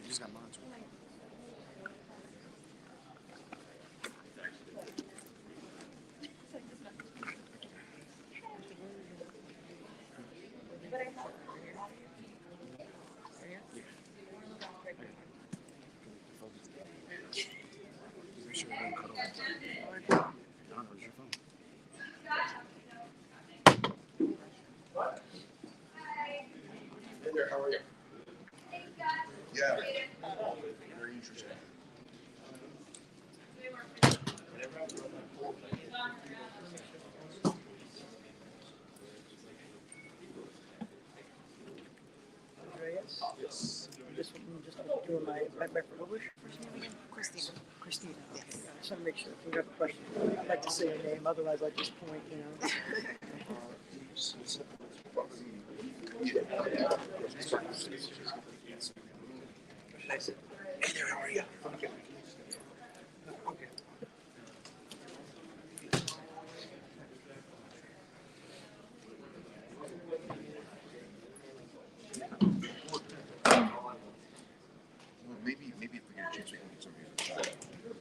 you just got mine too. Make sure it doesn't cut off. I don't know, it's your phone. Hey there, how are you? Yeah. Very interesting. Yes. Just doing my what was your first name again? Christina. Christina. Okay. I just want to make sure if you have a question, I'd like to say your name. Otherwise, I just point, you know. Hey there, how are you? Okay. Maybe if we get a chance, we can get somebody in the chat.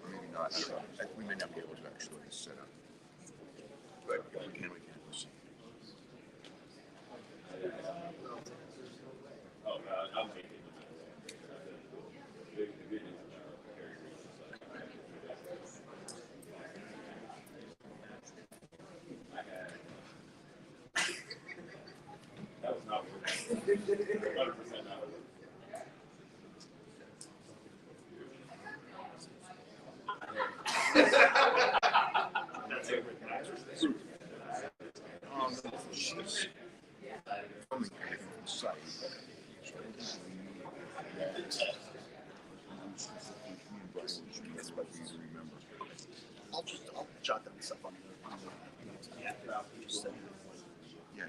Or maybe not. I don't know. We may not be able to actually set up. But if we can, we can. We'll see. That was not working. 100% not working. That's it. She's coming from the site. So I think remember. I'll jot down stuff on the just send it. Yeah.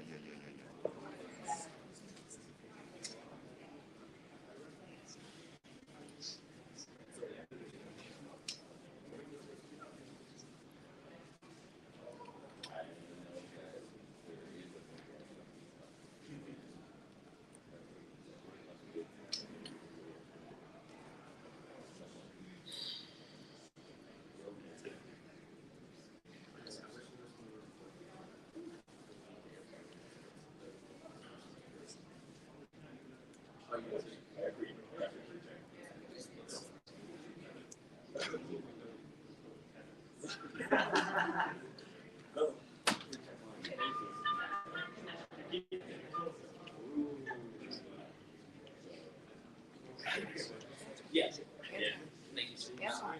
Yes. Yeah. Thank you so much.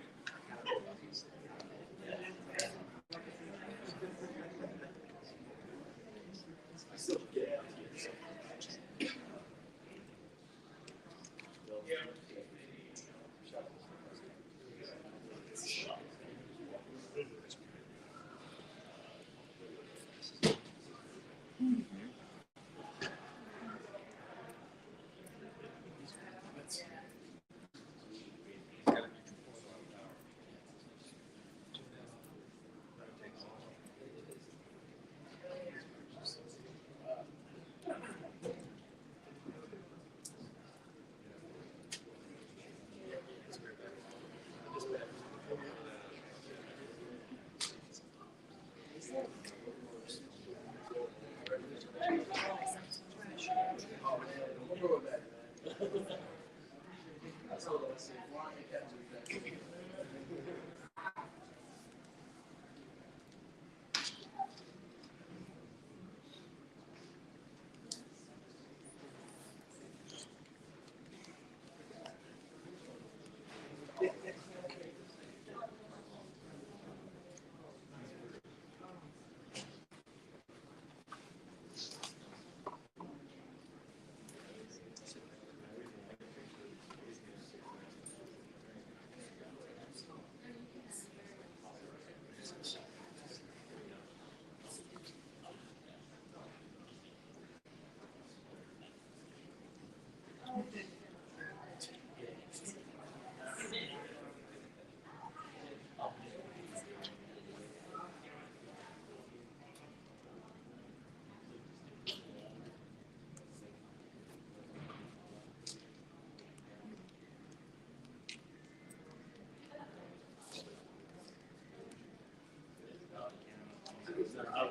To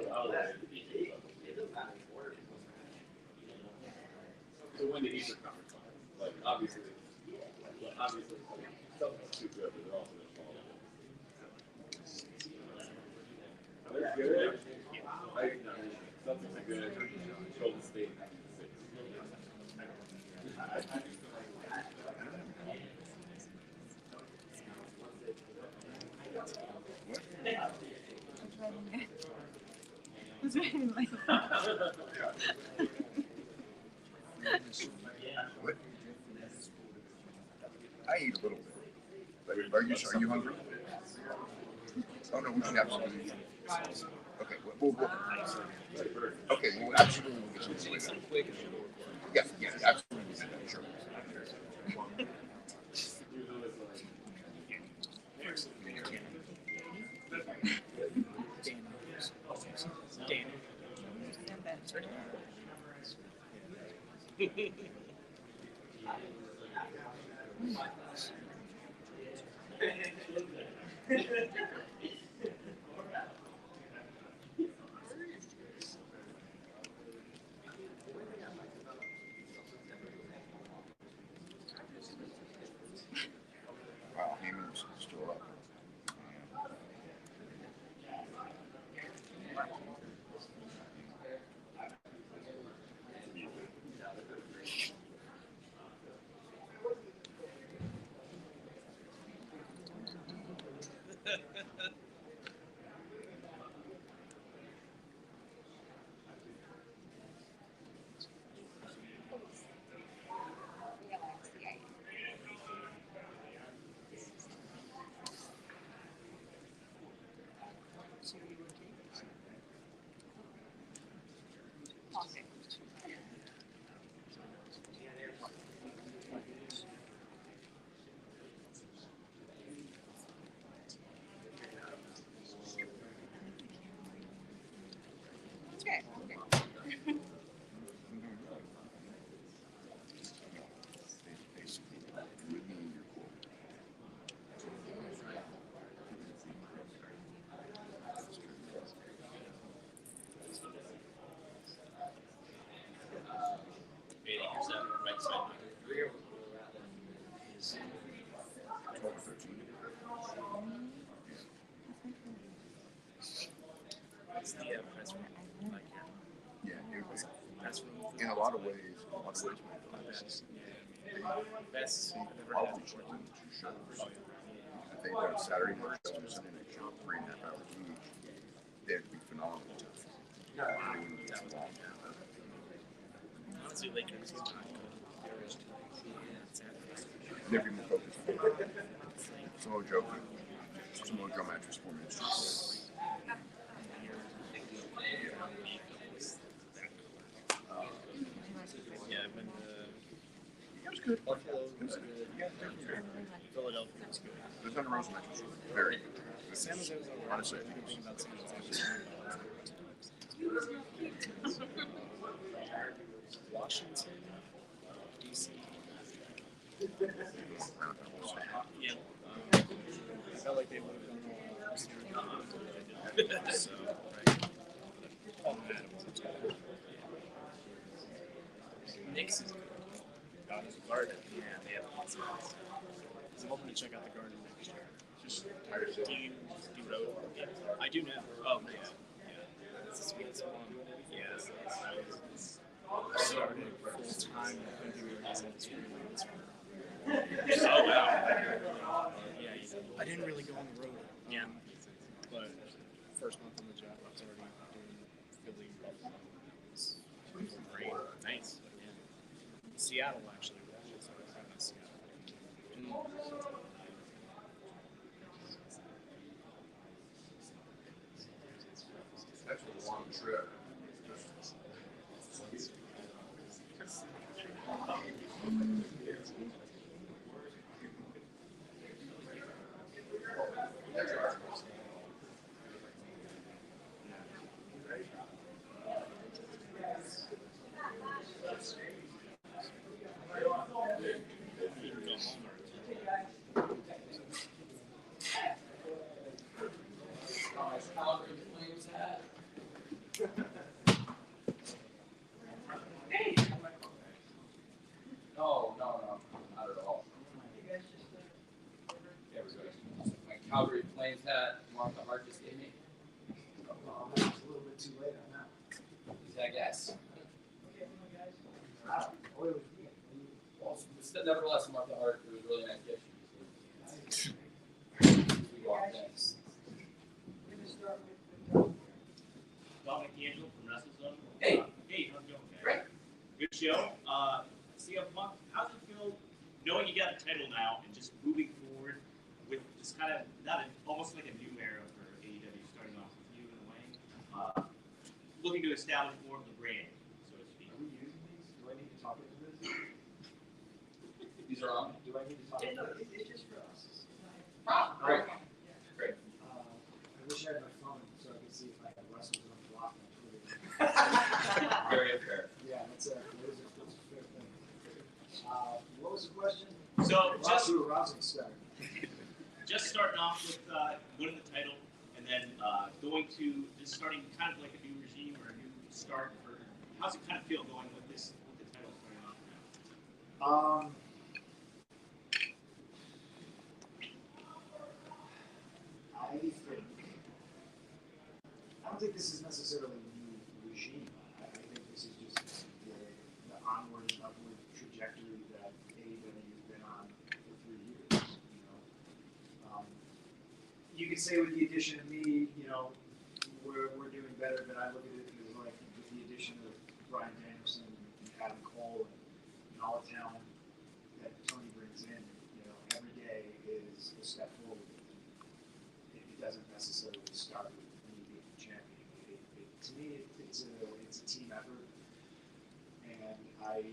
win the Eastern Conference Finals, like obviously, Celtics too good, but they're also going to fall. They're good. Celtics are good. Golden State. It's raining like What? I eat a little bit. But are you hungry? Oh no, we can absolutely. Okay, okay, well, absolutely we'll get you later. Yeah, absolutely. Sure. Wow, Heyman's still up. In a lot of ways, Best they I've ever probably had. should have done 2 shows. If they done a Saturday night show and a Sunday night show, 3.5 hours each, they'd be phenomenal. They wouldn't be too long. Honestly, Lakers. They'd be more focused. Samoa Joe mattress 4 minutes. Yeah, when It was good. Buffalo was good. Philadelphia was good. The Thunder Rose match was very good. San Jose was alright. Honestly, I The think good it thing was. about San Jose Washington, DC. Yeah. I felt like they would have gone all so, Paul Adams was good. Knicks is good. Garden. Yeah, they have lots of guys. I'm hoping to check out the Garden next year. Just, do you road? Yeah. I do now. Oh, nice. Yeah. It's one. Yeah, I started full time in February as an experience. Oh, wow. Yeah, I didn't really go on the road. Yeah. But first month on the job, I was already doing Philly, Buffalo. It was great. Nice. Yeah. Seattle, actually. So I was out in Seattle. That's a long trip. But nevertheless, Martha Hart, it was really nice gift. We walked in. Dominic D'Angelo from WrestleZone. Hey. Hey, how's it going, guys? Great. Good show. See a month. How does it feel knowing you got a title now and just moving forward with just kind of almost like a new era for AEW, starting off with you in a way, looking to establish more of the brand, so to speak. Are we using these? Do I need to talk into this? These are on. Do I need to talk Yeah, into no, this? it's just for us. Great. Great. I wish I had my phone so I could see if I had Russell's on block on Twitter. Very unfair. Yeah, that's a fair thing. What was the question? So Rob's gonna start. just starting off with winning the title, and then going to just starting kind of like a new regime or a new start. For how's it kind of feel going with the title starting off now? I don't think this is necessarily a new regime. I think this is just the onward and upward trajectory that AEW has been on for 3 years. You could say with the addition of me, we're doing better, but I look at it as like with the addition of Bryan Danielson and Adam Cole and all the talent that Tony brings in, every day is a step forward. It doesn't necessarily start with me being the champion. To me, it's a team effort, and I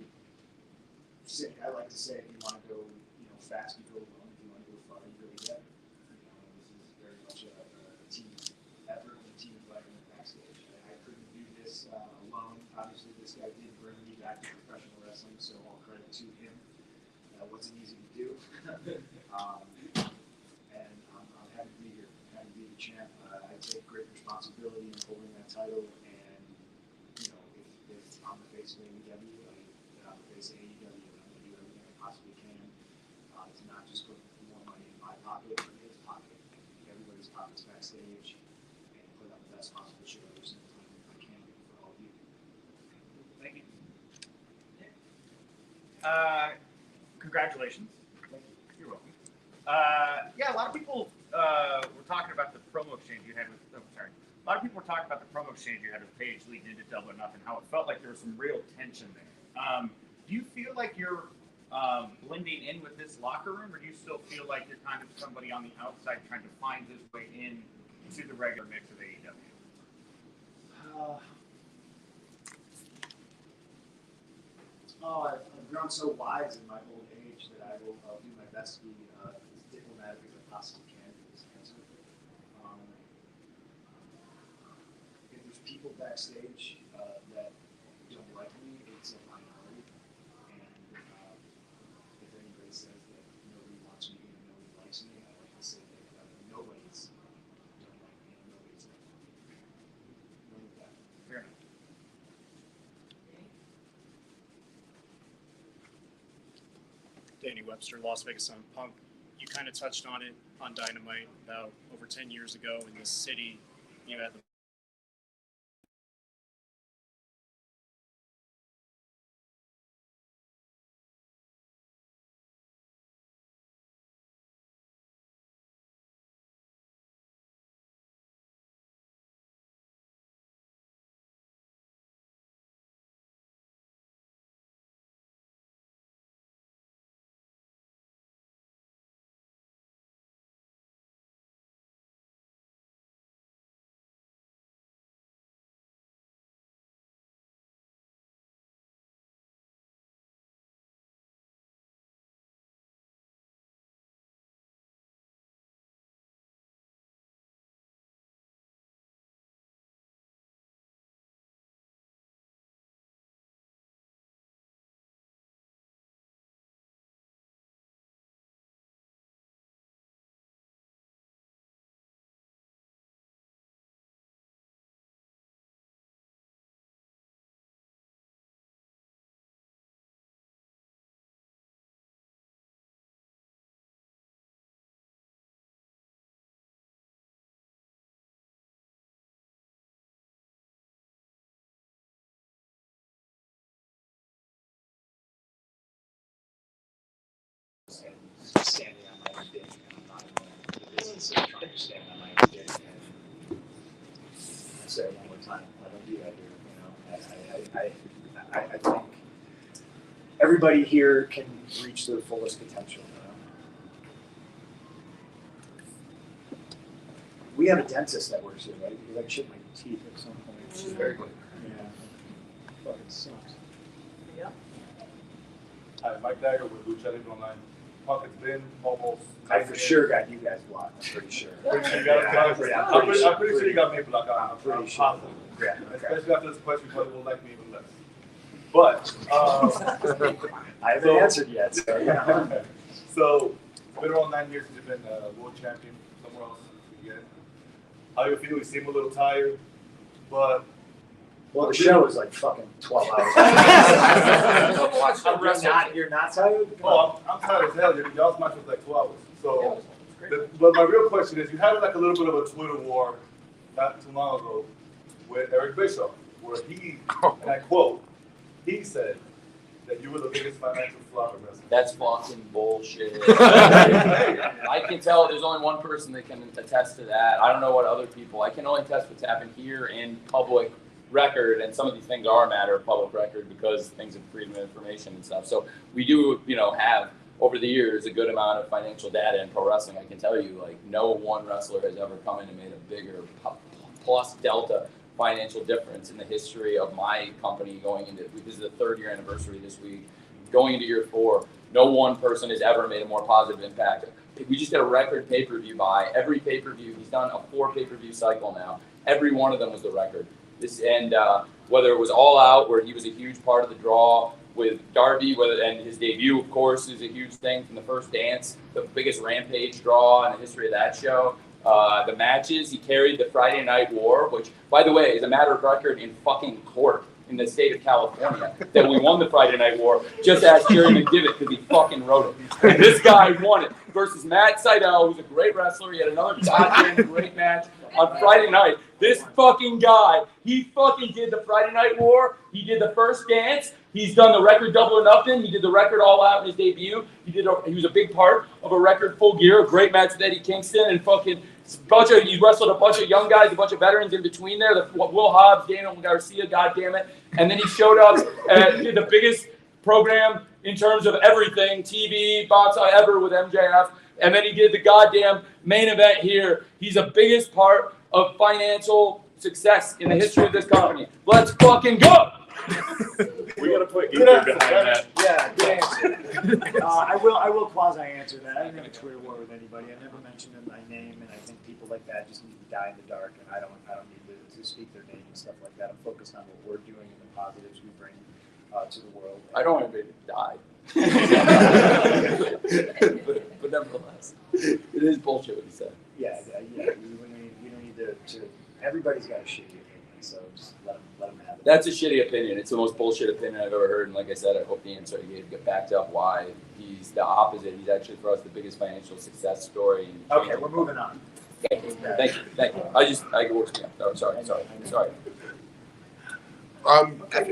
like to say, if you want to go, fast, you go alone. If you want to go far, you go together. This is very much a team effort and a team environment backstage. I couldn't do this alone. Obviously, this guy did bring me back to professional wrestling, so all credit to him. That wasn't easy to do. And I'm happy to be here. I'm happy to be the champ. I take great responsibility in holding that title. And if I'm the face of AEW, I'm the face of AEW, and I'm going to do everything I possibly can to not just put more money in my pocket, but in his pocket, everybody's pockets backstage, and put on the best possible show every single time I can for all of you. Thank you. Congratulations. Thank you. You're welcome. Yeah, a lot of people were talking about the promo exchange you had with. Oh, sorry. A lot of people were talking about the promo exchange you had with Paige leading into Double or Nothing. How it felt like there was some real tension there. Do you feel like you're blending in with this locker room, or do you still feel like you're kind of somebody on the outside trying to find his way in to the regular mix of AEW? I've grown so wise in my old age that I'll do my best to be as diplomatic as I possibly can for this answer. If there's people backstage that don't like me, it's a minority. And if anybody says that nobody wants me and nobody likes me, I like to say that nobody's don't like me and nobody's like me. None of that. Fair enough. Danny Webster, Las Vegas on Punk. You kind of touched on it on Dynamite about over 10 years ago in this city. You had the stand on my own dick. And I say it one more time. I don't do that here. I think everybody here can reach their fullest potential. We have a dentist that works here, right? You like chip my teeth at some point. It's very good. Yeah. Fucking sucks. Yeah. Hi, Mike Dagger with Lucha Libre Online. Puck, it's been almost. I for sure got you guys blocked. I'm pretty sure. You got I'm pretty I'm pretty sure you got me blocked out. I'm pretty I'm sure. positive. Yeah. Okay. Especially after this question, you probably will like me even less. But, I haven't answered yet. So, yeah. so, it's been around 9 years since you've been world champion somewhere else again. How you feel? You seem a little tired, but. Well, the show was like fucking 12 hours. You're not tired? Oh, I'm tired as hell. Y'all's match was like 2 hours. So, but my real question is, you had like a little bit of a Twitter war not too long ago with Eric Bischoff, where he, and I quote, he said that you were the biggest financial flop in wrestling. That's fucking bullshit. I can tell there's only one person that can attest to that. I don't know what other people. I can only attest what's happened here in public record, and some of these things are a matter of public record because things of freedom of information and stuff. So we do, have over the years a good amount of financial data in pro wrestling. I can tell you, like, no one wrestler has ever come in and made a bigger plus delta financial difference in the history of my company going into, this is the 3rd year anniversary this week, going into year 4. No one person has ever made a more positive impact. We just did a record pay-per-view buy. Every pay-per-view, he's done a 4 pay-per-view cycle now. Every one of them was the record. Whether it was All Out, where he was a huge part of the draw with Darby, and his debut, of course, is a huge thing from the first dance, the biggest Rampage draw in the history of that show. The matches, he carried the Friday Night War, which, by the way, is a matter of record in fucking court in the state of California, that we won the Friday Night War. Just ask Jerry McDivitt, because he fucking wrote it. And this guy won it versus Matt Sydal, who's a great wrestler. He had another goddamn great match on Friday night. This fucking guy, he fucking did the Friday Night War. He did the first dance. He's done the record Double or Nothing. He did the record All Out in his debut. He was a big part of a record Full Gear, a great match with Eddie Kingston, and fucking he wrestled a bunch of young guys, a bunch of veterans in between there. Will Hobbs, Daniel Garcia, goddammit. And then he showed up and did the biggest program in terms of everything, TV, box ever with MJF. And then he did the goddamn main event here. He's the biggest part of financial success in the history of this company. Let's fucking go! We gotta put Ether behind that. Yeah, good answer. I will quasi answer that. I didn't have a Twitter war with anybody. I never mentioned my name, and I think people like that just need to die in the dark, and I don't need to speak their name and stuff like that. I'm focused on what we're doing and the positives we bring to the world. I don't want anybody to die. but nevertheless, it is bullshit what he said. Yeah. We don't need to. Everybody's got a shitty opinion, so just let them have it. That's a shitty opinion. It's the most bullshit opinion I've ever heard. And like I said, I hope the answer I gave backed up why he's the opposite. He's actually, for us, the biggest financial success story. Okay, we're moving on. Thank you. I works me up. Oh, sorry.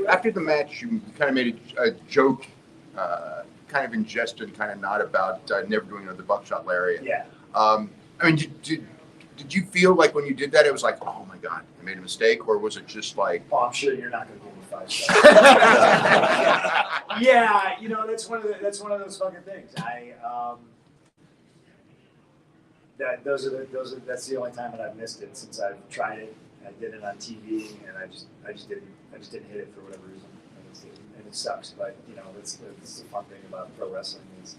After the match, you kind of made a joke, kind of in jest and kind of not about never doing another buckshot lariat. Yeah. I mean, did you feel like when you did that, it was like, oh my God, I made a mistake? Or was it just like... Oh, I'm sure you're not going to give me 5 stars. Yeah, that's one of those fucking things. That's the only time that I've missed it since I've tried it. I did it on TV, and I just didn't hit it for whatever reason, and it sucks. But it's the fun thing about pro wrestling is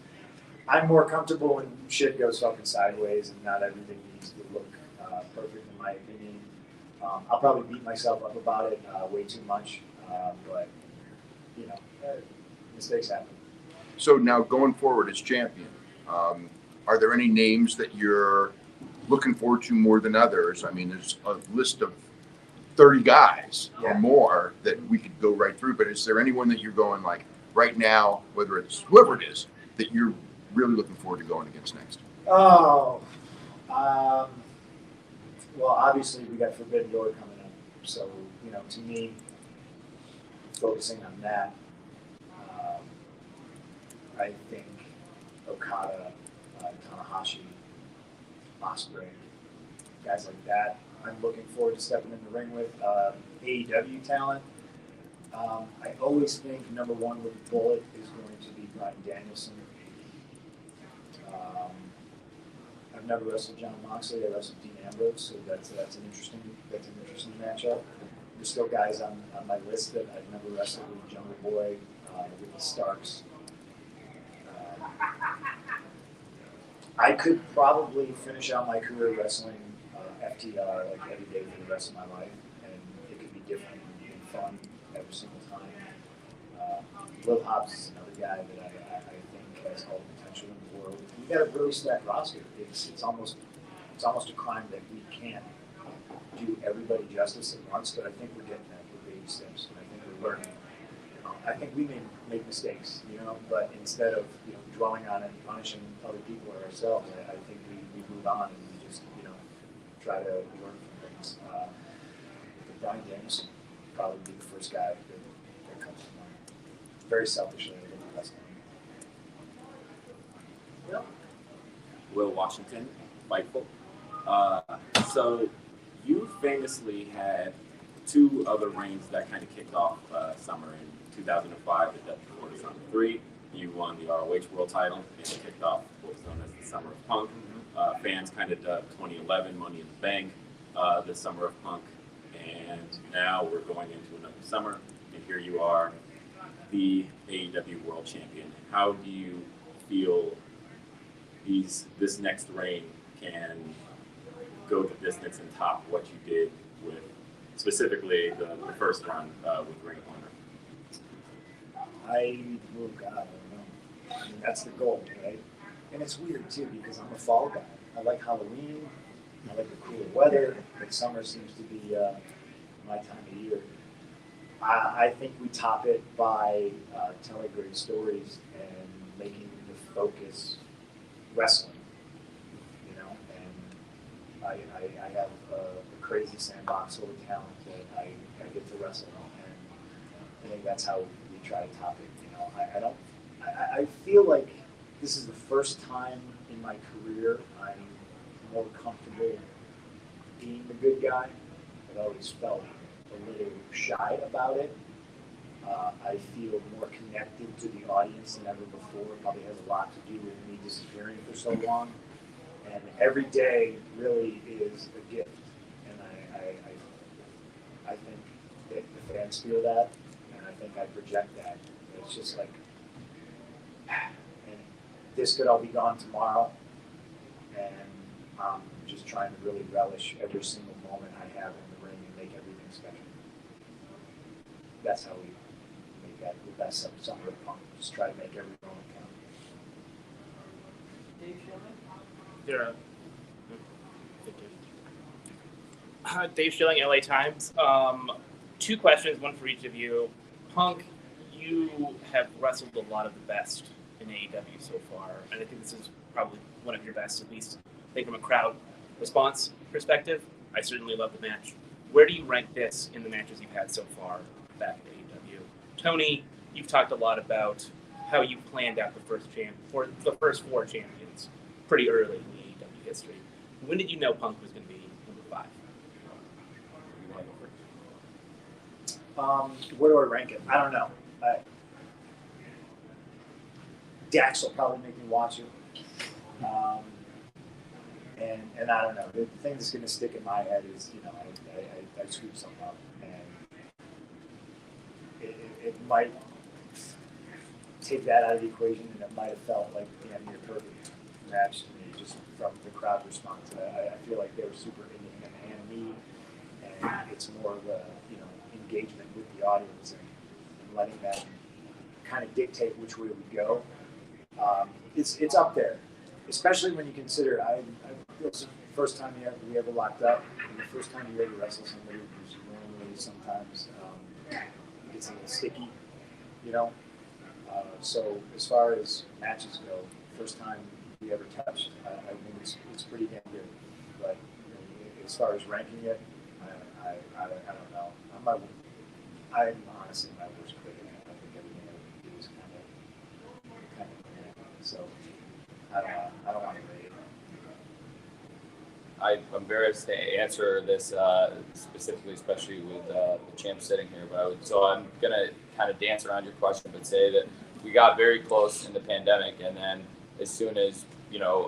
I'm more comfortable when shit goes fucking sideways and not everything needs to look perfect, in my opinion. I'll probably beat myself up about it way too much, but mistakes happen. So now going forward as champion, are there any names that you're looking forward to more than others? I mean, there's a list of 30 guys or more that we could go right through, but is there anyone that you're going like right now, whether it's whoever it is, that you're really looking forward to going against next? Oh, well, obviously we got Forbidden Door coming up, so to me, focusing on that, I think Okada, Tanahashi, Ospreay, guys like that. I'm looking forward to stepping in the ring with AEW talent. I always think number one with the bullet is going to be Bryan Danielson. I've never wrestled John Moxley. I wrestled Dean Ambrose, so that's an interesting matchup. There's still guys on my list that I've never wrestled with Jungle Boy, with the Starks. I could probably finish out my career wrestling FTR like every day for the rest of my life, and it could be different and fun every single time. Will Hobbs is another guy that I think has all the potential in the world. We've got a really stacked roster. It's almost a crime that we can't do everybody justice at once, but I think we're getting there with baby steps, and I think we're learning. I think we may make mistakes, but instead of dwelling on it and punishing other people or ourselves, I think we move on and we just try to learn from things. Bryan Danielson would probably be the first guy that comes to mind. Very selfishly, I think that's him. Will Washington, Fightful. So you famously had two other reigns that kind of kicked off summer in 2005, the WWF 3. You won the ROH World title, and it kicked off what was known as the Summer of Punk. Fans kind of dubbed 2011 Money in the Bank, the Summer of Punk. And now we're going into another summer, and here you are, the AEW World Champion. How do you feel this next reign can go the distance and top what you did with specifically the first run with Ring of Honor? I don't know. I mean, that's the goal, right? And it's weird too because I'm a fall guy. I like Halloween. I like the cooler weather. But summer seems to be my time of year. I think we top it by telling great stories and making the focus wrestling. And I have a crazy sandbox full of talent that I get to wrestle on, and I think that's how we try to top it. I feel like this is the first time in my career I'm more comfortable being the good guy. I've always felt a little shy about it. I feel more connected to the audience than ever before. It probably has a lot to do with me disappearing for so long. And every day really is a gift. And I think that the fans feel that, and I think I project that. It's just like, and this could all be gone tomorrow, and I'm just trying to really relish every single moment I have in the ring and make everything special. That's how we make that the best summer of Punk. Just try to make every moment count. Dave Schilling? Dave Schilling, LA Times. Two questions, one for each of you. Punk, you have wrestled a lot of the best in AEW so far, and I think this is probably one of your best, at least I think from a crowd response perspective. I certainly love the match. Where do you rank this in the matches you've had so far back at AEW? Tony, you've talked a lot about how you planned out the first four champions pretty early in the AEW history. When did you know Punk was going to be number 5? Where do I rank it? I don't know. Dax will probably make me watch it. And I don't know. The thing that's going to stick in my head is, I screwed something up. And it might take that out of the equation, and it might have felt like the near perfect match to me, just from the crowd response. I feel like they were super into him and me, and it's more of a engagement with the audience and letting them kind of dictate which way we go. It's up there, especially when you consider it was the first time we ever locked up, and the first time you ever wrestle somebody who's normally sometimes it gets a little sticky, So as far as matches go, first time we ever touched, I think it's pretty damn good. But as far as ranking it, I don't know. I'm honestly my worst critic. I think everything I do is kind of so I don't want to rate it. I'm embarrassed to answer this specifically, especially with the champ sitting here. So I'm gonna kind of dance around your question, but say that we got very close in the pandemic, and then as soon as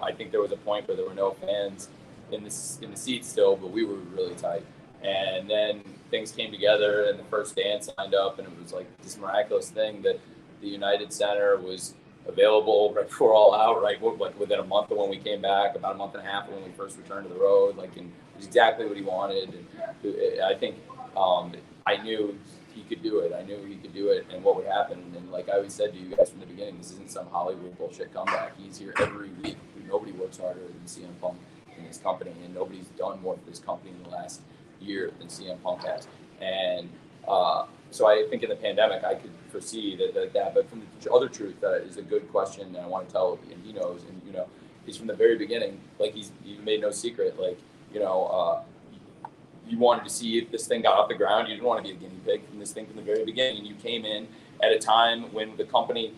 I think there was a point where there were no fans in the seats still, but we were really tight. And then things came together, and the first dance signed up, and it was like this miraculous thing that the United Center was available right before All Out, right? Like within a month of when we came back, about a month and a half when we first returned to the road, and it was exactly what he wanted. And I think I knew he could do it. I knew he could do it, and what would happen. And like I always said to you guys from the beginning, this isn't some Hollywood bullshit comeback. He's here every week. Nobody works harder than CM Punk in this company, and nobody's done more for this company in the last year than CM Punk has. And so I think in the pandemic, I could foresee that. But from the other truth, that is a good question, and I want to tell, and he knows, and he's from the very beginning. Like you made no secret, like you wanted to see if this thing got off the ground. You didn't want to be a guinea pig from this thing from the very beginning. And you came in at a time when the company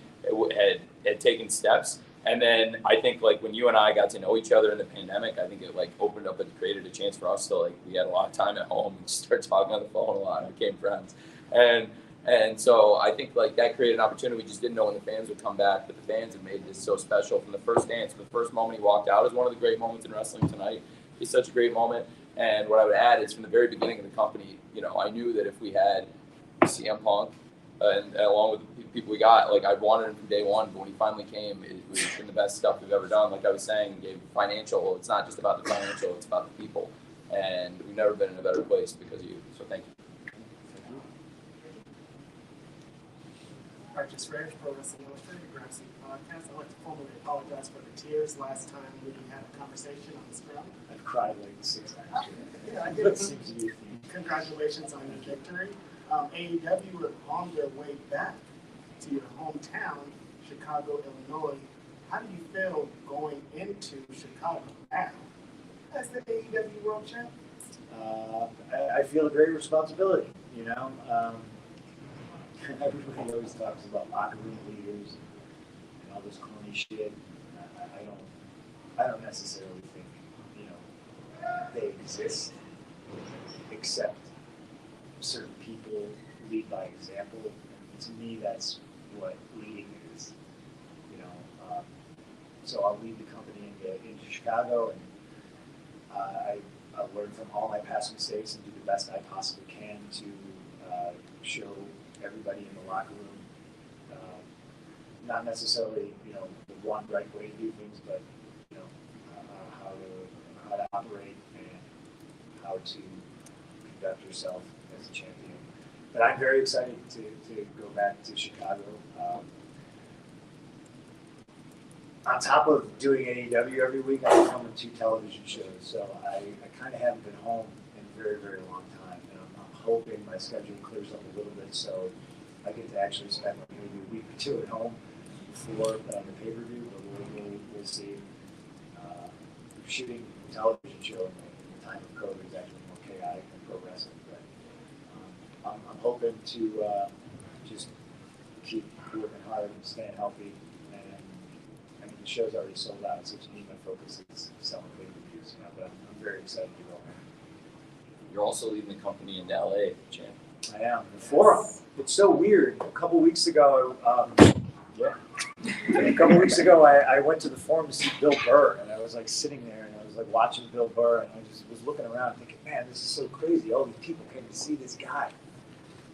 had taken steps. And then I think like when you and I got to know each other in the pandemic, I think it like opened up and created a chance for us to we had a lot of time at home and start talking on the phone a lot and became friends. And so I think like that created an opportunity. We just didn't know when the fans would come back, but the fans have made this so special from the first dance. From the first moment he walked out is one of the great moments in wrestling tonight. It's such a great moment. And what I would add is from the very beginning of the company, I knew that if we had CM Punk and along with the people we got, like I wanted him from day one, but when he finally came, it was been the best stuff we've ever done. Like I was saying, financial, it's not just about the financial, it's about the people. And we've never been in a better place because of you. So thank you. Archie Reyes, Pro Wrestling Illustrated, Grassy Podcast. I'd like to formally apologize for the tears last time we had a conversation on the Scrum. I've cried like 6 times. Yeah, I did. Congratulations on your victory. AEW are on their way back to your hometown, Chicago, Illinois. How do you feel going into Chicago now as the AEW World Champ? I feel a great responsibility, Everybody always talks about locker room leaders and all this corny shit. I don't necessarily think, they exist, except certain people lead by example. And to me, that's what leading is, So I'll lead the company into Chicago, and I'll learn from all my past mistakes and do the best I possibly can to show everybody in the locker room, not necessarily, the one right way to do things, but, how to operate and how to conduct yourself as a champion. But I'm very excited to go back to Chicago. On top of doing AEW every week, I'm filming 2 television shows, so I kind of haven't been home in a very, very long time, and I'm hoping my schedule clears up a little bit so I get to actually spend maybe a week or 2 at home before the pay-per-view, but we'll see. Shooting a television show in the time of COVID is actually more chaotic than pro wrestling, but I'm hoping to just keep working hard and staying healthy. And the show's already sold out, so to me, my focus is selling pay-per-views. But I'm very excited to go. You're also leading the company into LA, champ. I am. The forum. It's so weird. A couple weeks ago, I went to the forum to see Bill Burr, and I was sitting there, and I was watching Bill Burr, and I just was looking around, thinking, man, this is so crazy. All these people came to see this guy.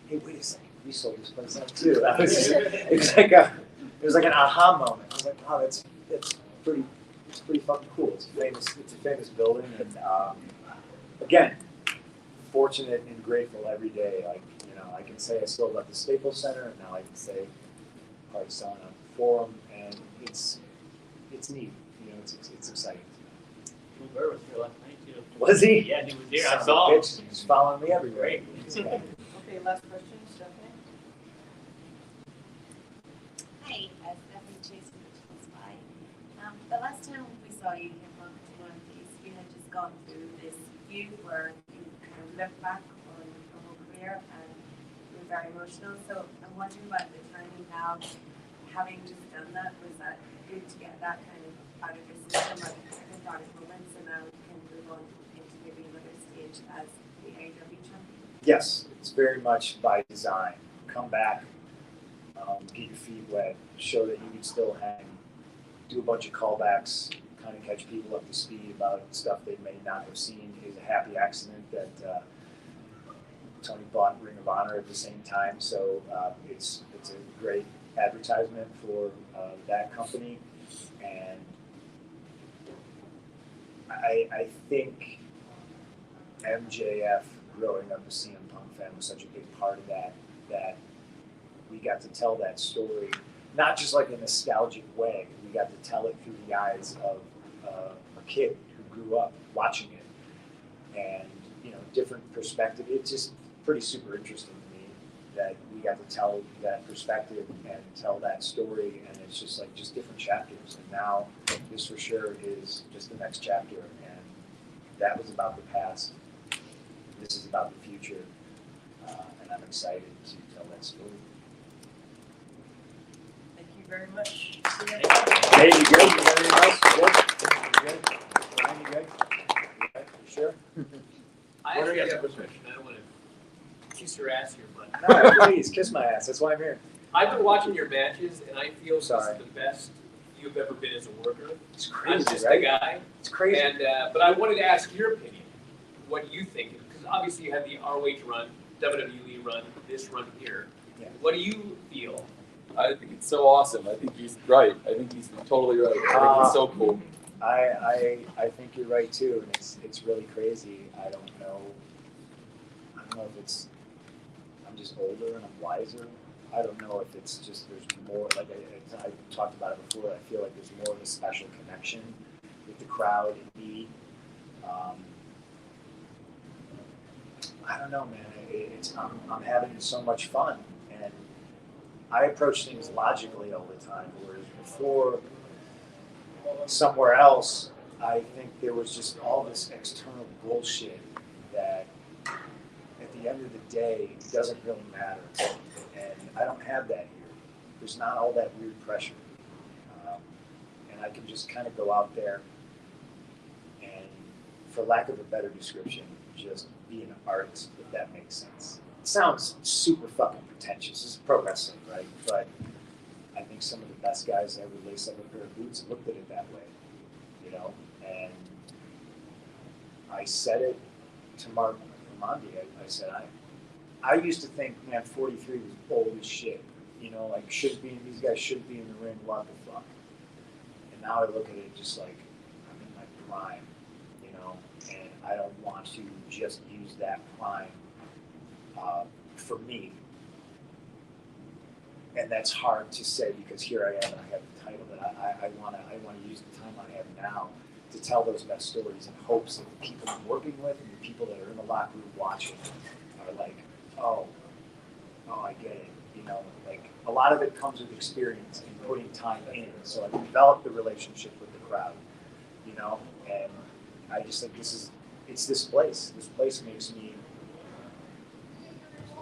Hey, wait a second, we sold this place out too. It was like an aha moment. I was like, wow, it's pretty fucking cool. It's a famous building, and again, fortunate and grateful every day. I can say I still love the Staples Center, and now I can say part selling on the forum, and it's neat. It's exciting. Bill Burr was here last night too. Was he? Yeah, he was here. Son I saw him. He was following me everywhere. Great. Okay, last question, Stephanie. Hi, Stephanie Chase from the Spy. The last time we saw you here on one of these, you had just gone through this feud where you kind of looked back on your whole career and you were very emotional. So I'm wondering about the timing now, having just done that, was that good to get that kind of out of your system at cathartic moments, and now you can move on into maybe another stage as the AEW champion? Yes, it's very much by design. Come back, get your feet wet, show that you can still hang, do a bunch of callbacks, kind of catch people up to speed about stuff they may not have seen. Is a happy accident that Tony bought Ring of Honor at the same time, so it's a great advertisement for that company, and I think MJF growing up a CM Punk fan was such a big part of that we got to tell that story, not just like a nostalgic way. We got to tell it through the eyes of a kid who grew up watching it, and different perspective. It's just pretty super interesting to me that we got to tell that perspective and tell that story, and it's just like different chapters. And now this for sure is just the next chapter, and that was about the past. This is about the future, and I'm excited to tell that story. Thank you very much. Hey, you good? You got anything else? Good? Brian, you good? You good? You sure? I actually have a question. I don't want to kiss your ass here, but No, please, kiss my ass. That's why I'm here. I've been watching your matches, and I feel this Sorry. is the best you've ever been as a worker. It's I'm crazy, just right? a guy. It's crazy. And but I wanted to ask your opinion. What you think? Because obviously you had the ROH run, WWE run, this run here. Yeah. What do you feel? I think it's so awesome. I think he's right. I think he's totally right. I think it's so cool. I think you're right too, and it's really crazy. I don't know if it's I'm just older and I'm wiser. I don't know if it's just there's more, like I talked about it before. I feel like there's more of a special connection with the crowd and me. I don't know, man. I'm having so much fun, and I approach things logically all the time. Whereas before, somewhere else, I think there was just all this external bullshit that, at the end of the day, it doesn't really matter. And I don't have that here. There's not all that weird pressure, and I can just kind of go out there and, for lack of a better description, just be an artist, if that makes sense. It sounds super fucking pretentious. This is pro wrestling, right? But I think some of the best guys that ever lace up a pair of boots looked at it that way, And I said it to Mark Ramondi. I said, I used to think, man, 43 was old as shit. These guys should be in the ring, what the fuck? And now I look at it just like I'm in my prime, and I don't want to just use that prime for me. And that's hard to say because here I am and I have the title, but I want to use the time I have now to tell those best stories in hopes that the people I'm working with and the people that are in the locker room watching are like, oh, I get it. Like a lot of it comes with experience and putting time in. So I've developed the relationship with the crowd, and I just think it's this place. This place makes me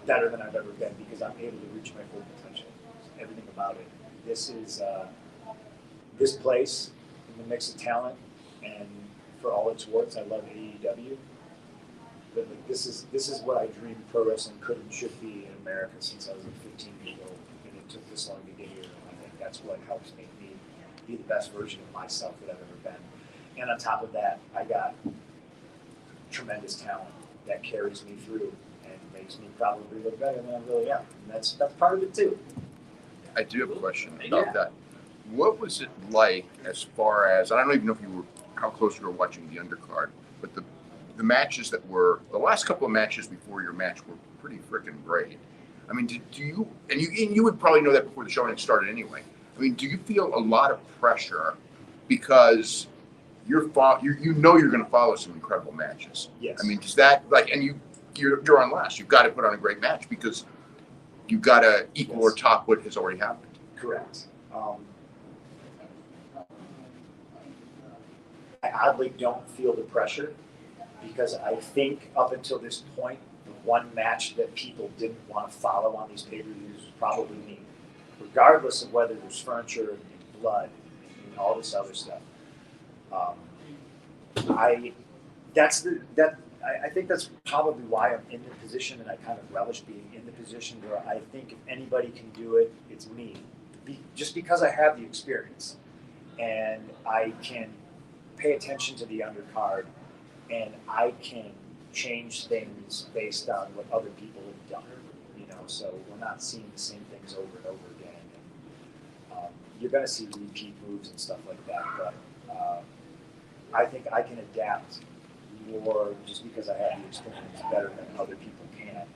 better than I've ever been because I'm able to reach my full potential. Everything about it. This is this place in the mix of talent, and for all its warts, I love AEW. But this is what I dreamed pro wrestling could and should be in America since I was 15 years old, and it took this long to get here. And I think that's what helps make me be the best version of myself that I've ever been. And on top of that, I got tremendous talent that carries me through and makes me probably look better than I really am. And that's part of it too. I do have a question about that. What was it like as far as, I don't even know if how close you were watching the undercard, but the matches that were, the last couple of matches before your match were pretty freaking great. I mean, do you, and you would probably know that before the show and it started anyway. I mean, do you feel a lot of pressure because you're going to follow some incredible matches? Yes. I mean, does that, and you're on last. You've got to put on a great match because you've got to equal or top what has already happened. Correct. I oddly don't feel the pressure because I think up until this point, the one match that people didn't want to follow on these pay-per-views was probably me, regardless of whether there's furniture and blood and all this other stuff. I I think that's probably why I'm in the position, and I kind of relish being in the position where I think if anybody can do it, it's me. Just because I have the experience, and I can pay attention to the undercard, and I can change things based on what other people have done. So we're not seeing the same things over and over again. And, you're going to see repeat moves and stuff like that, but I think I can adapt more just because I have the experience better than other people can.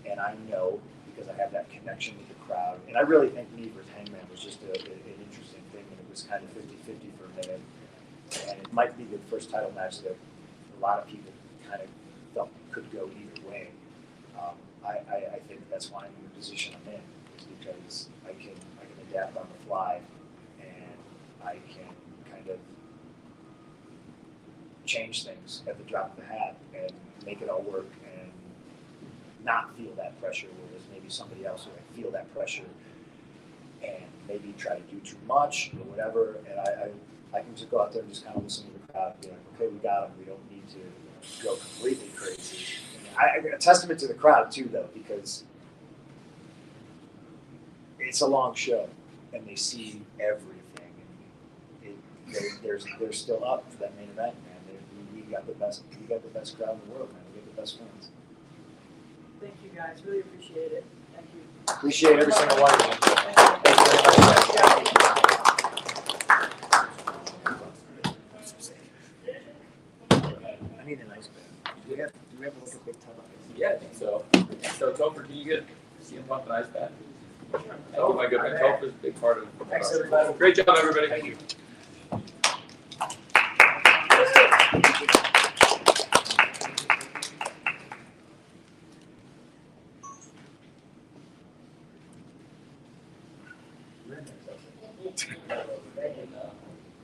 And I know because I have that connection with the crowd. And I really think me versus Hangman was just an interesting thing, and it was kind of 50-50 for a minute. And it might be the first title match that a lot of people kind of felt could go either way. I think that's why I'm in the position I'm in, is because I can adapt on the fly, and I can kind of change things at the drop of the hat and make it all work and not feel that pressure, whereas maybe somebody else would feel that pressure and maybe try to do too much or whatever. And I can just go out there and just kind of listen to the crowd and be like, okay, we got them. We don't need to go completely crazy. A testament to the crowd too, though, because it's a long show and they see everything. And they're still up for that main event, man. We got the best crowd in the world, man. We got the best fans. Thank you guys. Really appreciate it. Thank you. Appreciate every single one of you. Thanks very much, guys. I need an ice bath. Do we have like a big tub of ice? Yeah, I think so. So Topher, can you get CM Punk an ice bath? Thank you, my good friend. Topher's a big part of it. Thanks, everybody. Great job, everybody. Thank you.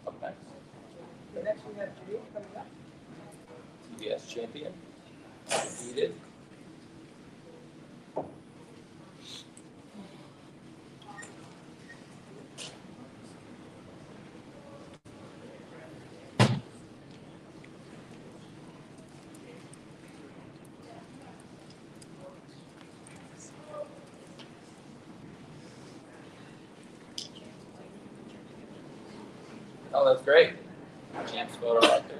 Up next, Next we have Jay coming up. TBS champion, defeated. Oh, that's great. Champs photo out there.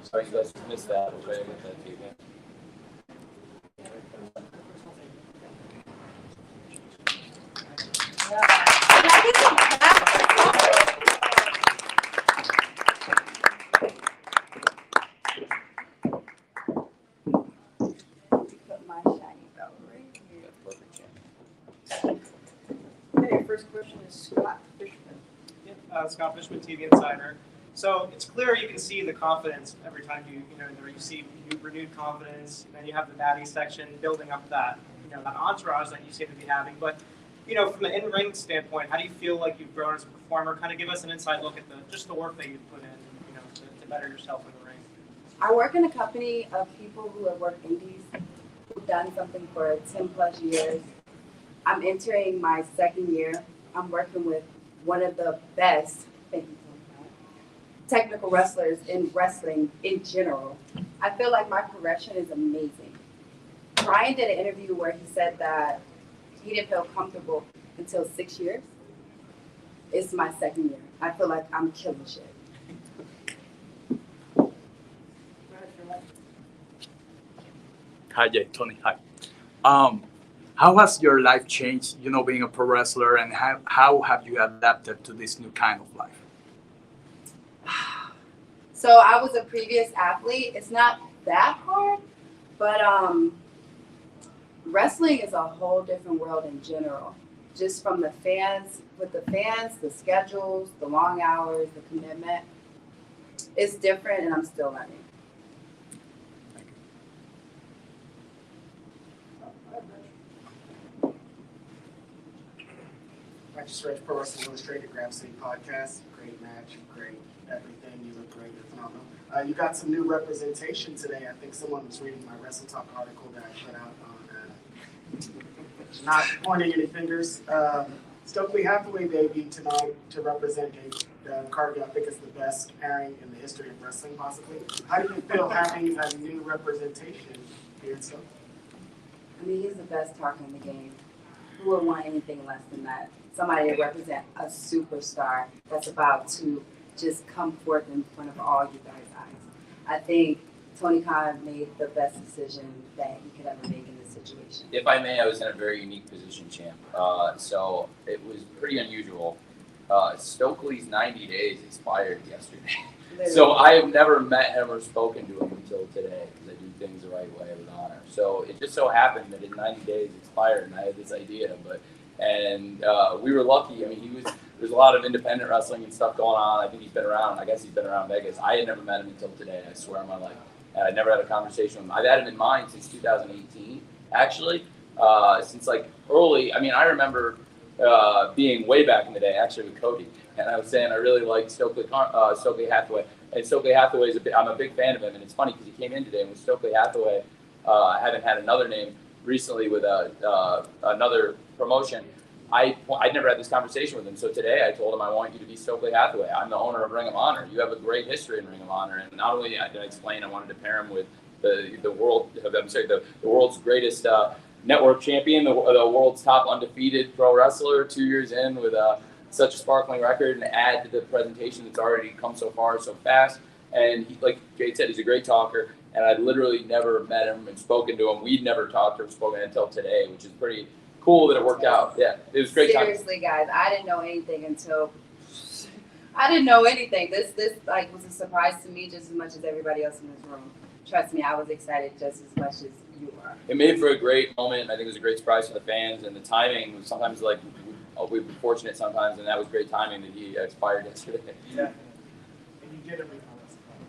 Sorry, you guys missed that. We'll try to get that to you again. Put my shiny belt right here. That's perfect, champ. Okay, first question is Scott Fishman. Scott Fishman, TV Insider. So it's clear you can see the confidence every time you see renewed confidence, and then you have the baddie section building up that that entourage that you seem to be having. But from an in-ring standpoint, how do you feel like you've grown as a performer? Kind of give us an inside look at the work that you've put in, to better yourself in the ring. I work in a company of people who have worked indies, who've done something for 10 plus years. I'm entering my second year. I'm working with one of the best, technical wrestlers in wrestling in general. I feel like my progression is amazing. Brian did an interview where he said that he didn't feel comfortable until 6 years. It's my second year. I feel like I'm killing shit. Hi, Jay. Tony. Hi. How has your life changed, being a pro wrestler, and how have you adapted to this new kind of life? So I was a previous athlete. It's not that hard, but wrestling is a whole different world in general. Just from the fans, the schedules, the long hours, the commitment. It's different, and I'm still learning. I just read Pro Wrestling Illustrated Grab City podcast. Great match, great everything. You look great. You're phenomenal. You got some new representation today. I think someone was reading my Wrestle Talk article that I put out on not pointing any fingers. Stokely Hathaway debuted tonight to represent that Cargill, I think, is the best pairing in the history of wrestling, possibly. How do you feel having that new representation here in Scrum? I mean, he's the best talker in the game. Who would want anything less than that? Somebody to represent a superstar that's about to just come forth in front of all you guys' eyes. I think Tony Khan made the best decision that he could ever make in this situation. If I may, I was in a very unique position, champ. So it was pretty unusual. Stokely's 90 days expired yesterday. Literally. So I have never met him or spoken to him until today because I do things the right way with honor. So it just so happened that his 90 days expired and I had this idea, we were lucky. I mean, there's a lot of independent wrestling and stuff going on. I think he's been around. I guess he's been around Vegas. I had never met him until today. I swear on my life. And I never had a conversation with him. I've had him in mind since 2018, actually. Since like early. I mean, I remember being way back in the day, actually with Cody, and I was saying I really liked Stokely Hathaway. And Stokely Hathaway I'm a big fan of him, and it's funny because he came in today and with Stokely Hathaway. I haven't had another name recently with another promotion. I'd never had this conversation with him, so today I told him I want you to be Stokely Hathaway. I'm the owner of Ring of Honor. You have a great history in Ring of Honor, and not only did I explain, I wanted to pair him with the world's greatest network champion, the world's top undefeated pro wrestler, 2 years in with such a sparkling record, and add to the presentation that's already come so far so fast. And he, like Jade said, he's a great talker, and I'd literally never met him and spoken to him. We'd never talked or spoken until today, which is pretty cool that it worked out. Yeah, it was great. Seriously, guys, I didn't know anything until I didn't know anything. This like was a surprise to me just as much as everybody else in this room. Trust me, I was excited just as much as you are. It made for a great moment. I think it was a great surprise for the fans, and the timing was sometimes like we've been fortunate sometimes, and that was great timing that he expired yesterday. Yeah, and you did everything.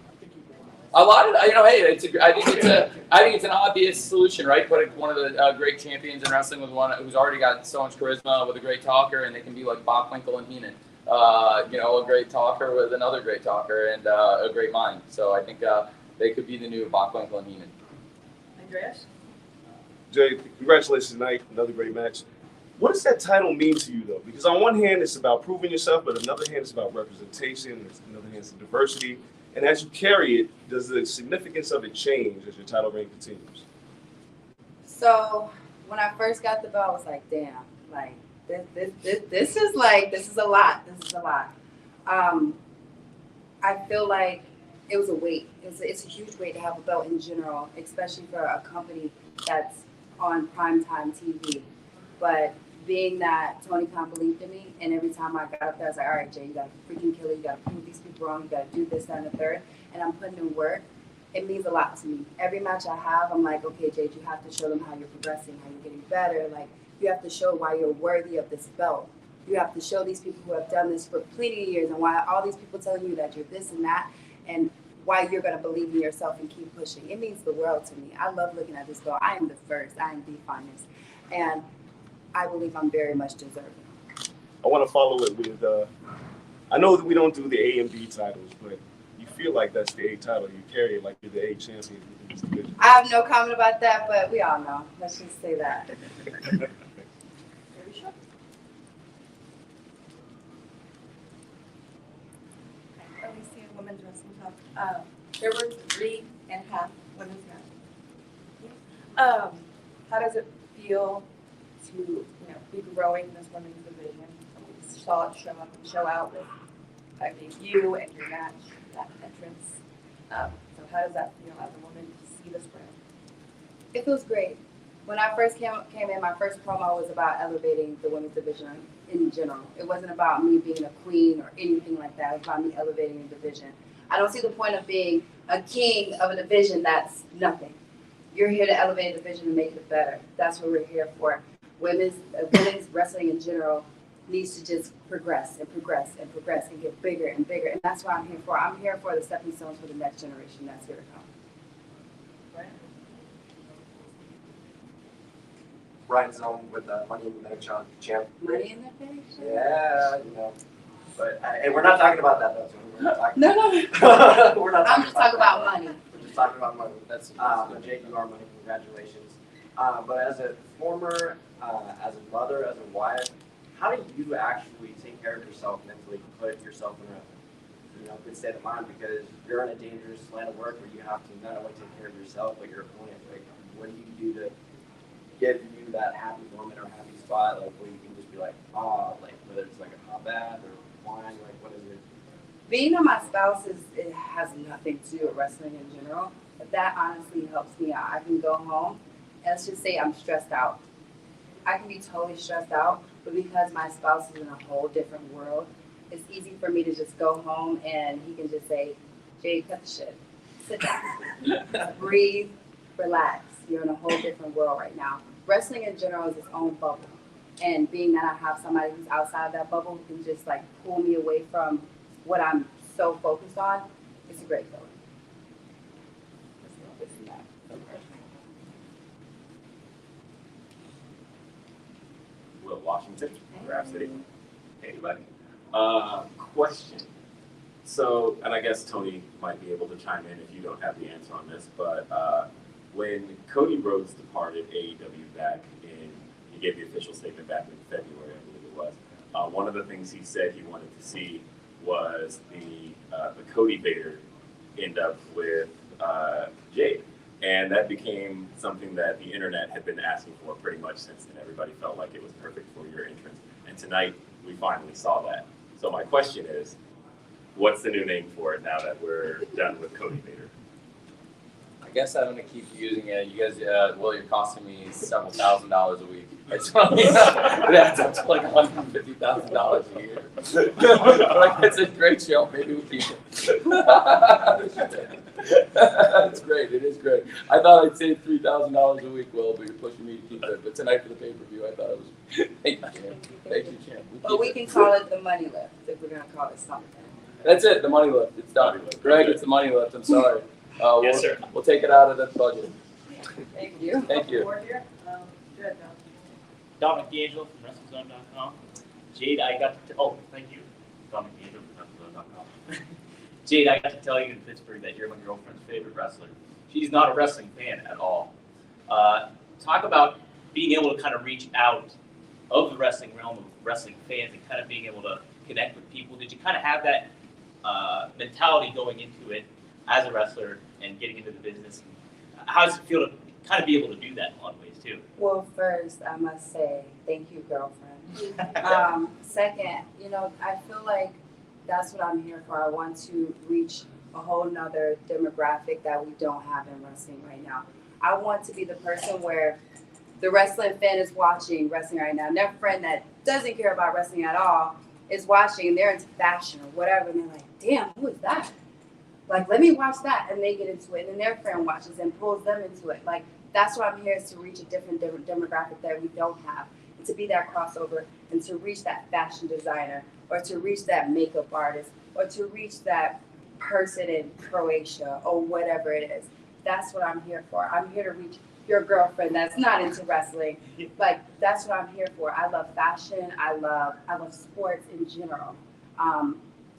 I think you did. A lot of, hey, I think it's an obvious solution, right? Put one of the great champions in wrestling with one who's already got so much charisma with a great talker, and they can be like Bockwinkel and Heenan. A great talker with another great talker and a great mind. So I think they could be the new Bockwinkel and Heenan. Andreas? Jay, congratulations tonight. Another great match. What does that title mean to you, though? Because on one hand, it's about proving yourself, but on the other hand, it's about representation. On the other hand, it's diversity. And as you carry it, does the significance of it change as your title reign continues? So when I first got the belt, I was like, damn, like this is a lot. This is a lot. I feel like it was a weight. It's a huge weight to have a belt in general, especially for a company that's on primetime TV. But being that Tony Khan believed in me, and every time I got up there, I was like, all right, Jay, you got to freaking kill it. You got to prove these people wrong. You got to do this, that, and the third. And I'm putting in work. It means a lot to me. Every match I have, I'm like, okay, Jade, you have to show them how you're progressing, how you're getting better. Like, you have to show why you're worthy of this belt. You have to show these people who have done this for plenty of years and why all these people telling you that you're this and that and why you're going to believe in yourself and keep pushing. It means the world to me. I love looking at this belt. I am the first. I am the finest. And I believe I'm very much deserving. I want to follow it with, I know that we don't do the A and B titles, but you feel like that's the A title. You carry it like you're the A champion in this division. I have no comment about that, but we all know. Let's just say that. Alicia, Women's Wrestling Talk. There were 3.5 women's matches. How does it feel to be growing this women's division? We saw it show up and show out with, I think, you and your match, that entrance. So how does that feel as a woman to see this brand? It feels great. When I first came in, my first promo was about elevating the women's division in general. It wasn't about me being a queen or anything like that. It was about me elevating the division. I don't see the point of being a king of a division that's nothing. You're here to elevate a division and make it better. That's what we're here for. Women's wrestling in general needs to just progress and progress and progress and get bigger and bigger. And that's what I'm here for. I'm here for the stepping stones for the next generation that's here to come. Ryan Zone with Money in the Bank champ. Money in the Bank? Yeah, But and we're not talking about that though. So we're not talking No. we're not. I'm just talking about money. We're just talking about money. That's Jake, you are money. Congratulations. But as a former, as a mother, as a wife, how do you actually take care of yourself mentally, put yourself in a good state of mind, because you're in a dangerous line of work where you have to not only take care of yourself but your opponent. Like, what do you do to give you that happy moment or happy spot, like where you can just be like, like whether it's like a hot bath or wine, like what is it? Being on my spouse it has nothing to do with wrestling in general. But that honestly helps me out. I can go home and let's just say I'm stressed out. I can be totally stressed out, but because my spouse is in a whole different world, it's easy for me to just go home and he can just say, Jade, cut the shit. Sit down. Breathe, relax. You're in a whole different world right now. Wrestling in general is its own bubble. And being that I have somebody who's outside of that bubble who can just like pull me away from what I'm so focused on, it's a great feeling. Will Washington, Rhapsody. Anybody? Question. So, and I guess Tony might be able to chime in if you don't have the answer on this, but when Cody Rhodes departed AEW back in, he gave the official statement back in February, I believe it was. One of the things he said he wanted to see was the Cody Vader end up with Jade. And that became something that the internet had been asking for pretty much since then. Everybody felt like it was perfect for your entrance. And tonight, we finally saw that. So my question is, what's the new name for it now that we're done with Cody Vader? I guess I'm gonna keep using it. You guys, Will, you're costing me several $1,000s a week. It's funny. It adds up to like $150,000 a year. Like, it's a great show. Maybe we'll keep it. It's great. It is great. I thought I'd save $3,000 a week, Will, but you're pushing me to keep it. But tonight for the pay-per-view, I thought it was. Thank you, champ. Thank you, champ. But we can call it the money lift if we're gonna call it something. That's it. The money lift. It's done. Greg, it's the money lift. I'm sorry. Yes, sir. We'll take it out of the budget. Thank you. Thank you. Dominic D'Angelo from WrestlingZone.com. Jade, I got to thank you. Dominic D'Angelo from WrestlingZone.com. Jade, I got to tell you in Pittsburgh that you're my girlfriend's favorite wrestler. She's not a wrestling fan at all. Talk about being able to kind of reach out of the wrestling realm of wrestling fans and kind of being able to connect with people. Did you kind of have that mentality going into it as a wrestler and getting into the business? How does it feel to kind of be able to do that in a lot of ways too? Well, first, I must say, thank you, girlfriend. Second, I feel like that's what I'm here for. I want to reach a whole nother demographic that we don't have in wrestling right now. I want to be the person where the wrestling fan is watching wrestling right now, and their friend that doesn't care about wrestling at all is watching, and they're into fashion or whatever, and they're like, damn, who is that? Like, let me watch that, and they get into it, and then their friend watches and pulls them into it. Like, that's what I'm here, is to reach a different demographic that we don't have, and to be that crossover, and to reach that fashion designer, or to reach that makeup artist, or to reach that person in Croatia, or whatever it is. That's what I'm here for. I'm here to reach your girlfriend that's not into wrestling. Like, that's what I'm here for. I love fashion. I love sports in general.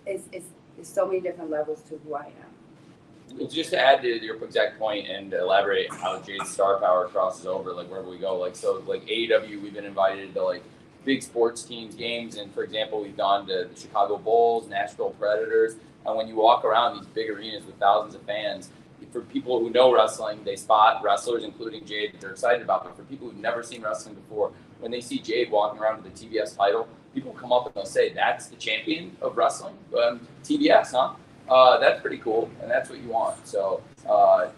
It's so many different levels to who I am. Just to add to your exact point and elaborate how Jade's star power crosses over, like wherever we go. Like, so like AEW, we've been invited to like big sports teams games, and for example, we've gone to the Chicago Bulls, Nashville Predators, and when you walk around these big arenas with thousands of fans, for people who know wrestling, they spot wrestlers, including Jade, that they're excited about. But for people who've never seen wrestling before, when they see Jade walking around with the TBS title, people come up and they'll say, "That's the champion of wrestling, TBS, huh?" That's pretty cool, and that's what you want. So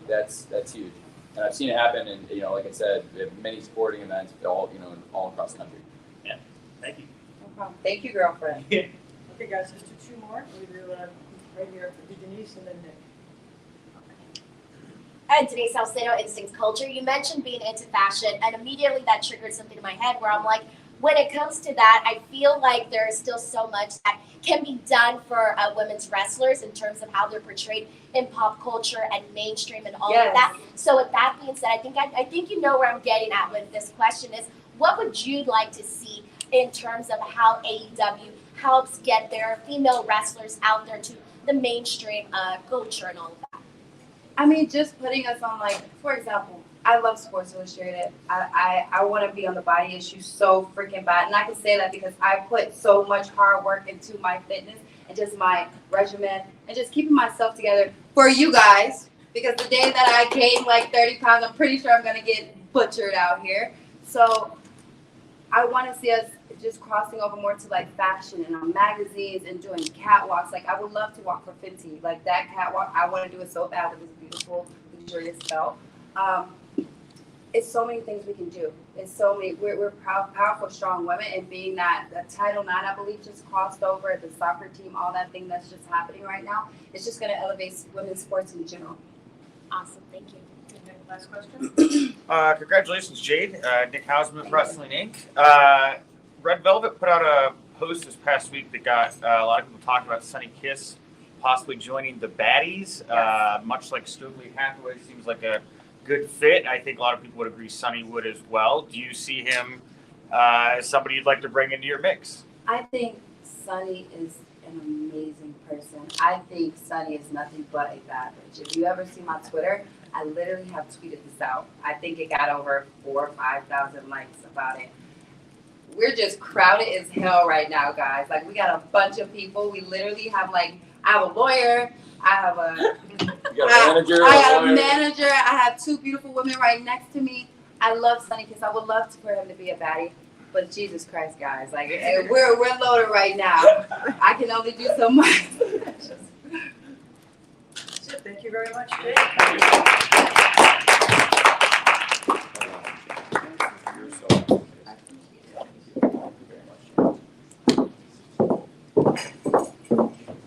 that's huge, and I've seen it happen. And like I said, many sporting events, all across the country. Yeah, thank you. No problem. Thank you, girlfriend. Okay, guys, let's do two more. We do right here for Denise and then Nick. Denise Salcedo, Instincts Culture. You mentioned being into fashion, and immediately that triggered something in my head where I'm like, when it comes to that, I feel like there is still so much that can be done for women's wrestlers in terms of how they're portrayed in pop culture and mainstream and all of that. So with that being said, I think you know where I'm getting at with this question is, what would you like to see in terms of how AEW helps get their female wrestlers out there to the mainstream culture and all of that? I mean, just putting us on, like, for example, I love Sports Illustrated. I want to be on the body issue so freaking bad. And I can say that because I put so much hard work into my fitness and just my regimen and just keeping myself together for you guys. Because the day that I gain like 30 pounds, I'm pretty sure I'm going to get butchered out here. So I want to see us just crossing over more to like fashion and on magazines and doing catwalks. Like I would love to walk for Fenty. Like that catwalk, I want to do it so bad with this beautiful, luxurious belt. It's so many things we can do. It's so many. We're powerful, strong women, and being that Title IX, I believe, just crossed over the soccer team, all that thing that's just happening right now. It's just going to elevate women's sports in general. Awesome, thank you. Last question. Congratulations, Jade. Nick Hausman with Wrestling Inc. Red Velvet put out a post this past week that got a lot of people talking about Sunny Kiss possibly joining the Baddies. Much like Stokely Hathaway, seems like a good fit. I think a lot of people would agree Sunny would as well. Do you see him as somebody you'd like to bring into your mix? I think Sunny is an amazing person. I think Sunny is nothing but a bad bitch. If you ever see my Twitter, I literally have tweeted this out. I think it got over 4,000 or 5,000 likes about it. We're just crowded as hell right now, guys. Like, we got a bunch of people. We literally have, like, I have a lawyer. I have a manager. I have two beautiful women right next to me. I love Sunny Kiss. I would love for him to be a baddie. But Jesus Christ, guys. Like, we're loaded right now. I can only do so much. Thank you very much, Jay.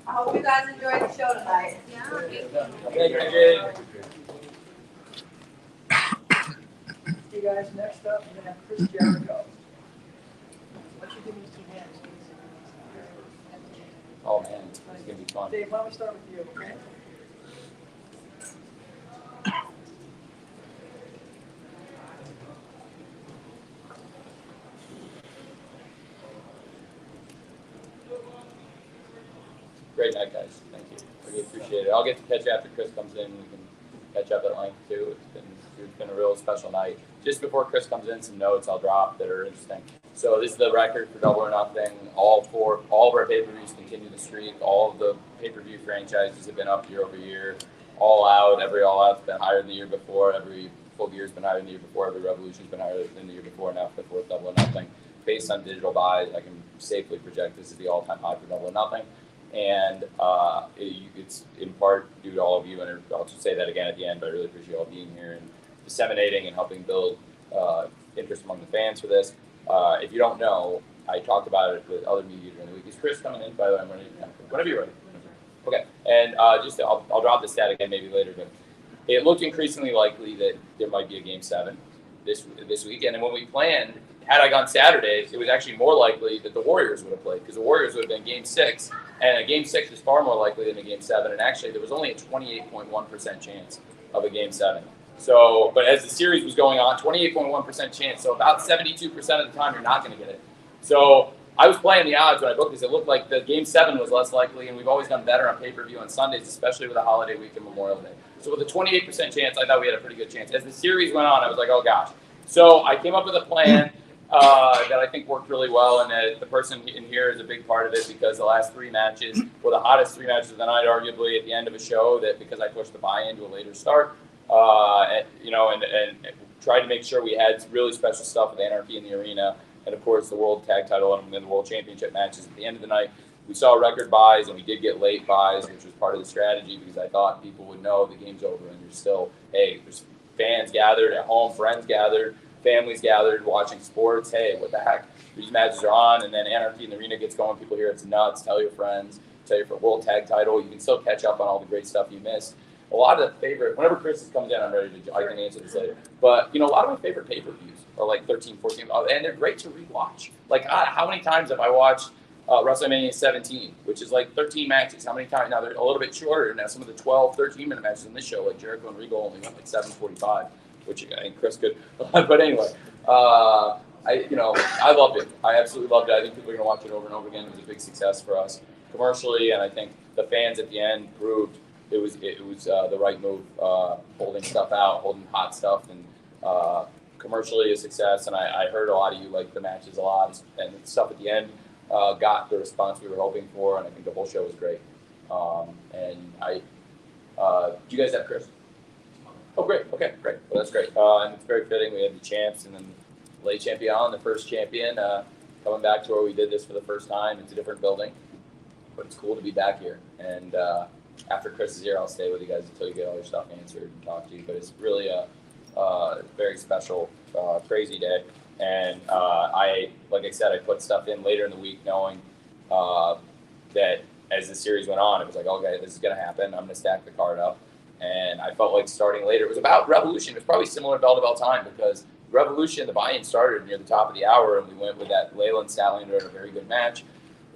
I hope you guys enjoyed the show tonight. Thank you, Jade. You guys, next up, we're going to have Chris Jericho. Why don't you give me some hands? Oh man, it's gonna be fun. Dave, why don't we start with you, okay? Great night, guys. Thank you. Really appreciate it. I'll get to catch you after Chris comes in. We can catch up at length too. It's been a real special night. Just before Chris comes in, some notes I'll drop that are interesting. So this is the record for Double or Nothing. All of our pay-per-views continue the streak. All of the pay-per-view franchises have been up year over year. All Out, every All Out's been higher than the year before. Every Full Gear's been higher than the year before. Every Revolution's been higher than the year before. Now for the fourth Double or Nothing. Based on digital buys, I can safely project this is the all-time high for Double or Nothing. And it's in part due to all of you, and I'll just say that again at the end, but I really appreciate you all being here and disseminating and helping build interest among the fans for this. If you don't know, I talked about it with other media during the week. Is Chris coming in? By the way, I'm ready. Whenever you're ready. Okay, and I'll drop the stat again maybe later, but it looked increasingly likely that there might be a Game 7 this weekend. And when we planned, had I gone Saturdays, it was actually more likely that the Warriors would have played because the Warriors would have been Game 6, and a Game 6 is far more likely than a Game 7. And actually, there was only a 28.1% chance of a Game 7. So, but as the series was going on, 28.1% chance. So about 72% of the time, you're not going to get it. So I was playing the odds when I booked this. It looked like the Game 7 was less likely, and we've always done better on pay-per-view on Sundays, especially with a holiday week and Memorial Day. So with a 28% chance, I thought we had a pretty good chance. As the series went on, I was like, oh gosh. So I came up with a plan that I think worked really well, and that the person in here is a big part of it because the last three matches were the hottest three matches of the night, arguably at the end of a show that because I pushed the buy-in to a later start, and tried to make sure we had really special stuff with Anarchy in the arena, and of course the World Tag Title and the World Championship matches at the end of the night. We saw record buys, and we did get late buys, which was part of the strategy because I thought people would know the game's over, and there's still, there's fans gathered at home, friends gathered, families gathered watching sports. Hey, what the heck? These matches are on, and then Anarchy in the arena gets going. People hear it's nuts. Tell your friends. Tell your World Tag Title. You can still catch up on all the great stuff you missed. A lot of the favorite, whenever Chris comes in, I'm ready to, I can answer this later. But, a lot of my favorite pay-per-views are like 13, 14, and they're great to rewatch. Like, how many times have I watched WrestleMania 17, which is like 13 matches? How many times? Now, they're a little bit shorter. Now, some of the 12, 13-minute matches in this show, like Jericho and Regal, only went like 7:45, which I think Chris could. But anyway, I loved it. I absolutely loved it. I think people are going to watch it over and over again. It was a big success for us commercially, and I think the fans at the end proved it was the right move, holding stuff out, holding hot stuff, and commercially a success, and I heard a lot of you like the matches a lot, and the stuff at the end got the response we were hoping for, and I think the whole show was great. Do you guys have Chris? Oh, great. Okay, great. Well, that's great. And it's very fitting. We had the champs, and then late champion, the first champion, coming back to where we did this for the first time. It's a different building, but it's cool to be back here. And after Chris is here, I'll stay with you guys until you get all your stuff answered and talk to you. But it's really a very special, crazy day. And like I said, I put stuff in later in the week knowing that as the series went on, it was like, okay, this is going to happen. I'm going to stack the card up. And I felt like starting later. It was about Revolution. It was probably similar to Bell to Bell time because Revolution, the buy-in started near the top of the hour, and we went with that Layla and Statlander in a very good match.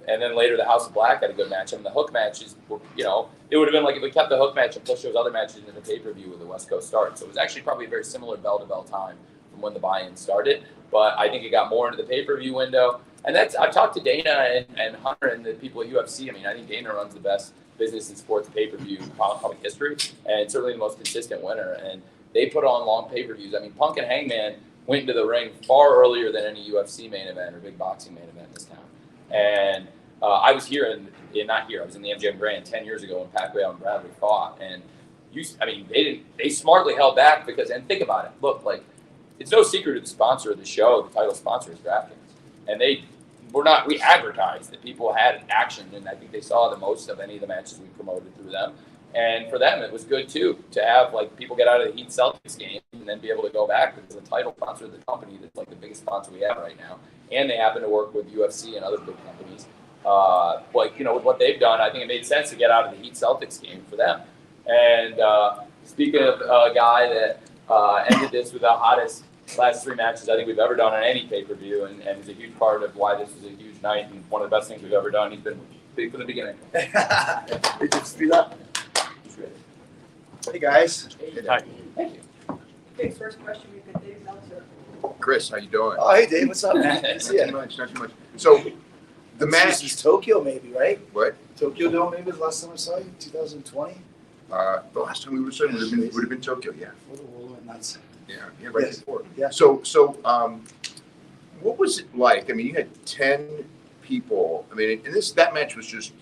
And then later, the House of Black had a good match. I mean, the hook matches were, it would have been like if we kept the hook match and pushed those other matches into the pay-per-view with the West Coast start. So it was actually probably a very similar Bell to Bell time from when the buy-in started. But I think it got more into the pay-per-view window. And I've talked to Dana and Hunter and the people at UFC. I mean, I think Dana runs the best business in sports pay-per-view probably history, and certainly the most consistent winner. And they put on long pay-per-views. I mean, Punk and Hangman went into the ring far earlier than any UFC main event or big boxing main event in this town. And I was here I was in the MGM Grand 10 years ago when Pacquiao and Bradley fought. And they smartly held back because, and think about it, look, like, it's no secret to the sponsor of the show, the title sponsor is DraftKings. And we advertised that people had action, and I think they saw the most of any of the matches we promoted through them. And for them, it was good too to have like people get out of the Heat Celtics game and then be able to go back because the title sponsor of the company that's like the biggest sponsor we have right now, and they happen to work with UFC and other big companies. With what they've done, I think it made sense to get out of the Heat Celtics game for them. And speaking of a guy that ended this with the hottest last 3 matches I think we've ever done on any pay-per-view, and is a huge part of why this was a huge night and one of the best things we've ever done. He's been big from the beginning. Did you speed up? Hey guys. Hi. Thank you. Okay, first question, we've got Dave Meltzer. Chris, how you doing? Oh, hey Dave, what's up, man? Not too much. So the match is Tokyo, maybe, right? What? Tokyo Dome, maybe was the last time I saw you, 2020. The last time we would have been Tokyo, yeah. What a world went nuts. Yeah, right Yes. before. Yeah. So, what was it like? I mean, you had 10 people. I mean, and that match was just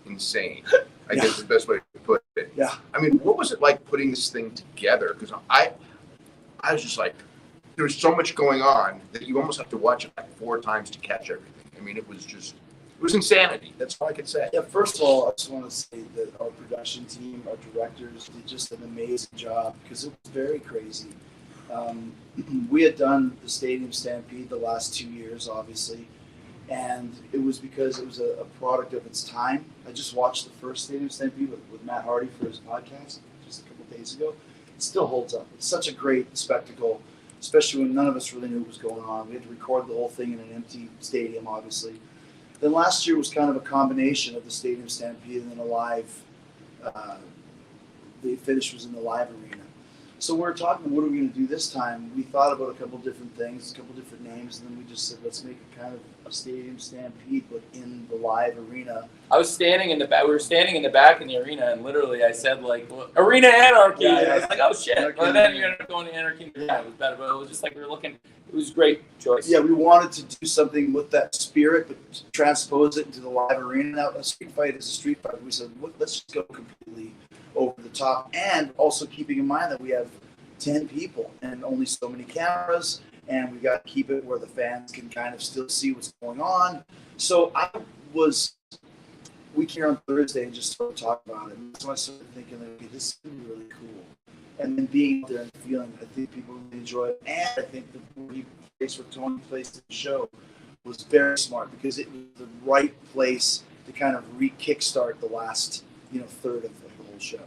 insane. I guess is the best way to put it. Yeah. I mean, what was it like putting this thing together? Because I was just like, there was so much going on that you almost have to watch it like 4 times to catch everything. I mean, it was insanity. That's all I could say. Yeah, first of all, I just want to say that our production team, our directors, did just an amazing job because it was very crazy. We had done the Stadium Stampede the last 2 years, obviously, and it was because it was a product of its time. I just watched the first Stadium Stampede with Matt Hardy for his podcast just a couple of days ago. It still holds up. It's such a great spectacle, especially when none of us really knew what was going on. We had to record the whole thing in an empty stadium, obviously. Then last year was kind of a combination of the Stadium Stampede and then a live, the finish was in the live arena. So we were talking, what are we going to do this time? We thought about a couple different things, a couple different names, and then we just said, let's make it kind of a Stadium Stampede, but in the live arena. I was standing in the back. We were standing in the back in the arena, and literally I said like, "Arena Anarchy." Yeah, and I was like, "Oh shit!" But then you ended up going to Anarchy. Yeah, it was better, but it was just like we were looking. It was a great choice. Yeah, we wanted to do something with that spirit, but transpose it into the live arena. Now, a street fight is a street fight. We said, look, let's just go completely over the top, and also keeping in mind that we have 10 people and only so many cameras, and we got to keep it where the fans can kind of still see what's going on. So we came on Thursday and just started talking about it, and so I started thinking, okay, this is really cool. And then being out there and feeling, I think people really enjoy it, and I think the place where Tony placed the show was very smart because it was the right place to kind of kickstart the last, third of the whole show.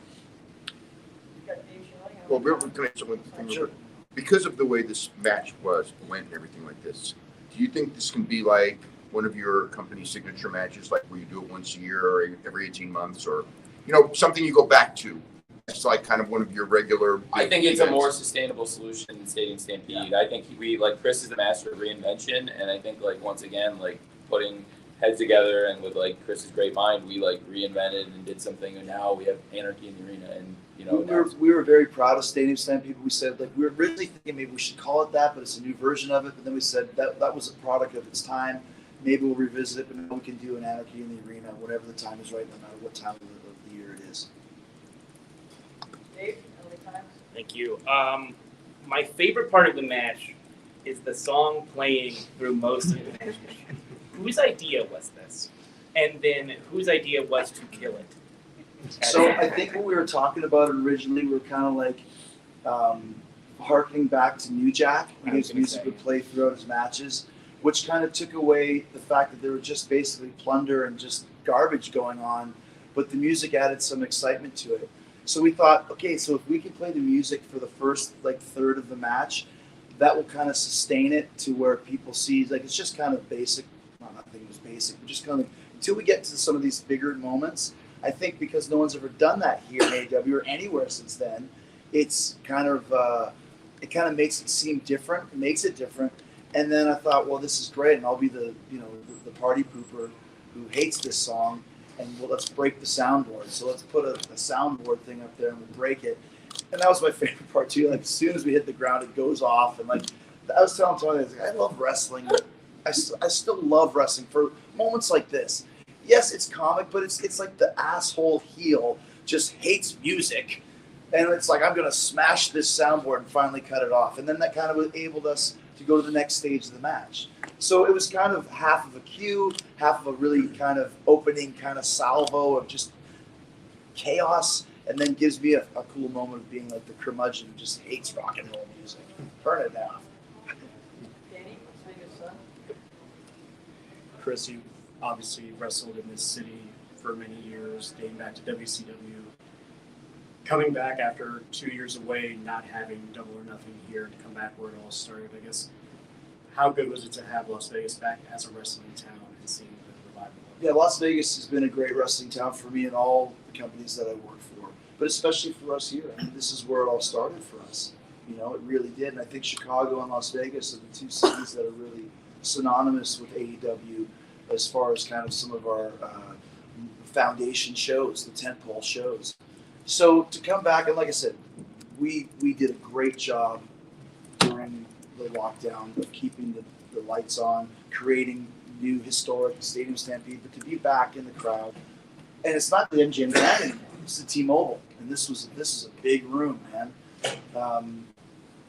Well, we're going to answer one thing. Sure. Because of the way this match went and everything like this, do you think this can be like one of your company's signature matches, like where you do it once a year or every 18 months, or something you go back to? It's like kind of one of your regular. I think it's events. a more sustainable solution than Stadium Stampede. Yeah. I think Chris is the master of reinvention, and I think once again putting heads together, and with like Chris's great mind, we like reinvented and did something, and now we have Anarchy in the Arena, and we were very proud of Stadium Stampede. We said like we were originally thinking maybe we should call it that, but it's a new version of it. But then we said that was a product of its time. Maybe we'll revisit it, but now we can do an Anarchy in the Arena whenever the time is right, no matter what time of the year it is. Dave, early times? Thank you. My favorite part of the match is the song playing through most of the match. Whose idea was this? And then whose idea was to kill it? So I think when we were talking about it originally, we were kind of like harkening back to New Jack, when his music would play throughout his matches, which kind of took away the fact that there was just basically plunder and just garbage going on, but the music added some excitement to it. So we thought, okay, so if we can play the music for the first like third of the match, that will kind of sustain it to where people see, like it's just kind of basic, well, nothing was basic, but just kind of, until we get to some of these bigger moments, I think because no one's ever done that here in AEW or anywhere since then, it's kind of, it kind of makes it seem different, it makes it different. And then I thought, well, this is great, and I'll be the party pooper who hates this song, and well, let's break the soundboard. So let's put a soundboard thing up there and we'll break it. And that was my favorite part too. Like as soon as we hit the ground, it goes off, and like I was telling Tony, I was like, I love wrestling. I still love wrestling for moments like this. Yes, it's comic, but it's like the asshole heel just hates music, and it's like I'm gonna smash this soundboard and finally cut it off. And then that kind of enabled us to go to the next stage of the match. So it was kind of half of a cue, half of a really kind of opening kind of salvo of just chaos, and then gives me a cool moment of being like the curmudgeon who just hates rock and roll music. Turn it down. Danny, Las Vegas Sun? Chris, you obviously wrestled in this city for many years, dating back to WCW. Coming back after 2 years away, not having Double or Nothing here to come back where it all started, I guess, how good was it to have Las Vegas back as a wrestling town and seeing the revival? Yeah, Las Vegas has been a great wrestling town for me and all the companies that I work for, but especially for us here. I mean, this is where it all started for us. You know, it really did. And I think Chicago and Las Vegas are the two cities that are really synonymous with AEW as far as kind of some of our foundation shows, the tentpole shows. So to come back, and like I said, we did a great job during the lockdown of keeping the lights on, creating new historic Stadium Stampede, but to be back in the crowd. And it's not the MGM Grand anymore, it's the T-Mobile. And this is a big room, man.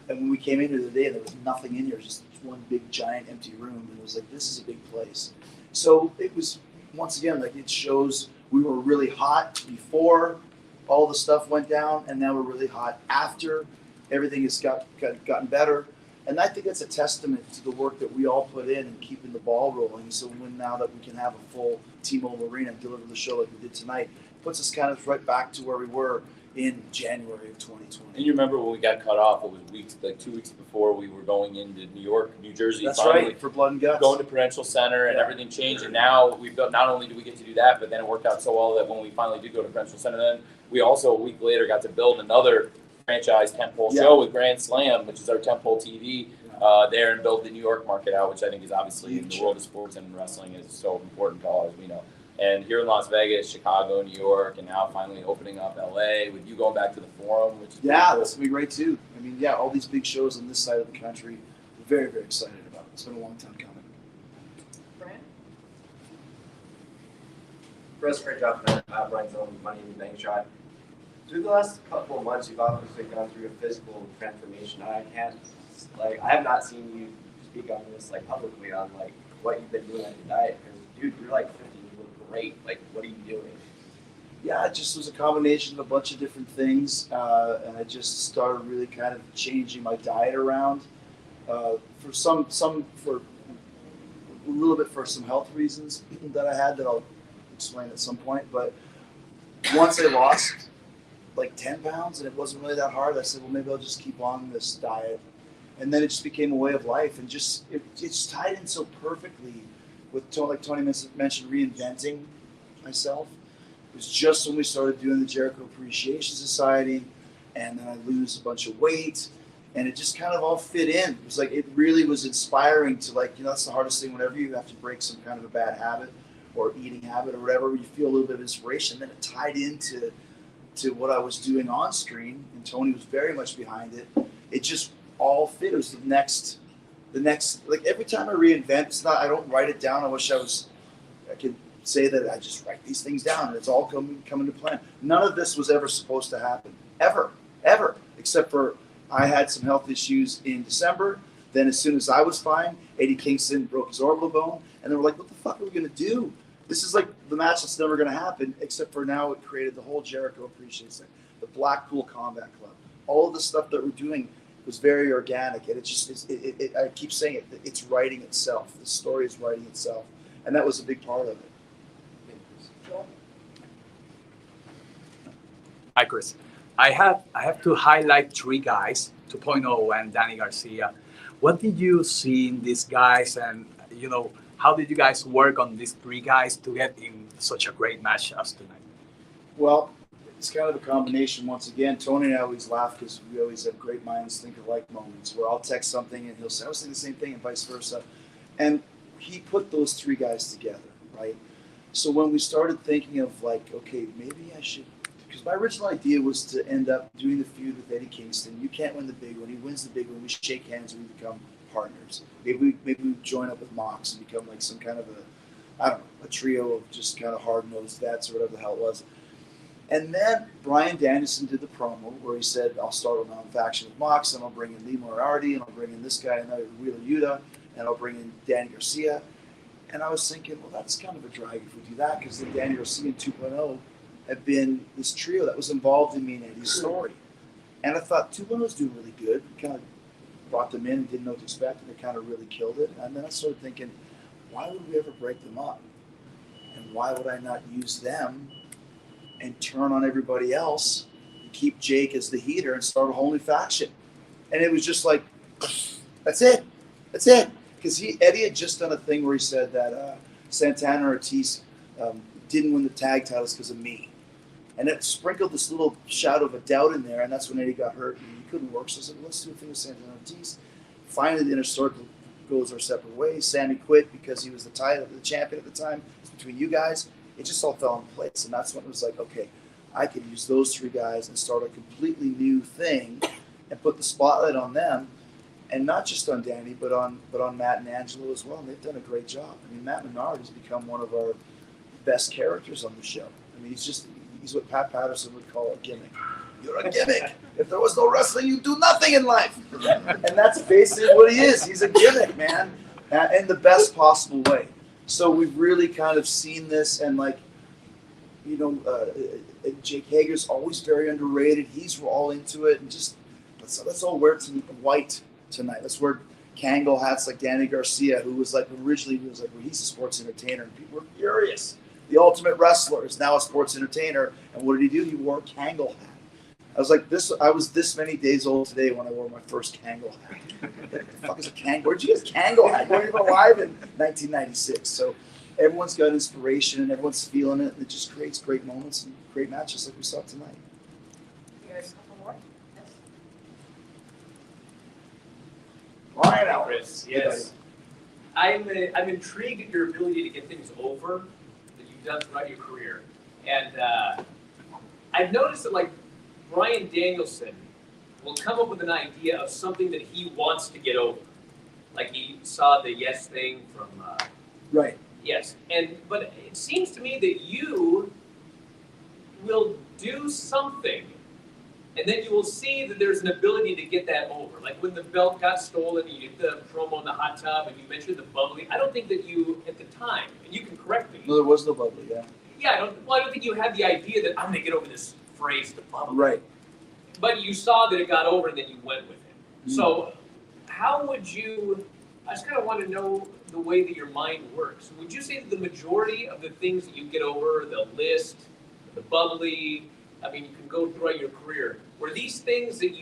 And when we came in here the other day, there was nothing in here, just one big giant empty room. And it was like, this is a big place. So it was, once again, like it shows we were really hot before all the stuff went down, and now we're really hot after. Everything has gotten better. And I think that's a testament to the work that we all put in keeping the ball rolling. So now that we can have a full T-Mobile Arena and deliver the show like we did tonight, puts us kind of right back to where we were in January of 2020. And you remember when we got cut off, it was 2 weeks before we were going into New York, New Jersey. That's finally, right, for Blood and Guts. Going to Prudential Center, and everything changed. And now we've built, not only do we get to do that, but then it worked out so well that when we finally did go to Prudential Center, then we also a week later got to build another franchise tentpole show with Grand Slam, which is our tentpole TV there, and build the New York market out, which I think is obviously in the world of sports and wrestling is so important to all, as we know. And here in Las Vegas, Chicago, New York, and now finally opening up LA with you going back to the Forum, which is cool. That's gonna be great too. I mean, yeah, all these big shows on this side of the country, we're very, very excited about it. It's been a long time coming. Fran? Chris, great job tonight. Brian's own Money in the Bank shot. Through the last couple of months, you've obviously gone through a physical transformation. I have not seen you speak on this publicly on what you've been doing on your diet. Because dude, you're 50, you look great. What are you doing? Yeah, it just was a combination of a bunch of different things, and I just started really kind of changing my diet around for a little bit for some health reasons that I had that I'll explain at some point. But once I lost 10 pounds and it wasn't really that hard, I said, well, maybe I'll just keep on this diet. And then it just became a way of life, and it's tied in so perfectly with, like Tony mentioned, reinventing myself. It was just when we started doing the Jericho Appreciation Society, and then I lose a bunch of weight, And it just kind of all fit in. It was like, it really was inspiring to like, that's the hardest thing whenever you have to break some kind of a bad habit or eating habit or whatever, you feel a little bit of inspiration. Then it tied into what I was doing on screen, and Tony was very much behind it. It just all fit. It was the next, like every time I reinvent, it's not, I don't write it down. I wish I could say that I just write these things down and it's all coming to plan. None of this was ever supposed to happen, ever, except for I had some health issues in December. Then as soon as I was fine, Eddie Kingston broke his orbital bone, and they were like, what the fuck are we going to do? This is like the match that's never going to happen, except for now it created the whole Jericho Appreciation Thing, the Blackpool Combat Club. All of the stuff that we're doing was very organic, and it just, I keep saying it, it's writing itself. The story is writing itself, and that was a big part of it. Hi, Chris. I have to highlight 3 guys, 2.0 and Danny Garcia. What did you see in these guys, and how did you guys work on these 3 guys to get in such a great match as tonight? Well, it's kind of a combination. Once again, Tony and I always laugh because we always have great minds think alike moments where I'll text something and he'll say, I was thinking the same thing, and vice versa. And he put those 3 guys together, right? So when we started thinking of like, okay, maybe I should, because my original idea was to end up doing the feud with Eddie Kingston. You can't win the big one. He wins the big one. We shake hands and we become partners. Maybe we join up with Mox and become like some kind of a trio of just kind of hard-nosed vets or whatever the hell it was. And then Bryan Danielson did the promo where he said, I'll start with my own faction with Mox, and I'll bring in Lee Moriarty, and I'll bring in this guy, and Wheeler Yuta, and I'll bring in Danny Garcia. And I was thinking, well, that's kind of a drag if we do that, because then Danny Garcia and 2.0 have been this trio that was involved in me and Eddie's story. And I thought 2.0's doing really good. We kind of brought them in and didn't know what to expect, and they kind of really killed it. And then I started thinking, why would we ever break them up? And why would I not use them and turn on everybody else and keep Jake as the heater and start a whole new faction? And it was just like, that's it. Because Eddie had just done a thing where he said that Santana and Ortiz didn't win the tag titles because of me. And it sprinkled this little shadow of a doubt in there, and that's when Eddie got hurt and he couldn't work. So I said, let's do a thing with Santana and Ortiz. Finally, the inner circle goes our separate ways. Sammy quit because he was the champion at the time. It's between you guys. It just all fell in place, and that's when it was like, okay, I can use those 3 guys and start a completely new thing and put the spotlight on them, and not just on Danny, but on Matt and Angelo as well. And they've done a great job. I mean, Matt Menard has become one of our best characters on the show. I mean, he's what Pat Patterson would call a gimmick. You're a gimmick. If there was no wrestling, you'd do nothing in life. And that's basically what he is. He's a gimmick, man, in the best possible way. So we've really kind of seen this, and like, Jake Hager's always very underrated. He's all into it, and just let's all wear some white tonight. Let's wear Kangol hats like Danny Garcia, who was like originally he was like, well, he's a sports entertainer, and people were furious. The Ultimate Wrestler is now a sports entertainer, and what did he do? He wore a Kangol hat. I was like this. I was this many days old today when I wore my first Kangol hat. What the fuck is a Kangol? Where'd you get a Kangol hat? You weren't even alive in 1996. So everyone's got inspiration and everyone's feeling it, and it just creates great moments and great matches like we saw tonight. You guys, a couple more? Ryan out. Chris, yes. I'm intrigued at your ability to get things over that you've done throughout your career. And I've noticed that, like, Bryan Danielson will come up with an idea of something that he wants to get over. Like he saw the Yes thing from... right. Yes. But it seems to me that you will do something, and then you will see that there's an ability to get that over. Like when the belt got stolen, you did the promo in the hot tub, and you mentioned the bubbly. I don't think that you, at the time, and you can correct me. No, there was no bubbly, yeah. Yeah, I don't think you had the idea that I'm going to get over this phrase, the bubbly. Right. But you saw that it got over, and then you went with it. So how would you, I just kind of want to know the way that your mind works. Would you say that the majority of the things that you get over, the list, the bubbly, I mean, you can go throughout your career, were these things that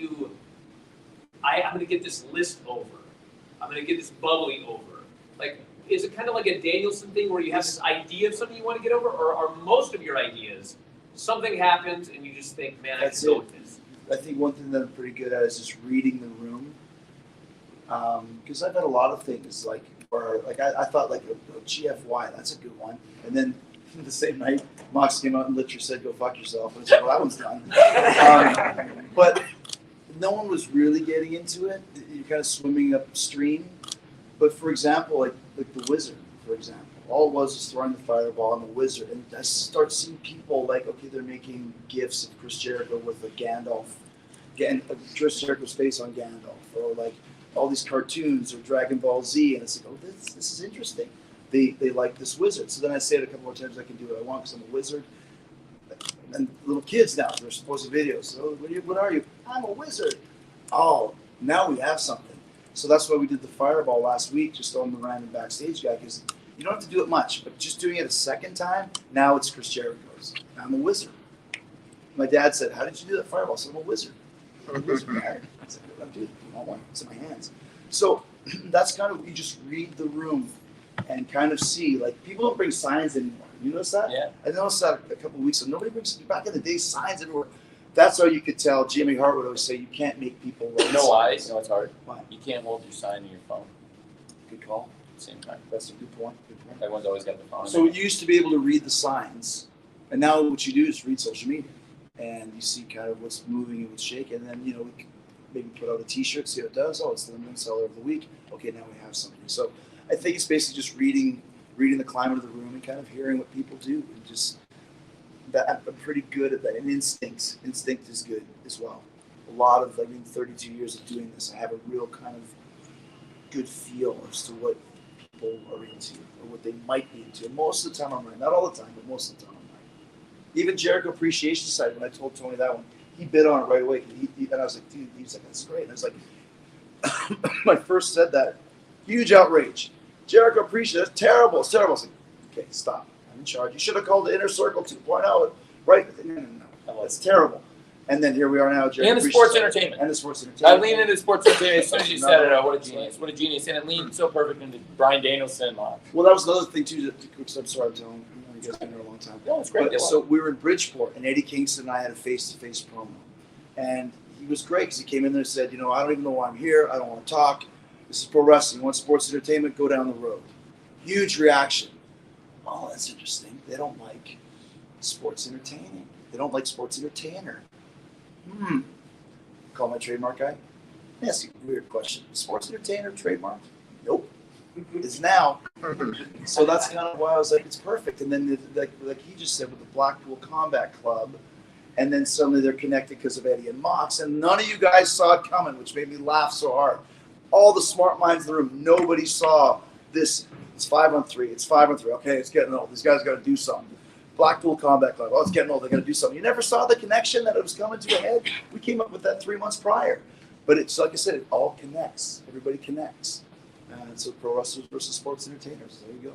I'm going to get this list over. I'm going to get this bubbly over. Like, is it kind of like a Danielson thing where you have this idea of something you want to get over, or are most of your ideas, something happens and you just think, man, I can go with this? I think one thing that I'm pretty good at is just reading the room. Because I've had a lot of things like, where like I thought like GFY, that's a good one, and then the same night Mox came out and literally said, "Go fuck yourself," and it's like, well, that one's done. But no one was really getting into it. You're kind of swimming upstream. But for example, like the Wizard, for example, all it was throwing the fireball on the Wizard, and I start seeing people like, okay, they're making gifs of Chris Jericho with a Gandalf, Chris Jericho's face on Gandalf, or like all these cartoons or Dragon Ball Z, and it's like, oh, this is interesting. They like this Wizard. So then I say it a couple more times, I can do what I want because I'm a wizard. And little kids now, they're posting videos. So what are you? I'm a wizard. Oh, now we have something. So that's why we did the fireball last week, just on the random backstage guy, because you don't have to do it much, but just doing it a second time, now it's Chris Jericho's. I'm a wizard. My dad said, "How did you do that fireball?" I said, "I'm a wizard." I'm a wizard, Dad. I said, "Dude, I want one. It's in my hands." So that's kind of, you just read the room and kind of see, like, people don't bring signs anymore. You notice that? Yeah. I noticed that a couple of weeks ago. Nobody brings, back in the day, signs everywhere. That's how you could tell. Jimmy Hart would always say, you can't make people write You know why? signs. You know it's hard? Why? You can't hold your sign in your phone Good call. at the same time. That's a good point. Good point. Everyone's always got the phone. So you used to be able to read the signs, and now what you do is read social media, and you see kind of what's moving and what's shaking, and then, you know, we can maybe put out a T-shirt, see how it does. Oh, it's the limited seller of the week. Okay, now we have something. So I think it's basically just reading the climate of the room and kind of hearing what people do, and just that I'm pretty good at that. And instinct is good as well. A lot of, 32 years of doing this, I have a real kind of good feel as to what people are into or what they might be into. And most of the time I'm right. Not all the time, but most of the time I'm right. Even Jericho Appreciation Society, when I told Tony that one, he bid on it right away. And I was like, dude, he's like, that's great. And I was like, when I first said that, huge outrage. Jericho Appreciation, that's terrible. It's terrible. I was like, okay, stop. I'm in charge. You should have called the Inner Circle 2.0. Right? No. That's terrible. And then here we are now. And the sports entertainment. And the sports entertainment. I leaned into sports entertainment as soon as you said it. Oh, what a genius. What a genius. And it leaned so perfect into Bryan Danielson. Well, that was another thing, too. I'm sorry, I'm telling you guys been here a long time. No, it's great. But, so we were in Bridgeport, and Eddie Kingston and I had a face-to-face promo. And he was great because he came in there and said, you know, I don't even know why I'm here. I don't want to talk. This is pro wrestling. You want sports entertainment? Go down the road. Huge reaction. Oh, that's interesting. They don't like sports entertaining. They don't like sports entertainer. Call my trademark guy. Ask you a weird question. Sports entertainer trademark? Nope. It's now. So that's kind of why I was like, it's perfect. And then, like he just said, with the Blackpool Combat Club, and then suddenly they're connected because of Eddie and Mox, and none of you guys saw it coming, which made me laugh so hard. All the smart minds in the room, nobody saw this. It's 5-on-3. It's 5-on-3. Okay, it's getting old. These guys got to do something. Blackpool Combat Club. Oh, it's getting old. They got to do something. You never saw the connection that it was coming to a head. We came up with that 3 months prior. But it's like I said, it all connects. Everybody connects. And so pro wrestlers versus sports entertainers. There you go.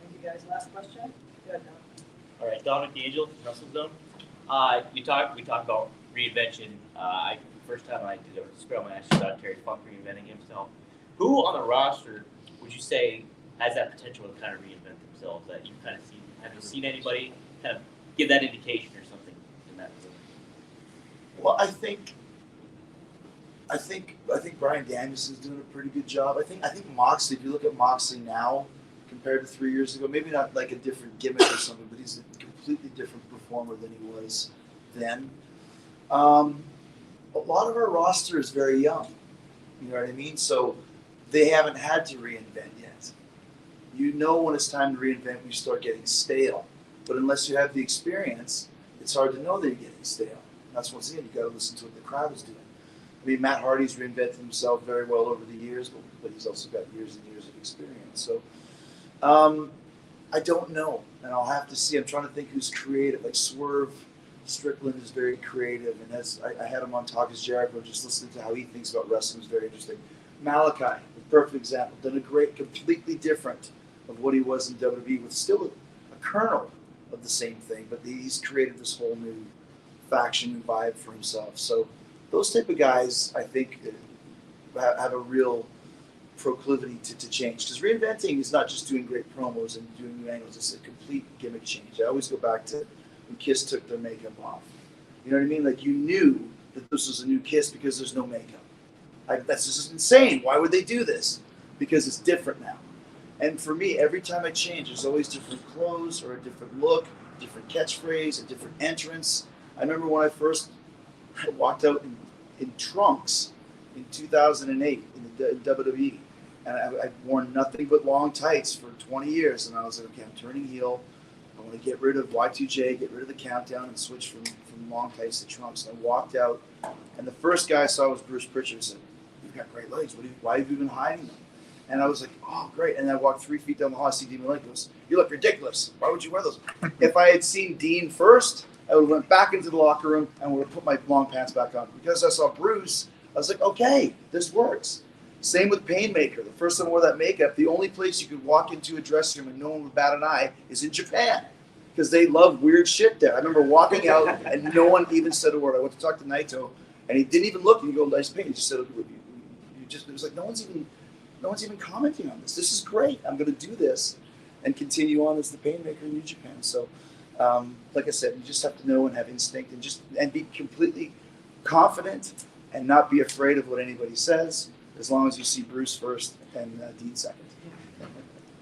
Thank you guys. Last question. Good. All right, Don McAngel, WrestleZone. We talked about reinvention. The first time I did a Scrum, I asked you about Terry Funk reinventing himself. Who on the roster would you say has that potential to kind of reinvent themselves that you've kind of seen? Have you seen anybody kind of give that indication or something in that regard? Well, I think Bryan Danielson's doing a pretty good job. I think Moxley, if you look at Moxley now compared to 3 years ago, maybe not like a different gimmick or something, but he's a completely different performer than he was then. A lot of our roster is very young. You know what I mean? So they haven't had to reinvent yet. You know when it's time to reinvent when you start getting stale. But unless you have the experience, it's hard to know that you're getting stale. That's once again, you got to listen to what the crowd is doing. I mean, Matt Hardy's reinvented himself very well over the years, but he's also got years and years of experience. So I don't know, and I'll have to see. I'm trying to think who's creative. Like Swerve Strickland is very creative, and as I had him on Talk Is Jericho, just listening to how he thinks about wrestling is very interesting. Malachi, a perfect example, done a great, completely different of what he was in WWE, with still a kernel of the same thing, but he's created this whole new faction and vibe for himself. So those type of guys, I think, have a real proclivity to change. Because reinventing is not just doing great promos and doing new angles. It's a complete gimmick change. I always go back to when Kiss took their makeup off. You know what I mean? Like, you knew that this was a new Kiss because there's no makeup. That's just insane. Why would they do this? Because it's different now. And for me, every time I change, there's always different clothes or a different look, different catchphrase, a different entrance. I remember when I walked out in trunks in 2008 in the WWE, and I'd worn nothing but long tights for 20 years, and I was like, okay, I'm turning heel. I want to get rid of Y2J, get rid of the countdown, and switch from long tights to trunks. And I walked out, and the first guy I saw was Bruce Pritchard. Said, "You've got great legs. Why have you been hiding them?" And I was like, "Oh, great!" And I walked 3 feet down the hall. I see Dean Malek. Goes, "You look ridiculous. Why would you wear those?" If I had seen Dean first, I would have went back into the locker room and would have put my long pants back on. Because I saw Bruce, I was like, "Okay, this works." Same with Painmaker. The first time I wore that makeup, the only place you could walk into a dressing room and no one would bat an eye is in Japan. Because they love weird shit there. I remember walking out and no one even said a word. I went to talk to Naito and he didn't even look and he go, "Nice paint." He just said, it was like no one's even commenting on this. This is great. I'm gonna do this and continue on as the Painmaker in New Japan. So like I said, you just have to know and have instinct and be completely confident and not be afraid of what anybody says, as long as you see Bruce first and Dean second.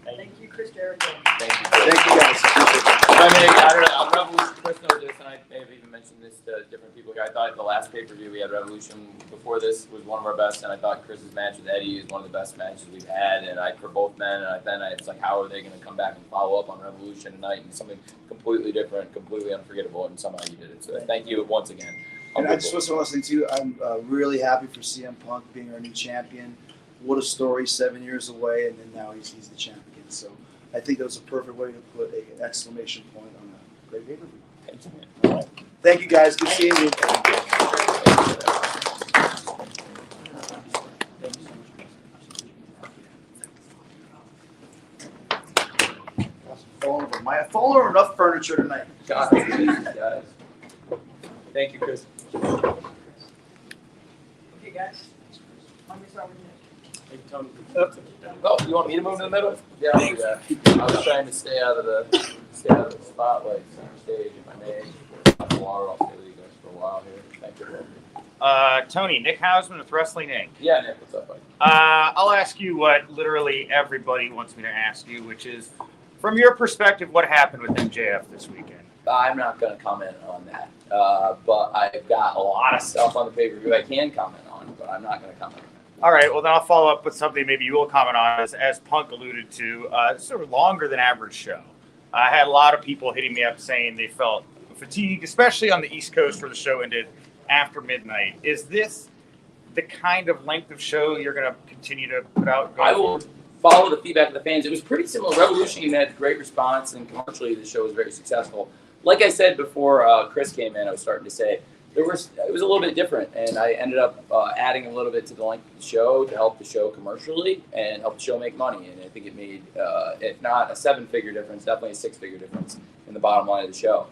Thank you, Chris Jericho. Thank you. Thank you guys. I don't know, on Revolution, Chris knows this, and I may have even mentioned this to different people here. I thought the last pay-per-view we had, Revolution, before this was one of our best, and I thought Chris's match with Eddie is one of the best matches we've had, and for both men, and then it's like, how are they going to come back and follow up on Revolution tonight and something completely different, completely unforgettable, and somehow you did it. So thank you once again. And I just want to say too, I'm really happy for CM Punk being our new champion. What a story, 7 years away, and then now he's the champion. So I think that was a perfect way to put an exclamation point on a great pay-per-view. Thank you guys. Good seeing you. I've fallen over enough furniture tonight. God, guys. Thank you, Chris. Okay, guys. Let me start with you. Oh, you want me to move to the middle? Yeah, I'll do that. I was trying to stay out of the spotlight center stage, if I may. I'll stay with you guys for a while here. Thank you. Tony, Nick Hausman with Wrestling Inc. Yeah, Nick, what's up, buddy? I'll ask you what literally everybody wants me to ask you, which is, from your perspective, what happened with MJF this weekend? I'm not going to comment on that, but I've got a lot of stuff on the pay-per-view I can comment on, but I'm not going to comment on that. All right, well, then I'll follow up with something maybe you will comment on, as Punk alluded to, sort of longer than average show. I had a lot of people hitting me up saying they felt fatigued, especially on the East Coast where the show ended after midnight. Is this the kind of length of show you're going to continue to put out? I will follow the feedback of the fans. It was pretty similar. Revolution had great response, and commercially the show was very successful. Like I said before Chris came in, I was starting to say, it was a little bit different, and I ended up adding a little bit to the length of the show to help the show commercially and help the show make money. And I think it made, if not a 7-figure difference, definitely a 6-figure difference in the bottom line of the show.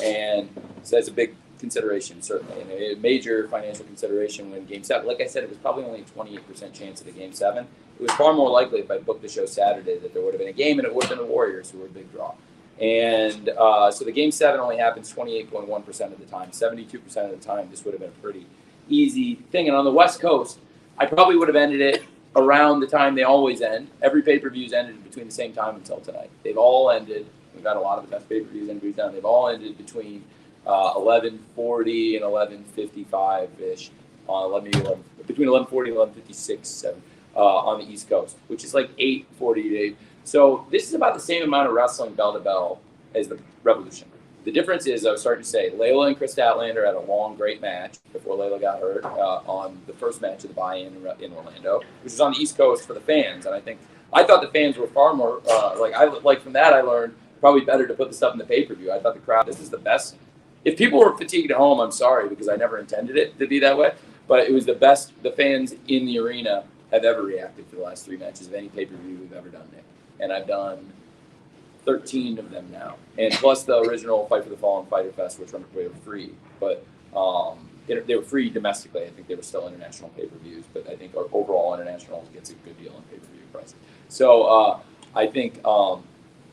And so that's a big consideration, certainly, and a major financial consideration when Game 7. Like I said, it was probably only a 28% chance of a Game 7. It was far more likely if I booked the show Saturday that there would have been a game, and it would have been the Warriors, who were a big draw. And so the Game 7 only happens 28.1% of the time. 72% of the time, this would have been a pretty easy thing. And on the West Coast, I probably would have ended it around the time they always end. Every pay-per-view's ended between the same time until tonight. They've all ended. We've got a lot of the best pay-per-views and done. They've all ended between 11:40 and 11:55-ish. Between 11:40 and 11:56 on the East Coast, which is like 8:40 to 8. So this is about the same amount of wrestling bell to bell as the Revolution. The difference is, I was starting to say, Layla and Chris Statlander had a long, great match before Layla got hurt on the first match of the buy-in in Orlando, which was on the East Coast for the fans. And I thought the fans were far more, from that I learned, probably better to put the stuff in the pay-per-view. I thought the crowd, this is the best. If people were fatigued at home, I'm sorry, because I never intended it to be that way. But it was the best the fans in the arena have ever reacted for the last 3 matches of any pay-per-view we've ever done, Nick. And I've done 13 of them now, and plus the original Fight for the Fallen Fighter Fest, which were free. But they were free domestically. I think they were still international pay-per-views, but I think our overall international gets a good deal on pay-per-view prices. So I think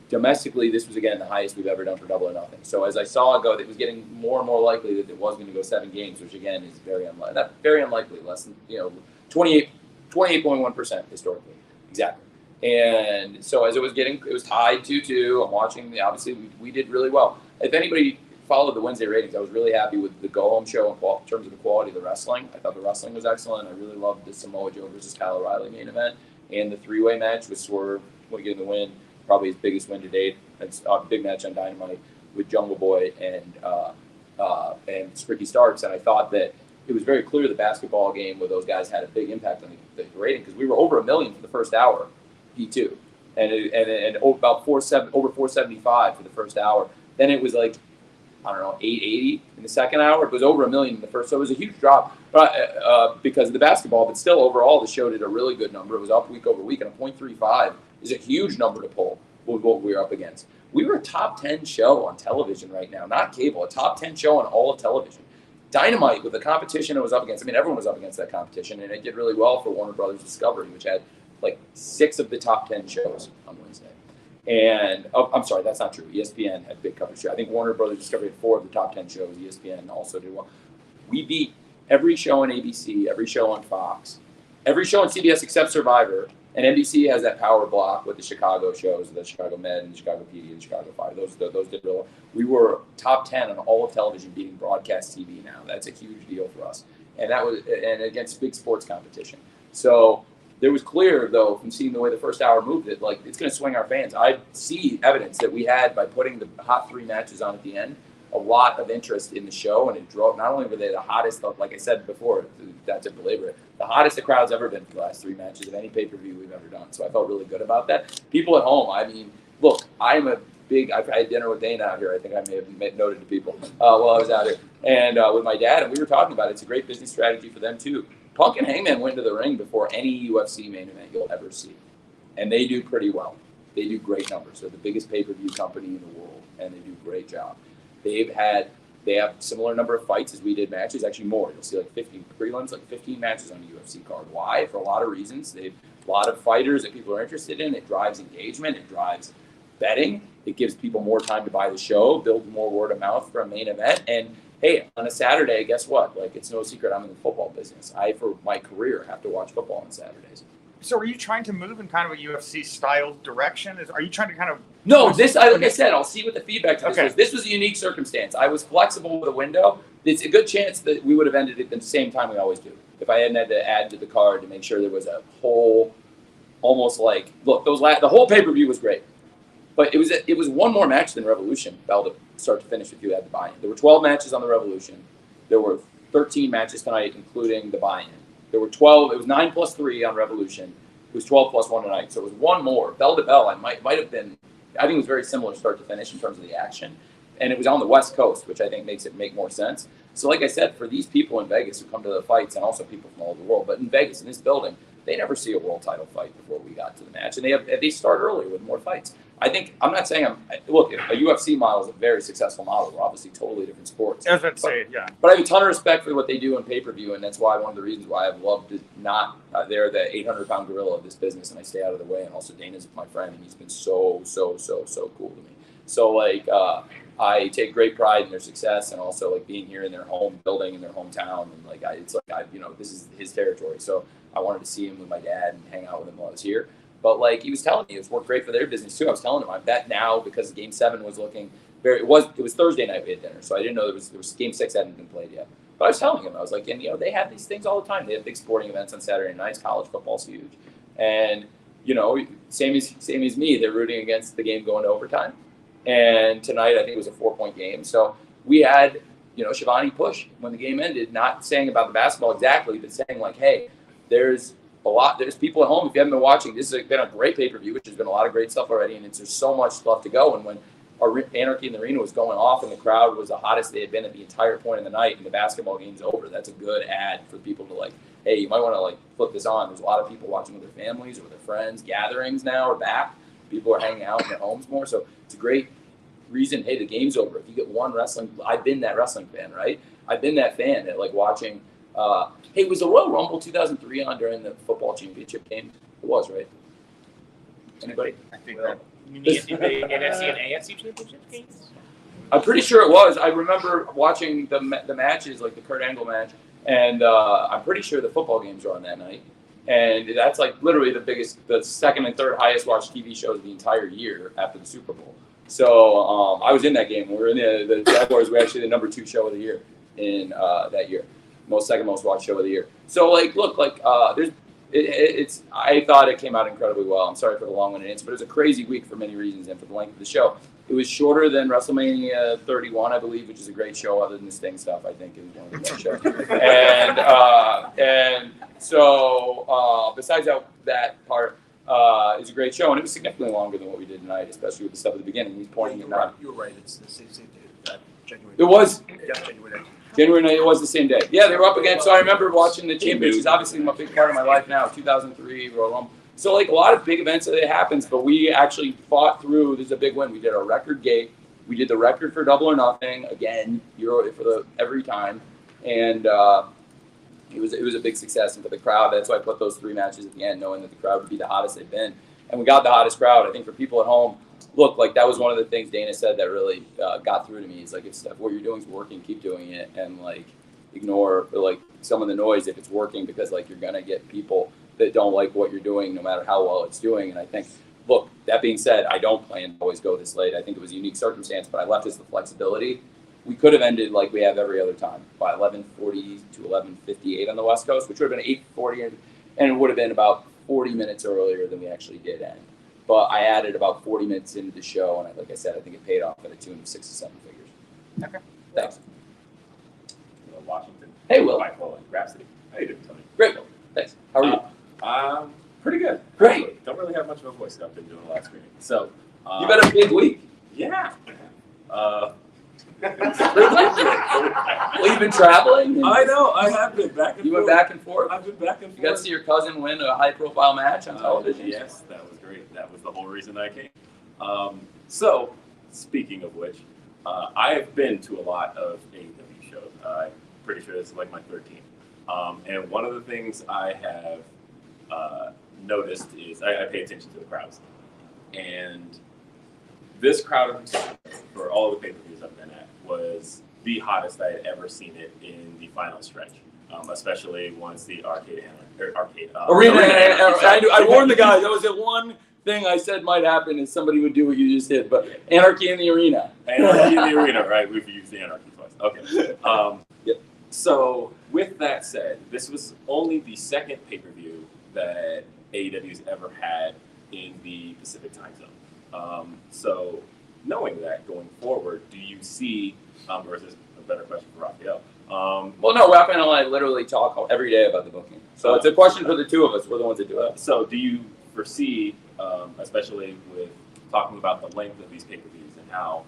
domestically, this was again the highest we've ever done for Double or Nothing. So as I saw it go, it was getting more and more likely that it was going to go 7 games, which again is very unlikely. Not very unlikely, less than 28.1% historically, exactly. And so as it was tied 2-2. I'm watching. Obviously, we did really well. If anybody followed the Wednesday ratings, I was really happy with the go home show in terms of the quality of the wrestling. I thought the wrestling was excellent. I really loved the Samoa Joe versus Kyle O'Reilly main event and the 3-way match with Swerve getting the win. Probably his biggest win to date. It's a big match on Dynamite with Jungle Boy and Ricky Starks. And I thought that it was very clear the basketball game with those guys had a big impact on the rating because we were over 1 million for the first hour, P2, and about over 475 for the first hour. Then it was like, I don't know, 880 in the second hour. It was over 1 million in the first, so it was a huge drop. But because of the basketball, but still overall the show did a really good number. It was up week over week, and a 0.35 is a huge number to pull with what we were up against. We were a top 10 show on television right now, not cable, a top 10 show on all of television. Dynamite with the competition it was up against. I mean, everyone was up against that competition, and it did really well for Warner Brothers Discovery, which had like 6 of the top 10 shows on Wednesday. And I'm sorry, that's not true. ESPN had big coverage. I think Warner Brothers Discovery had 4 of the top 10 shows. ESPN also did well. We beat every show on ABC, every show on Fox, every show on CBS except Survivor. And NBC has that power block with the Chicago shows, the Chicago Med and the Chicago PD and the Chicago Fire. Those did real well. We were top 10 on all of television, beating broadcast TV now. That's a huge deal for us. And that was against big sports competition. So there was clear, though, from seeing the way the first hour moved, that like it's going to swing our fans. I see evidence that we had by putting the hot 3 matches on at the end, a lot of interest in the show, and it drove. Not only were they the hottest, like I said before, not to belabor it, the hottest the crowd's ever been for the last 3 matches of any pay-per-view we've ever done. So I felt really good about that. People at home, I mean, look, I've had dinner with Dana out here. I think I may have noted to people while I was out here, and with my dad, and we were talking about it. It's a great business strategy for them too. Punk and Hangman went to the ring before any UFC main event you'll ever see, and they do pretty well. They do great numbers. They're the biggest pay-per-view company in the world, and they do a great job. They have similar number of fights as we did matches, actually more. You'll see like 15 prelims, like 15 matches on the UFC card. Why? For a lot of reasons. They have a lot of fighters that people are interested in. It drives engagement. It drives betting. It gives people more time to buy the show, build more word of mouth for a main event. And hey, on a Saturday, guess what? Like, it's no secret I'm in the football business. I, for my career, have to watch football on Saturdays. So are you trying to move in kind of a UFC-style direction? Are you trying to kind of... No, like I said, I'll see what the feedback to this was. This was a unique circumstance. I was flexible with a window. It's a good chance that we would have ended it at the same time we always do. If I hadn't had to add to the card to make sure there was a whole, almost like, look, the whole pay-per-view was great. But it was one more match than Revolution, Bell, to start to finish if you had the buy-in. There were 12 matches on the Revolution. There were 13 matches tonight, including the buy-in. There were 12. It was 9 plus 3 on Revolution. It was 12 plus 1 tonight. So it was one more. Bell to bell, I might have been, I think it was very similar start to finish in terms of the action. And it was on the West Coast, which I think makes it make more sense. So like I said, for these people in Vegas who come to the fights, and also people from all over the world, but in Vegas, in this building, they never see a world title fight before we got to the match. And they start earlier with more fights. I think, I'm not saying look, a UFC model is a very successful model. We're obviously totally different sports. I was about to say, yeah. But I have a ton of respect for what they do in pay-per-view, and that's why one of the reasons why I've loved to not, they're the 800-pound gorilla of this business, and I stay out of the way. And also Dana's my friend, and he's been so cool to me. So, like, I take great pride in their success, and also, like, being here in their home building, in their hometown, and, like, this is his territory. So I wanted to see him with my dad and hang out with him while I was here. But like he was telling me, it's worked great for their business too. I was telling him I bet now because Game 7 was looking very. It was Thursday night we had dinner, so I didn't know there was Game 6 hadn't been played yet. But I was telling him, I was like, and they have these things all the time. They have big sporting events on Saturday nights. College football's huge, and same as me, they're rooting against the game going to overtime. And tonight I think it was a 4-point game. So we had Shivani push when the game ended, not saying about the basketball exactly, but saying like, hey, there's people at home, if you haven't been watching, this has been a great pay-per-view, which has been a lot of great stuff already, and there's so much stuff to go. And when Anarchy in the Arena was going off and the crowd was the hottest they had been at the entire point of the night and the basketball game's over, that's a good ad for people to like, hey, you might want to like flip this on. There's a lot of people watching with their families or with their friends. Gatherings now are back. People are hanging out in their homes more. So it's a great reason, hey, the game's over. If you get one wrestling, I've been that wrestling fan, right? I've been that fan that like watching hey, was the Royal Rumble 2003 on during the football championship game? It was, right? Anybody? I think You mean the NFC and AFC championship games? I'm pretty sure it was. I remember watching the matches, like the Kurt Angle match, and I'm pretty sure the football games were on that night. And that's like literally the second and third highest watched TV shows of the entire year after the Super Bowl. So I was in that game. We were in the Jaguars. We're actually the number 2 show of the year in that year, second most watched show of the year. So like, look, like it's. I thought it came out incredibly well. I'm sorry for the long-winded answer, but it was a crazy week for many reasons and for the length of the show. It was shorter than WrestleMania 31, I believe, which is a great show. Other than the Sting stuff, I think it was one of the best shows. And so besides that part, is a great show, and it was significantly longer than what we did tonight, especially with the stuff at the beginning. He's pointing it out. You were right. It's the same day. January. It was. Yeah, January 19th. January 9th, it was the same day. Yeah, they were up against. So I remember watching the championship, which is obviously a big part of my life now. 2003, so like a lot of big events that happens, but we actually fought through. This is a big win. We did our record gate. We did the record for Double or Nothing again, every time, and it was a big success. And for the crowd, that's why I put those 3 matches at the end, knowing that the crowd would be the hottest they've been, and we got the hottest crowd. I think for people at home, look, like that was one of the things Dana said that really got through to me. Is like, if what you're doing is working, keep doing it, and like ignore like some of the noise if it's working, because like you're gonna get people that don't like what you're doing, no matter how well it's doing. And I think, look, that being said, I don't plan to always go this late. I think it was a unique circumstance, but I left us the flexibility. We could have ended like we have every other time, by 11:40 to 11:58 on the West Coast, which would have been 8:40, and it would have been about 40 minutes earlier than we actually did end. But I added about 40 minutes into the show, and like I said, I think it paid off at a tune of 6 to 7 figures. Okay. Thanks. Will Washington. Hey, Will. Michael and Rhapsody. How you doing, Tony? Great. Thanks. How are you? Pretty good. Great. Actually. Don't really have much of a voice. I've been doing a lot of screening. So. You've had a big week. Yeah. Well, you've been traveling? I know. I have been back and forth. You went back and forth? I've been back and forth. You got to see your cousin win a high-profile match on television? Yes, that was great. That was the whole reason I came. So, speaking of which, I have been to a lot of AEW shows. I'm pretty sure this is like my 13th. And one of the things I have noticed is I pay attention to the crowds. And this crowd, for all the pay-per-views I've been at, was the hottest I had ever seen it in the final stretch, especially once the arena. I warned the guys. That was the one thing I said might happen is somebody would do what you just did. But Anarchy in the Arena. Anarchy in the Arena, right? We've used the Anarchy twice. Okay. Yep. So with that said, this was only the second pay-per-view that AEW's ever had in the Pacific time zone. So knowing that going forward, do you see, or is this a better question for Raphael? Well, no, Raphael and I literally talk every day about the booking. So it's a question for the two of us. We're the ones that do it. So do you foresee, especially with talking about the length of these pay-per-views and how,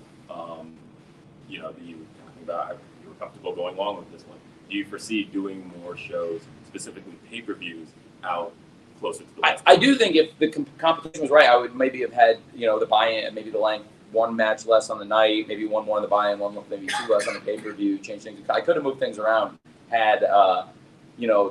you were talking about you were comfortable going long with this one. Do you foresee doing more shows, specifically pay-per-views, out closer to the West? I do think if the competition was right, I would maybe have had, the buy-in, maybe the length, one match less on the night, maybe one more on the buy-in, maybe 2 less on the pay-per-view, change things. I could have moved things around had,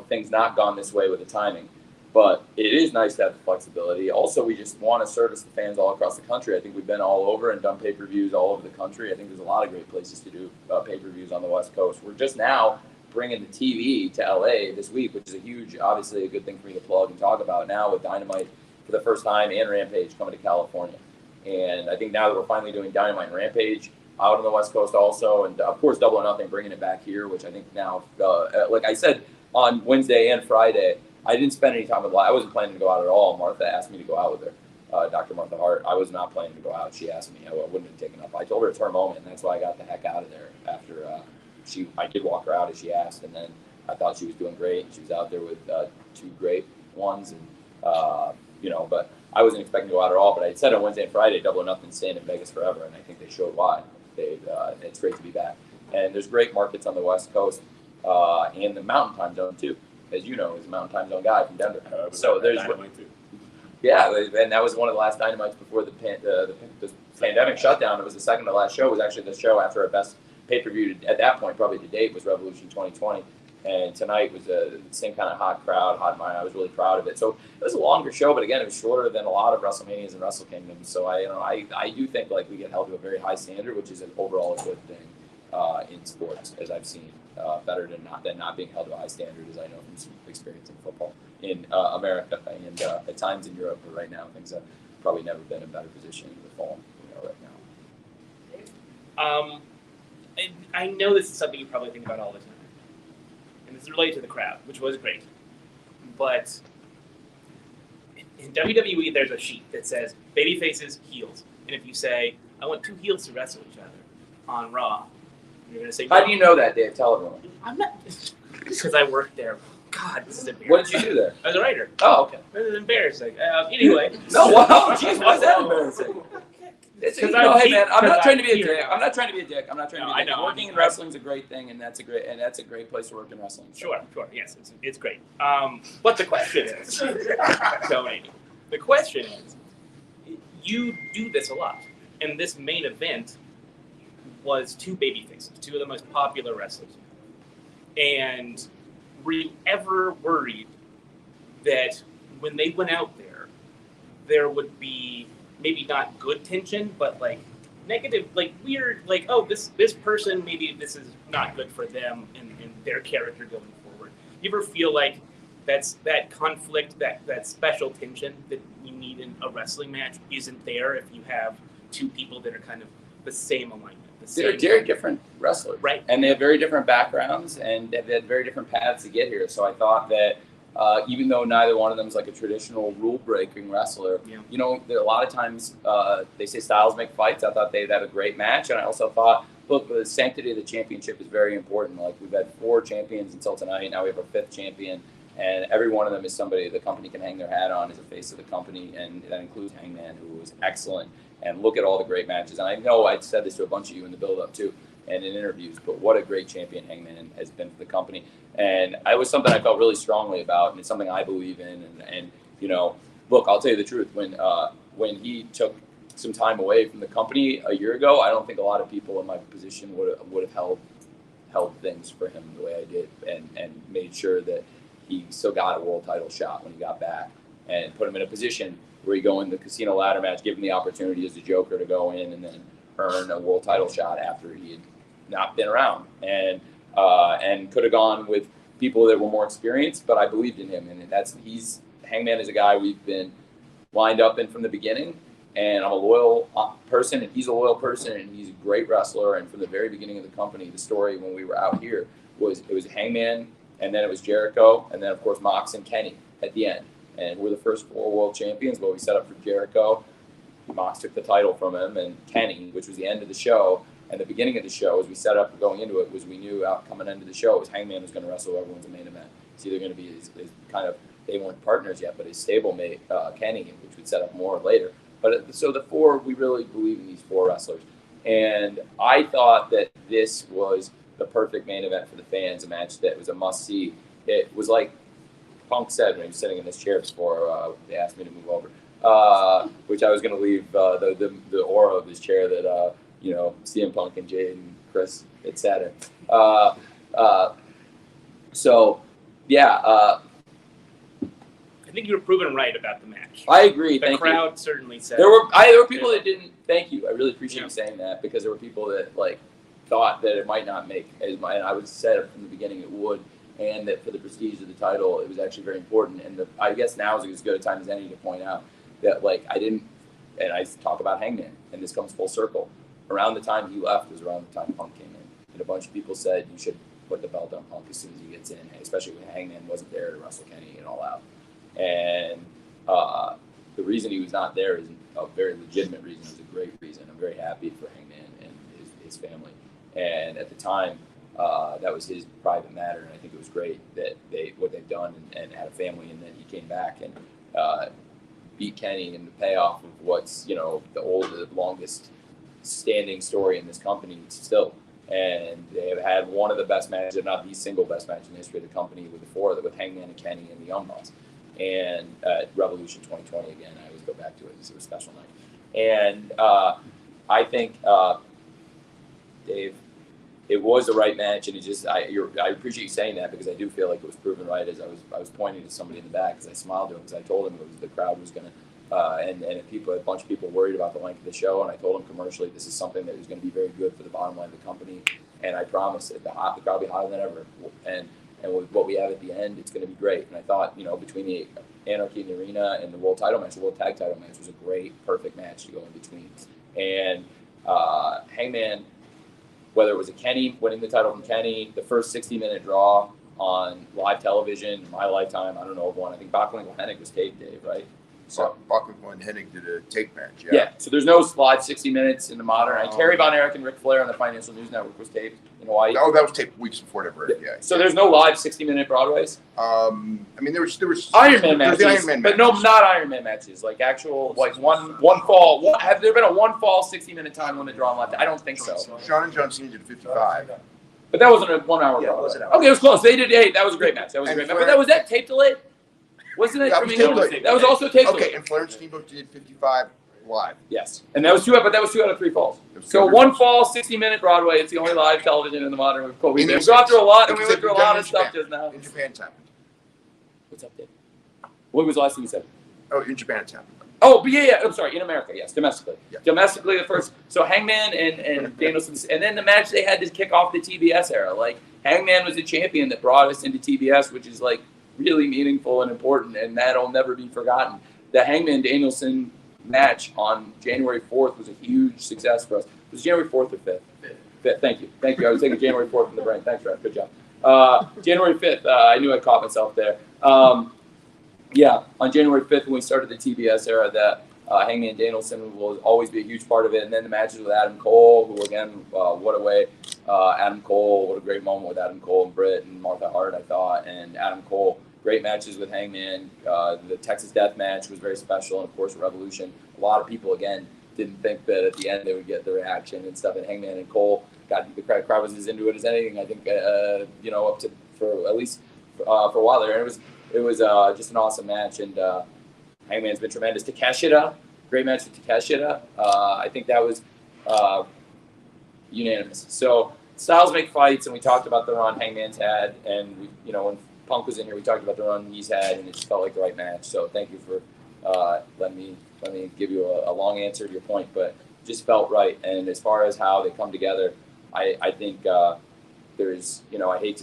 things not gone this way with the timing. But it is nice to have the flexibility. Also, we just want to service the fans all across the country. I think we've been all over and done pay-per-views all over the country. I think there's a lot of great places to do pay-per-views on the West Coast. We're just now bringing the TV to LA this week, which is obviously a good thing for me to plug and talk about now with Dynamite for the first time and Rampage coming to California. And I think now that we're finally doing Dynamite and Rampage out on the West Coast also, and of course Double or Nothing bringing it back here, which I think now, like I said on Wednesday and Friday, I didn't spend any time with I wasn't planning to go out at all. Martha asked me to go out with her, Dr. Martha Hart. I was not planning to go out. She asked me. I wouldn't have taken up. I told her it's her moment, and that's why I got the heck out of there after I did walk her out as she asked, and then I thought she was doing great. She was out there with 2 great ones, and but I wasn't expecting to go out at all. But I said on Wednesday and Friday, Double or Nothing staying in Vegas forever, and I think they showed why. It's great to be back, and there's great markets on the West Coast and the Mountain Time Zone too. As you know, he's a Mountain Time Zone guy from Denver. So there's and that was one of the last Dynamites before the pandemic shutdown. It was the second to last show. It was actually the show after our best pay-per-view at that point, probably to date, was Revolution 2020. And tonight was the same kind of hot crowd, hot mind. I was really proud of it. So it was a longer show, but again, it was shorter than a lot of WrestleManias and Wrestle Kingdoms. So I do think like we get held to a very high standard, which is overall a good thing in sports, as I've seen. Better than not being held to a high standard, as I know from some experience in football in America and at times in Europe. But right now, things have probably never been in a better position to fall right now. I know this is something you probably think about all the time. And this is related to the crowd, which was great. But in WWE, there's a sheet that says baby faces, heels. And if you say, I want two heels to wrestle each other on Raw, you're going to say, how do you know that, Dave? Tell everyone. I'm not, because I worked there. God, this is embarrassing. What did you do there? I was a writer. Oh, okay. This is embarrassing. Anyway. No, wow, geez, why is that embarrassing? Hey man, I'm not trying to be a dick. I'm not trying to be a dick. I know. Working in wrestling is a great thing, and that's a great place to work in wrestling. So. Sure. Yes, it's great. But the question is, Tony, the question is, you do this a lot, and this main event was two baby faces, two of the most popular wrestlers. And were you ever worried that when they went out there would be maybe not good tension, but like negative, like weird, like, oh, this person, maybe this is not good for them and their character going forward? You ever feel like that conflict, that special tension that you need in a wrestling match isn't there if you have two people that are kind of the same alignment? They're very different wrestlers. Right. And they have very different backgrounds, and they've had very different paths to get here. So I thought that even though neither one of them is like a traditional rule-breaking wrestler, you know, there are a lot of times they say styles make fights. I thought they'd have a great match, and I also thought, look, the sanctity of the championship is very important. Like, we've had 4 champions until tonight. Now we have our 5th champion, and every one of them is somebody the company can hang their hat on as a face of the company, and that includes Hangman, who was excellent. And look at all the great matches. And I know I said this to a bunch of you in the build-up too, and in interviews, but what a great champion Hangman has been for the company. And it was something I felt really strongly about, and it's something I believe in. And you know, look, I'll tell you the truth. When he took some time away from the company a year ago, I don't think a lot of people in my position would have held things for him the way I did, and made sure that he still got a world title shot when he got back, and put him in a position where he go in the casino ladder match, give him the opportunity as a Joker to go in and then earn a world title shot after he had not been around, and could have gone with people that were more experienced, but I believed in him, and Hangman is a guy we've been lined up in from the beginning, and I'm a loyal person, and he's a loyal person, and he's a great wrestler. And from the very beginning of the company, the story when we were out here was Hangman, and then it was Jericho, and then of course Mox and Kenny at the end. And we're the first 4 world champions, but we set up for Jericho. Mox took the title from him, and Kenny, which was the end of the show, and the beginning of the show, as we set up going into it, was we knew coming into the show was Hangman was going to wrestle everyone's the main event. It's either going to be his kind of, they weren't partners yet, but his stablemate, Kenny, which would set up more later. But so the 4, we really believe in these 4 wrestlers. And I thought that this was the perfect main event for the fans, a match that was a must-see. It was like Punk said when he was sitting in this chair before they asked me to move over, which I was going to leave the aura of this chair that you know, CM Punk and Jade and Chris had sat in. So yeah, I think you were proven right about the match. I agree. The crowd certainly said there were people that didn't. Thank you. I really appreciate you saying that, because there were people that like thought that it might not make as much, and I was said from the beginning it would. And that for the prestige of the title, it was actually very important. And I guess now is as good a time as any to point out that, like, and I talk about Hangman, and this comes full circle. Around the time he left was around the time Punk came in. And a bunch of people said you should put the belt on Punk as soon as he gets in, especially when Hangman wasn't there to wrestle Kenny and all out. And the reason he was not there is a very legitimate reason. It was a great reason. I'm very happy for Hangman and his family. And at the time, that was his private matter, and I think it was great that what they've done and had a family, and then he came back and beat Kenny in the payoff of what's, you know, the longest standing story in this company still. And they have had one of the best matches, if not the single best match in the history of the company, with Hangman and Kenny and the Young Bucks. And Revolution 2020 again, I always go back to it because it was a special night. And I think Dave, it was the right match, and I appreciate you saying that because I do feel like it was proven right as I was pointing to somebody in the back because I smiled to him because I told him the crowd was going to and a bunch of people worried about the length of the show, and I told them commercially this is something that is going to be very good for the bottom line of the company, and I promise the crowd will be hotter than ever, and with what we have at the end, it's going to be great. And I thought, between the Anarchy in the Arena and the World Title match, the World Tag Title match was a great, perfect match to go in between. And Hangman, whether it was a Kenny winning the title from Kenny, the first 60-minute draw on live television in my lifetime, I don't know of one. I think Backlund and Hennig was taped, Dave, right? So Backlund and Hennig did a tape match. Yeah. So there's no live 60 minutes in the modern. Terry Von Erich and Ric Flair on the Financial News Network was taped in Hawaii. Oh, that was taped weeks before it ever. Yeah. So there's no live 60-minute Broadways. I mean, there was Iron Man matches, the Iron Man but no, not Iron Man matches. Like actual, like one fall. Have there been a one fall 60-minute time limit drawn left? I don't think so. Sean and John Cena did 55. But that wasn't a 1 hour. Yeah, it was an hour. Okay, it was close. They did 8. That was a great match. That was a great match. But was that tape delayed? Wasn't it? That was tape delayed. That was also tape delayed. Okay, and Flair and Steamboat did 55 live. Yes, and that was 2 out of 3 falls. So one fall, 60-minute Broadway. It's the only live television in the modern. We've gone through a lot, and we went through a lot of stuff just now. In Japan, it's happened. What's up, Dave? What was the last thing you said? Oh, in Japan, it's happened. Oh, but yeah. I'm sorry. In America, yes, domestically. Yeah. Domestically, the first. So Hangman and Danielson, and then the match they had to kick off the TBS era. Like Hangman was the champion that brought us into TBS, which is like really meaningful and important, and that'll never be forgotten. The Hangman Danielson match on January 4th was a huge success for us. It was January 4th or 5th? 5th. Thank you. I was thinking January 4th from the brain. Thanks, Ralph. Good job. January 5th. I knew I caught myself there. Yeah, on January 5th when we started the TBS era, that Hangman Danielson will always be a huge part of it. And then the matches with Adam Cole, who again, what a way. Adam Cole, what a great moment with Adam Cole and Britt and Martha Hart, I thought. And Adam Cole, great matches with Hangman. The Texas Death match was very special. And of course, Revolution. A lot of people, again, didn't think that at the end they would get the reaction and stuff. And Hangman and Cole, the crowd was as into it as anything. I think, up to for at least for a while there. And it was just an awesome match, and Hangman's been tremendous. Takeshita, great match with Takeshita. I think that was unanimous. So styles make fights, and we talked about the run Hangman's had, and when Punk was in here, we talked about the run he's had, and it just felt like the right match. So thank you for letting me give you a long answer to your point, but just felt right. And as far as how they come together, I think. There's, I hate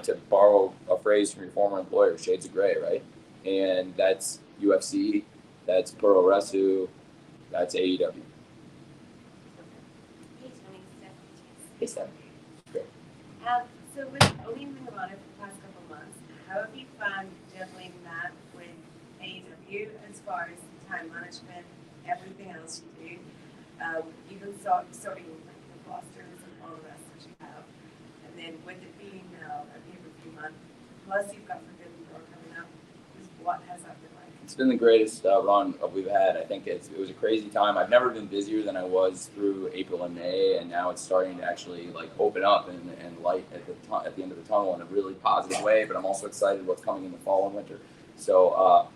to borrow a phrase from your former employer, shades of gray, right? And that's UFC, that's Pro Wrestling, that's AEW. Hey, Tony, Stephanie. Hey, Stephanie. Great. So with owning Ring of Honor for the past couple of months, how have you found juggling that with AEW as far as time management, everything else you do, even sorting the rosters and all the rest that you have? And then with it being now a pay-per-view month, plus you've got Forbidden Door coming up, what has that been like? It's been the greatest run we've had. I think it was a crazy time. I've never been busier than I was through April and May, and now it's starting to actually open up and light at the end of the tunnel in a really positive way. But I'm also excited what's coming in the fall and winter. So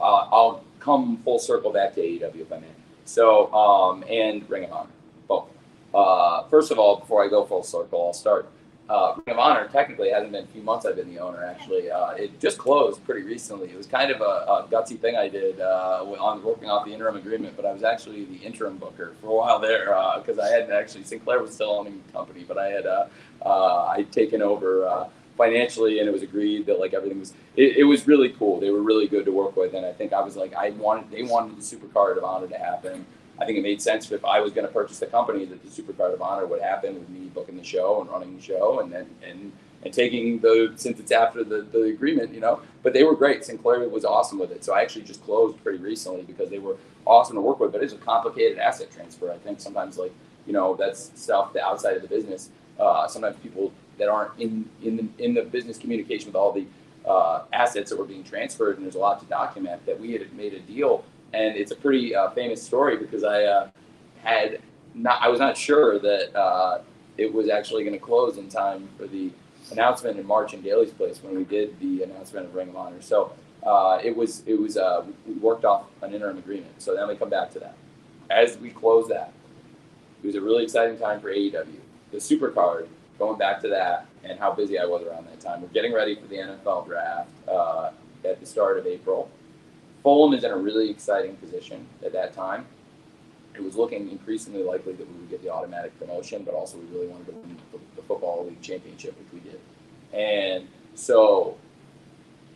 I'll come full circle back to AEW if I may. So and Ring of Honor, both. First of all, before I go full circle, I'll start. Ring of Honor technically hasn't been a few months I've been the owner, actually. It just closed pretty recently. It was kind of a gutsy thing I did on working off the interim agreement, but I was actually the interim booker for a while there because I hadn't actually, Sinclair was still owning the company, but I had I'd taken over financially, and it was agreed that everything was, it was really cool. They were really good to work with, and I think I was they wanted the Supercard of Honor to happen. I think it made sense if I was going to purchase the company that the Supercard of Honor would happen with me booking the show and running the show and taking since it's after the agreement, But they were great. Sinclair was awesome with it. So I actually just closed pretty recently because they were awesome to work with. But it's a complicated asset transfer. I think sometimes that's stuff that outside of the business. Sometimes people that aren't in the business communication with all the assets that were being transferred, and there's a lot to document, that we had made a deal. And it's a pretty famous story because I was not sure that it was actually going to close in time for the announcement in March in Daly's place when we did the announcement of Ring of Honor. So we worked off an interim agreement. So then we come back to that. As we close that, it was a really exciting time for AEW. The Supercard going back to that and how busy I was around that time. We're getting ready for the NFL draft at the start of April. Fulham is in a really exciting position at that time. It was looking increasingly likely that we would get the automatic promotion, but also we really wanted to win the Football League Championship, which we did. And so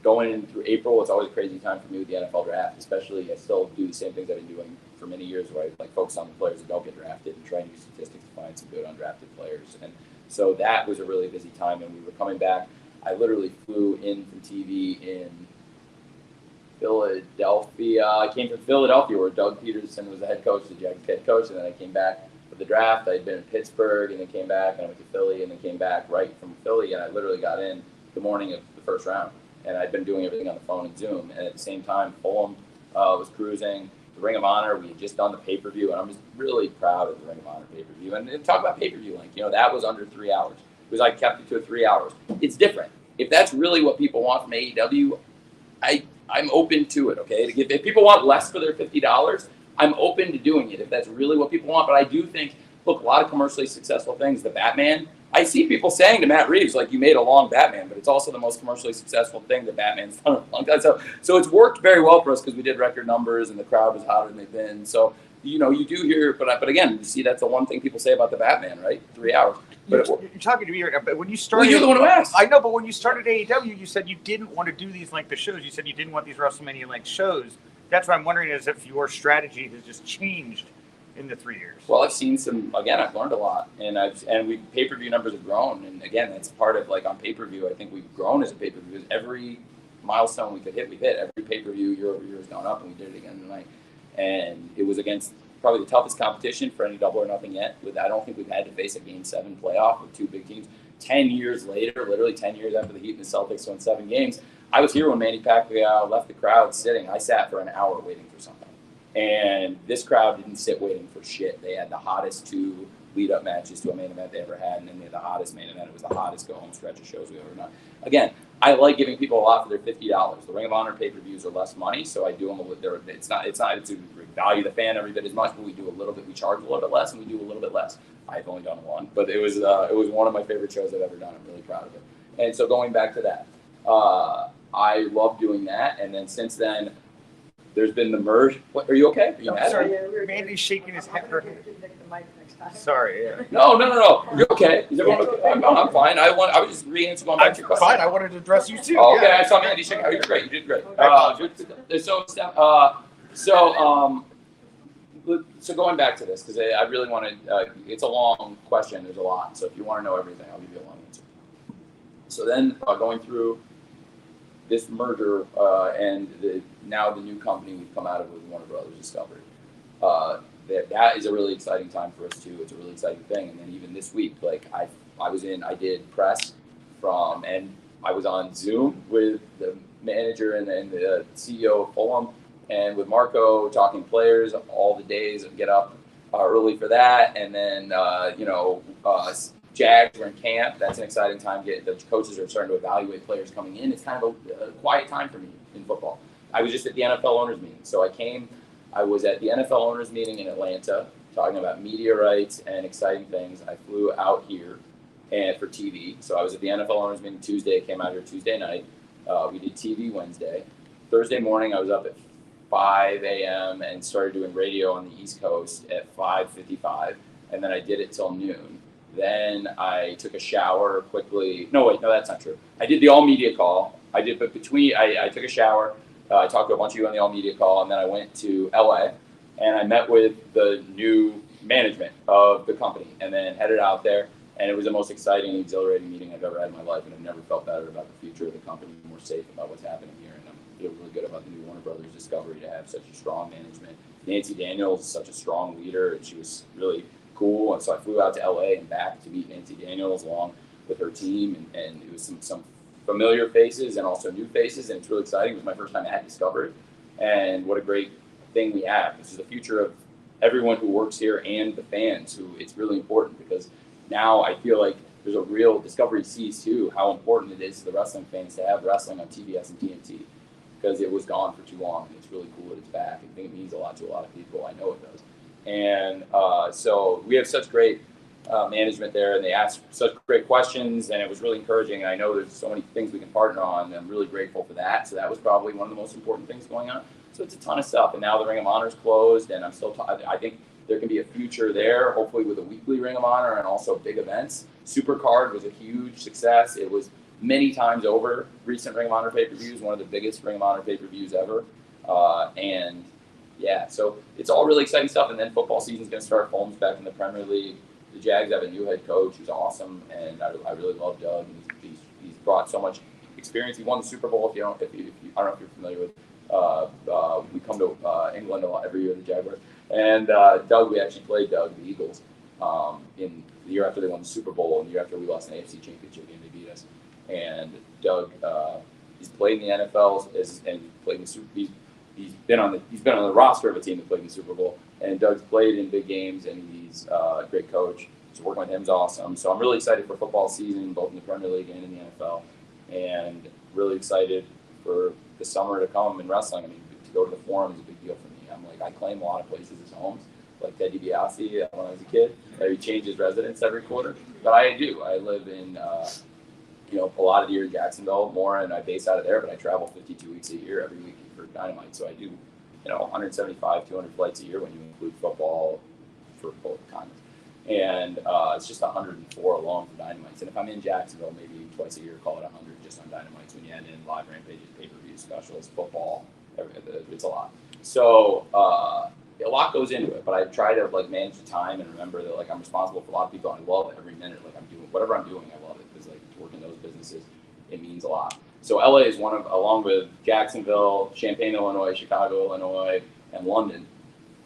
going through April, it's always a crazy time for me with the NFL draft, especially I still do the same things I've been doing for many years where I like focus on the players that don't get drafted and try and use statistics to find some good undrafted players. And so that was a really busy time, and we were coming back. I literally flew in from TV in Philadelphia. I came from Philadelphia where Doug Peterson was the head coach, the Jags head coach, and then I came back for the draft. I had been in Pittsburgh and then came back, and I went to Philly and then came back right from Philly, and I literally got in the morning of the first round. And I'd been doing everything on the phone and Zoom. And at the same time, Fulham was cruising. The Ring of Honor, we had just done the pay-per-view, and I'm just really proud of the Ring of Honor pay-per-view. And talk about pay-per-view length. You know, that was under 3 hours. Because I kept it to 3 hours. It's different. If that's really what people want from AEW, I'm open to it, okay? If people want less for their $50, I'm open to doing it if that's really what people want. But I do think, look, a lot of commercially successful things, the Batman, I see people saying to Matt Reeves, like, you made a long Batman, but it's also the most commercially successful thing that Batman's done in a long time. So it's worked very well for us because we did record numbers and the crowd was hotter than they've been. So, you know, you do hear, but again, you see that's the one thing people say about the Batman, right? 3 hours. But You're talking to me right now, but when you started... Well, you're the one who asked. I know, but when you started AEW, you said you didn't want to do these length of shows. You said you didn't want these WrestleMania-length shows. That's what I'm wondering is if your strategy has just changed in the 3 years. Well, I've seen some. Again, I've learned a lot, and we pay-per-view numbers have grown, and again, that's part of like on pay-per-view. I think we've grown as a pay-per-view. Because every milestone we could hit, we've hit. Every pay-per-view year over year has gone up, and we did it again tonight. And it was against probably the toughest competition for any Double or Nothing yet. I don't think we've had to face a Game 7 playoff with two big teams. 10 years later, literally 10 years after the Heat and the Celtics won 7 games, I was here when Manny Pacquiao left the crowd sitting. I sat for an hour waiting for something. And this crowd didn't sit waiting for shit. They had the hottest 2 lead-up matches to a main event they ever had, and then they had the hottest main event. It was the hottest go-home stretch of shows we've ever done. Again, I like giving people a lot for their $50. The Ring of Honor pay-per-views are less money, so I do them a little. It's not to value the fan every bit as much, but we do a little bit. We charge a little bit less, and we do a little bit less. I've only done one, but it was one of my favorite shows I've ever done. I'm really proud of it. And so going back to that, I love doing that, and then since then. There's been the merge. What, are you okay? Are you mad? Sorry, Mandy's shaking his head. Sorry, yeah. No. You're okay. Is everyone okay? No, I'm fine. I was just re-answering going back to your question. Fine. I wanted to address you too. Oh, okay, yeah. I saw Mandy shaking. Oh, you're great. You did great. So going back to this, because I really want to, it's a long question. There's a lot. So if you want to know everything, I'll give you a long answer. So then going through this merger and now the new company we've come out of with Warner Brothers Discovery. That is a really exciting time for us too. It's a really exciting thing. And then even this week, like I did press and I was on Zoom with the manager and the CEO of Fulham and with Marco talking players all the days and get up early for that. And then, Jags are in camp. That's an exciting time. The coaches are starting to evaluate players coming in. It's kind of a quiet time for me in football. I was just at the NFL owners meeting. So I was at the NFL owners meeting in Atlanta talking about media rights and exciting things. I flew out here for TV. So I was at the NFL owners meeting Tuesday, came out here Tuesday night. We did TV Wednesday. Thursday morning, I was up at 5 a.m. and started doing radio on the East Coast at 5:55. And then I did it till noon. Then I took a shower quickly. No, that's not true. I did the all media call. I took a shower. I talked to a bunch of you on the all media call, and then I went to LA and I met with the new management of the company and then headed out there. And it was the most exciting, exhilarating meeting I've ever had in my life. And I've never felt better about the future of the company, more safe about what's happening here. And I feel really good about the new Warner Brothers Discovery to have such a strong management. Nancy Daniels is such a strong leader, and she was really cool. And so I flew out to LA and back to meet Nancy Daniels along with her team, and it was some familiar faces and also new faces, and it's really exciting. It was my first time at Discovery, and what a great thing we have. This is the future of everyone who works here and the fans, who it's really important because now I feel like there's a real Discovery sees too how important it is to the wrestling fans to have wrestling on TBS and TNT because it was gone for too long, and it's really cool that it's back. I think it means a lot to a lot of people. I know it does. And so we have such great management there, and they asked such great questions, and it was really encouraging. And I know there's so many things we can partner on, and I'm really grateful for that. So that was probably one of the most important things going on. So it's a ton of stuff, and now the Ring of Honor is closed, and I'm still. I think there can be a future there, hopefully with a weekly Ring of Honor and also big events. Supercard was a huge success. It was many times over recent Ring of Honor pay-per-views, one of the biggest Ring of Honor pay-per-views ever, and yeah, so it's all really exciting stuff. And then football season's going to start. Fulham's back in the Premier League. The Jags have a new head coach who's awesome, and I really love Doug. He's brought so much experience. He won the Super Bowl. I don't know if you're familiar with. We come to England a lot every year, the Jaguars. And Doug, we actually played Doug, the Eagles, in the year after they won the Super Bowl, and the year after we lost an AFC Championship game, they beat us. And Doug, he's played in the NFL and played in the Super. He's been on the roster of a team that played in the Super Bowl. And Doug's played in big games, and he's a great coach. So working with him is awesome. So I'm really excited for football season, both in the Premier League and in the NFL, and really excited for the summer to come in wrestling. I mean, to go to the Forum is a big deal for me. I claim a lot of places as homes, like Ted DiBiase when I was a kid. He changed his residence every quarter, but I do. I live in, a lot of the year in Jacksonville more, and I base out of there, but I travel 52 weeks a year every week for Dynamite. So I do, 175, 200 flights a year when you include football for both continents. And it's just 104 alone for Dynamites. And if I'm in Jacksonville, maybe twice a year, call it 100 just on Dynamites when you add in live rampages, pay-per-view specials, football, it's a lot. So a lot goes into it, but I try to manage the time and remember that I'm responsible for a lot of people. And I love every minute. I'm doing whatever I'm doing. I love it because to work in those businesses, it means a lot. So LA is one of, along with Jacksonville, Champaign, Illinois, Chicago, Illinois, and London.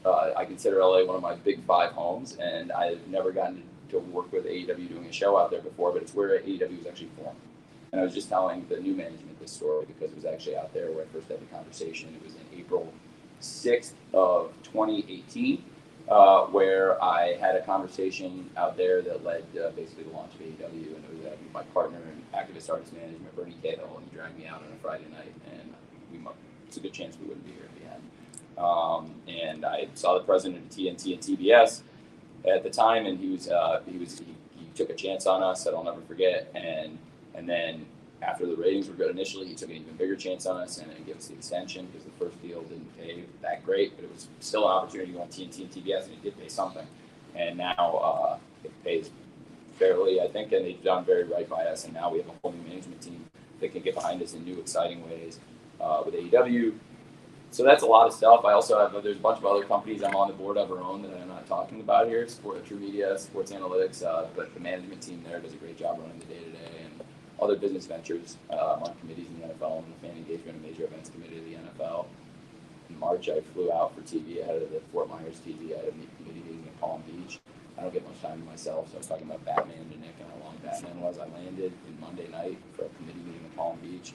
I consider LA one of my big 5 homes, and I've never gotten to work with AEW doing a show out there before, but it's where AEW was actually formed. And I was just telling the new management this story because it was actually out there where I first had the conversation. It was in April 6th of 2018, where I had a conversation out there that led basically the launch of AEW, and it was my partner in activist artist management, Bernie Cahill, and he dragged me out on a Friday night, and it's a good chance we wouldn't be here at the end. And I saw the president of TNT and TBS at the time, and he took a chance on us that I'll never forget, and then after the ratings were good initially, he took an even bigger chance on us and gave us the extension because the first deal didn't pay that great, but it was still an opportunity to go on TNT and TBS, and it did pay something. And now it pays fairly, I think, and they've done very right by us. And now we have a whole new management team that can get behind us in new, exciting ways with AEW. So that's a lot of stuff. I also have, there's a bunch of other companies I'm on the board of our own that I'm not talking about here, True Media, Sports Analytics, but the management team there does a great job running the day-to-day. Other business ventures. I'm on committees in the NFL and the fan engagement and major events committee of the NFL. In March, I flew out for TV ahead of the Fort Myers TV. I had a committee meeting in Palm Beach. I don't get much time to myself, so I was talking about Batman to Nick and how long Batman was. I landed in Monday night for a committee meeting in Palm Beach.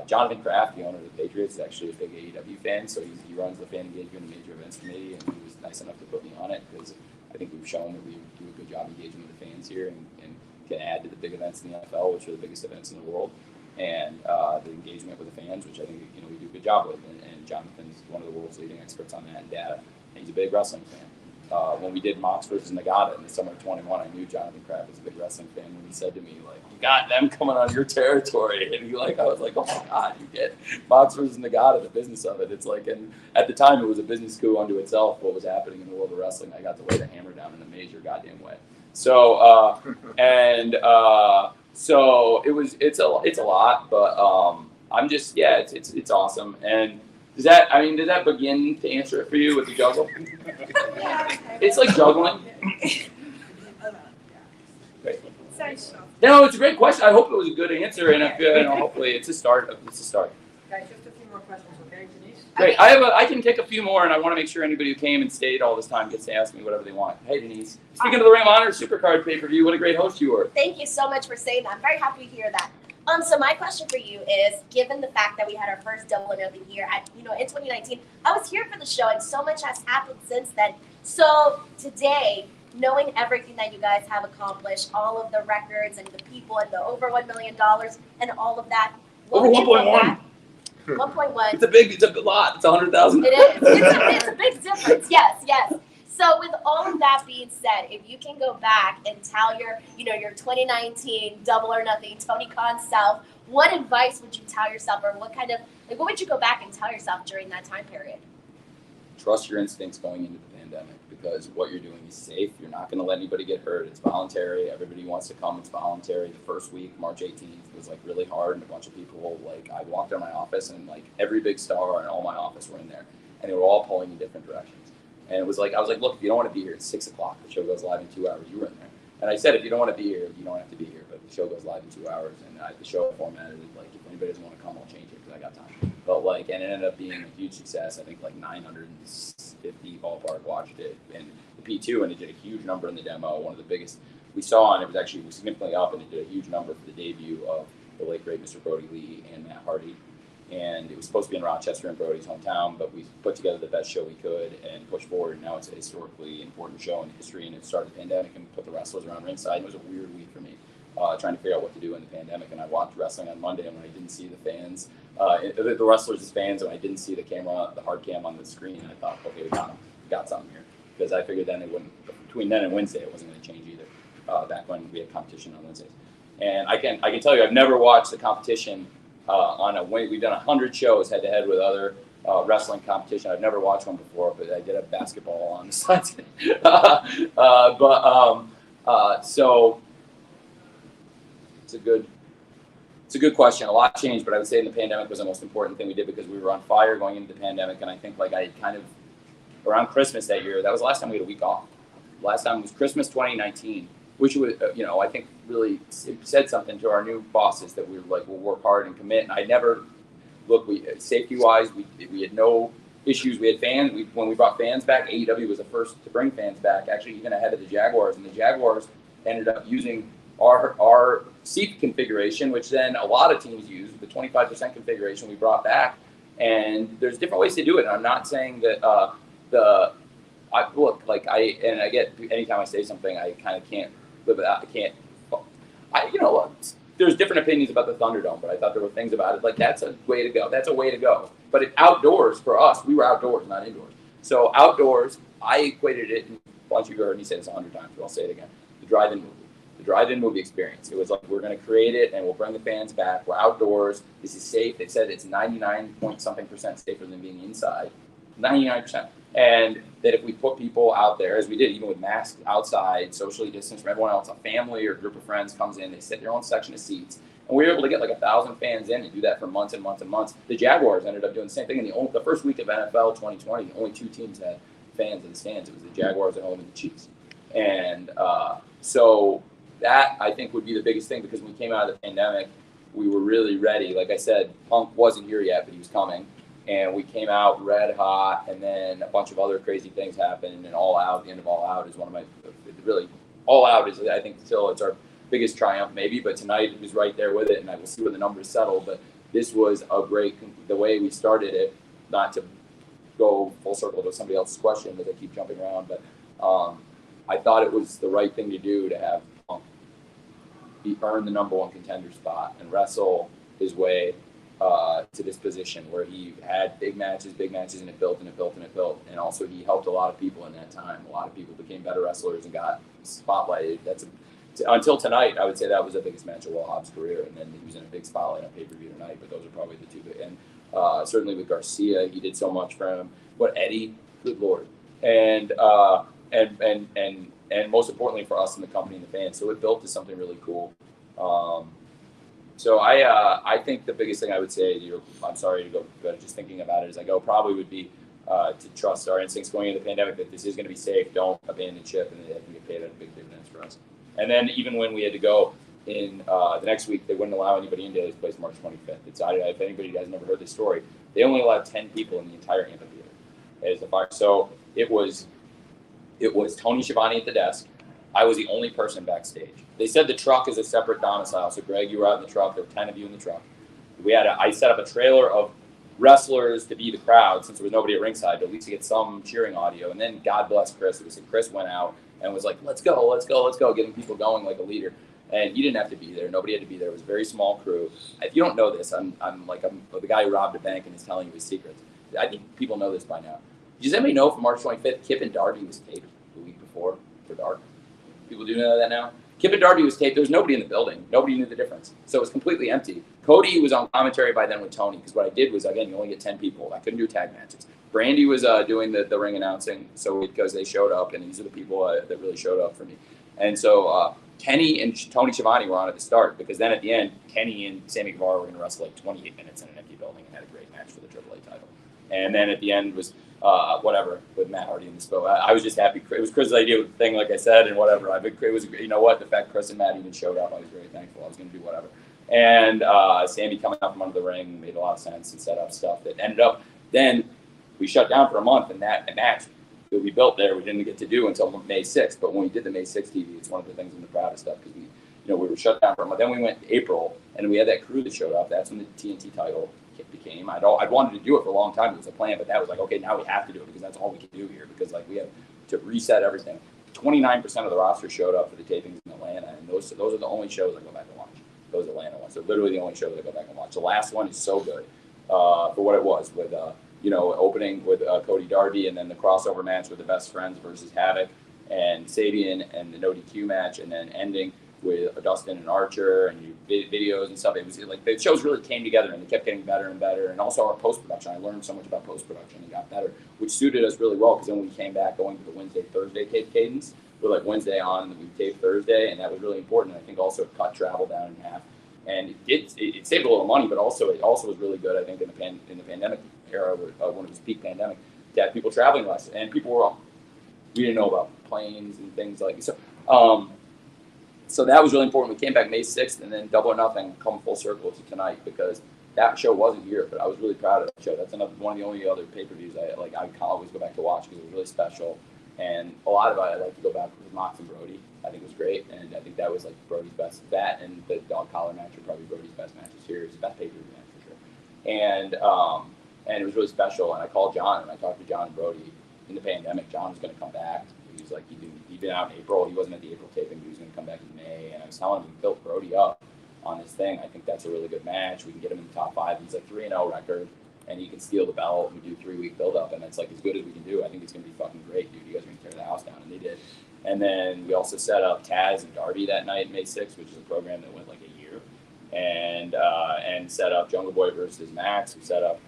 Jonathan Kraft, the owner of the Patriots, is actually a big AEW fan, so he runs the fan engagement and major events committee, and he was nice enough to put me on it because I think we've shown that we do a good job engaging with the fans here and can add to the big events in the NFL, which are the biggest events in the world, and the engagement with the fans, which I think we do a good job with. And Jonathan's one of the world's leading experts on that and data. And he's a big wrestling fan. When we did Mox versus Nagata in the summer of 21, I knew Jonathan Kraft was a big wrestling fan when he said to me, you got them coming on your territory. And I was like, oh my God, you get Mox versus Nagata, the business of it. It's and at the time it was a business coup unto itself, what was happening in the world of wrestling. I got to lay the hammer down in a major goddamn way. So so it's a lot, but I'm just it's awesome. And does that begin to answer it for you with the juggle? It's like juggling. No, it's a great question. I hope it was a good answer, and hopefully it's a start. Guys, just a few more questions, okay, Denise? Great. I can take a few more, and I want to make sure anybody who came and stayed all this time gets to ask me whatever they want. Hey, Denise. Speaking of the Ring of Honor Supercard pay-per-view, what a great host you were. Thank you so much for saying that. I'm very happy to hear that. So my question for you is, given the fact that we had our first doubling of the year in 2019, I was here for the show, and so much has happened since then. So today, knowing everything that you guys have accomplished, all of the records and the people and the over $1 million and all of that. Over 1.1. 1.1. It's a lot. It's 100,000. It is. It's a big difference. Yes. So with all of that being said, if you can go back and tell your 2019 Double or Nothing Tony Khan self, what advice would you tell yourself, or what would you go back and tell yourself during that time period? Trust your instincts going into the pandemic, because what you're doing is safe. You're not going to let anybody get hurt. It's voluntary. Everybody wants to come. It's voluntary. The first week, March 18th, was like really hard, and a bunch of people, like, I walked in my office and like every big star in all my office were in there, and they were all pulling in different directions. And it was like, I was like, look, if you don't want to be here, it's 6 o'clock. The show goes live in 2 hours. You were in there. And I said, if you don't want to be here, you don't have to be here. But the show goes live in 2 hours. And the show formatted it, like, if anybody doesn't want to come, I'll change it because I got time. But, like, and it ended up being a huge success. I think, like, 950 ballpark watched it. And the P2, and it did a huge number in the demo. One of the biggest we saw, and it was actually significantly up, and it did a huge number for the debut of the late, great Mr. Brody Lee and Matt Hardy. And it was supposed to be in Rochester and Brody's hometown, but we put together the best show we could and pushed forward. And now it's a historically important show in history, and it started the pandemic and put the wrestlers around ringside. And it was a weird week for me, trying to figure out what to do in the pandemic. And I watched wrestling on Monday, and when I didn't see the fans, the wrestlers as fans, and I didn't see the camera, the hard cam on the screen, I thought, okay, we got something here. Because I figured then it wouldn't, between then and Wednesday, it wasn't going to change either, back when we had competition on Wednesdays. And I can tell you, I've never watched the competition we've done 100 shows head to head with other wrestling competition. I've never watched one before, but I did have basketball on the sides. So it's a good question. A lot changed, but I would say the pandemic was the most important thing we did, because we were on fire going into the pandemic. And I think, like, I kind of around Christmas that year, that was the last time we had a week off. Last time was Christmas 2019. Which was, I think really said something to our new bosses, that we were like, we'll work hard and commit. And I never, safety-wise, we had no issues. We had fans. When we brought fans back, AEW was the first to bring fans back, actually even ahead of the Jaguars. And the Jaguars ended up using our seat configuration, which then a lot of teams use, the 25% configuration we brought back. And there's different ways to do it. And I'm not saying that I get, anytime I say something, I kind of can't live without. There's different opinions about the Thunderdome, but I thought there were things about it, like, that's a way to go. That's a way to go. But outdoors, for us, we were outdoors, not indoors. So outdoors, I equated it, and a bunch of you heard me say this 100 times, but I'll say it again, the drive-in movie experience. It was like, we're going to create it, and we'll bring the fans back. We're outdoors. This is safe. They said it's 99-point-something% safer than being inside. 99%. And that if we put people out there, as we did, even with masks outside, socially distanced from everyone else, a family or a group of friends comes in, they sit their own section of seats, and we were able to get like 1,000 fans in and do that for months and months and months. The Jaguars ended up doing the same thing. In the first week of NFL 2020, only 2 teams had fans in the stands. It was the Jaguars at home and the Chiefs. And so that, I think, would be the biggest thing, because when we came out of the pandemic, we were really ready. Like I said, Punk wasn't here yet, but he was coming. And we came out red hot, and then a bunch of other crazy things happened. And All Out, the end of All Out is one of my, really, All Out is, I think, still, it's our biggest triumph maybe, but tonight it was right there with it, and I will see where the numbers settle. But this was a great, the way we started it, not to go full circle to somebody else's question as I keep jumping around, but I thought it was the right thing to do to have Punk earn the #1 contender spot and wrestle his way to this position where he had big matches, and it built and it built and it built. And also he helped a lot of people in that time. A lot of people became better wrestlers and got spotlighted. Until tonight, I would say that was the biggest match of Will Hobbs' career. And then he was in a big spotlight on pay-per-view tonight, but those are probably the two big. And certainly with Garcia, he did so much for him. What Eddie, good Lord. And most importantly for us and the company and the fans. So it built to something really cool. So I think the biggest thing I would say, I'm sorry to go, but just thinking about it as I go, probably would be to trust our instincts going into the pandemic, that this is going to be safe. Don't abandon ship, and they have to get paid out big dividends for us. And then even when we had to go in the next week, they wouldn't allow anybody into this place March 25th. If anybody has never heard this story, they only allowed 10 people in the entire amphitheater as the fire. So it was Tony Schiavone at the desk. I was the only person backstage. They said the truck is a separate domicile. So Greg, you were out in the truck. There were 10 of you in the truck. I set up a trailer of wrestlers to be the crowd, since there was nobody at ringside, to at least get some cheering audio. And then God bless Chris. Chris went out and was like, let's go, getting people going like a leader. And he didn't have to be there. Nobody had to be there. It was a very small crew. If you don't know this, I'm the guy who robbed a bank and is telling you his secrets. I think people know this by now. Does anybody know for March 25th, Kip and Darby was taped the week before for Dark? People do know that now? Kip and Darby was taped. There was nobody in the building. Nobody knew the difference. So it was completely empty. Cody was on commentary by then with Tony, because what I did was, again, you only get 10 people. I couldn't do tag matches. Brandy was doing the ring announcing, so because they showed up, and these are the people that really showed up for me. And so Kenny and Tony Schiavone were on at the start, because then at the end, Kenny and Sammy Guevara were going to wrestle like 28 minutes in an empty building and had a great match for the AAA title. And then at the end was whatever with Matt Hardy in the spot. I was just happy. It was Chris's idea with the thing, like I said, and whatever. It was, you know what, the fact Chris and Matt even showed up, I was very thankful. I was going to do whatever. And Sammy coming out from under the ring made a lot of sense and set up stuff that ended up. Then we shut down for a month, and that match that we built there we didn't get to do until May 6th. But when we did the May 6th TV, it's one of the things I'm the proudest of, because we were shut down for a month. Then we went April, and we had that crew that showed up. That's when the TNT title became. I'd wanted to do it for a long time. It was a plan, but that was like, okay, now we have to do it because that's all we can do here, because like we have to reset everything. 29% of the roster showed up for the tapings in Atlanta, and those are the only shows I go back and watch. Those Atlanta ones. They're literally the only show that I go back and watch. The last one is so good for what it was, with opening with Cody Darby, and then the crossover match with the Best Friends versus Havoc and Sabian, and the no DQ match, and then ending with Dustin and Archer and videos and stuff. It was like the shows really came together, and they kept getting better and better. And also our post-production, I learned so much about post-production and got better, which suited us really well, because then we came back going to the Wednesday-Thursday cadence. We're like Wednesday on, and then we taped Thursday, and that was really important. I think also it cut travel down in half, and it saved a little money, but it also was really good, I think, in the pandemic era, when it was peak pandemic, to have people traveling less, and we didn't know about planes and things like so. So that was really important. We came back May 6th, and then Double or Nothing come full circle to tonight, because that show wasn't here, but I was really proud of that show. That's one of the only other pay-per-views I can always go back to watch, because it was really special. And a lot of it I like to go back with Mox and Brody. I think it was great, and I think that was like Brody's best. That and the dog collar match are probably Brody's best matches here. It's the best pay-per-view match for sure. And it was really special. And I called John, and I talked to John and Brody in the pandemic. John was going to come back. He was like, he'd been out in April. He wasn't at the April taping, but he was going to come back in May. And I was telling him, we built Brody up on this thing. I think that's a really good match. We can get him in the top 5. He's like 3-0 record, and he can steal the belt. We do 3-week build-up, and it's like as good as we can do. I think it's going to be fucking great, dude. You guys are going to tear the house down, and they did. And then we also set up Taz and Darby that night, May 6th, which is a program that went like a year, and set up Jungle Boy versus Max. We set up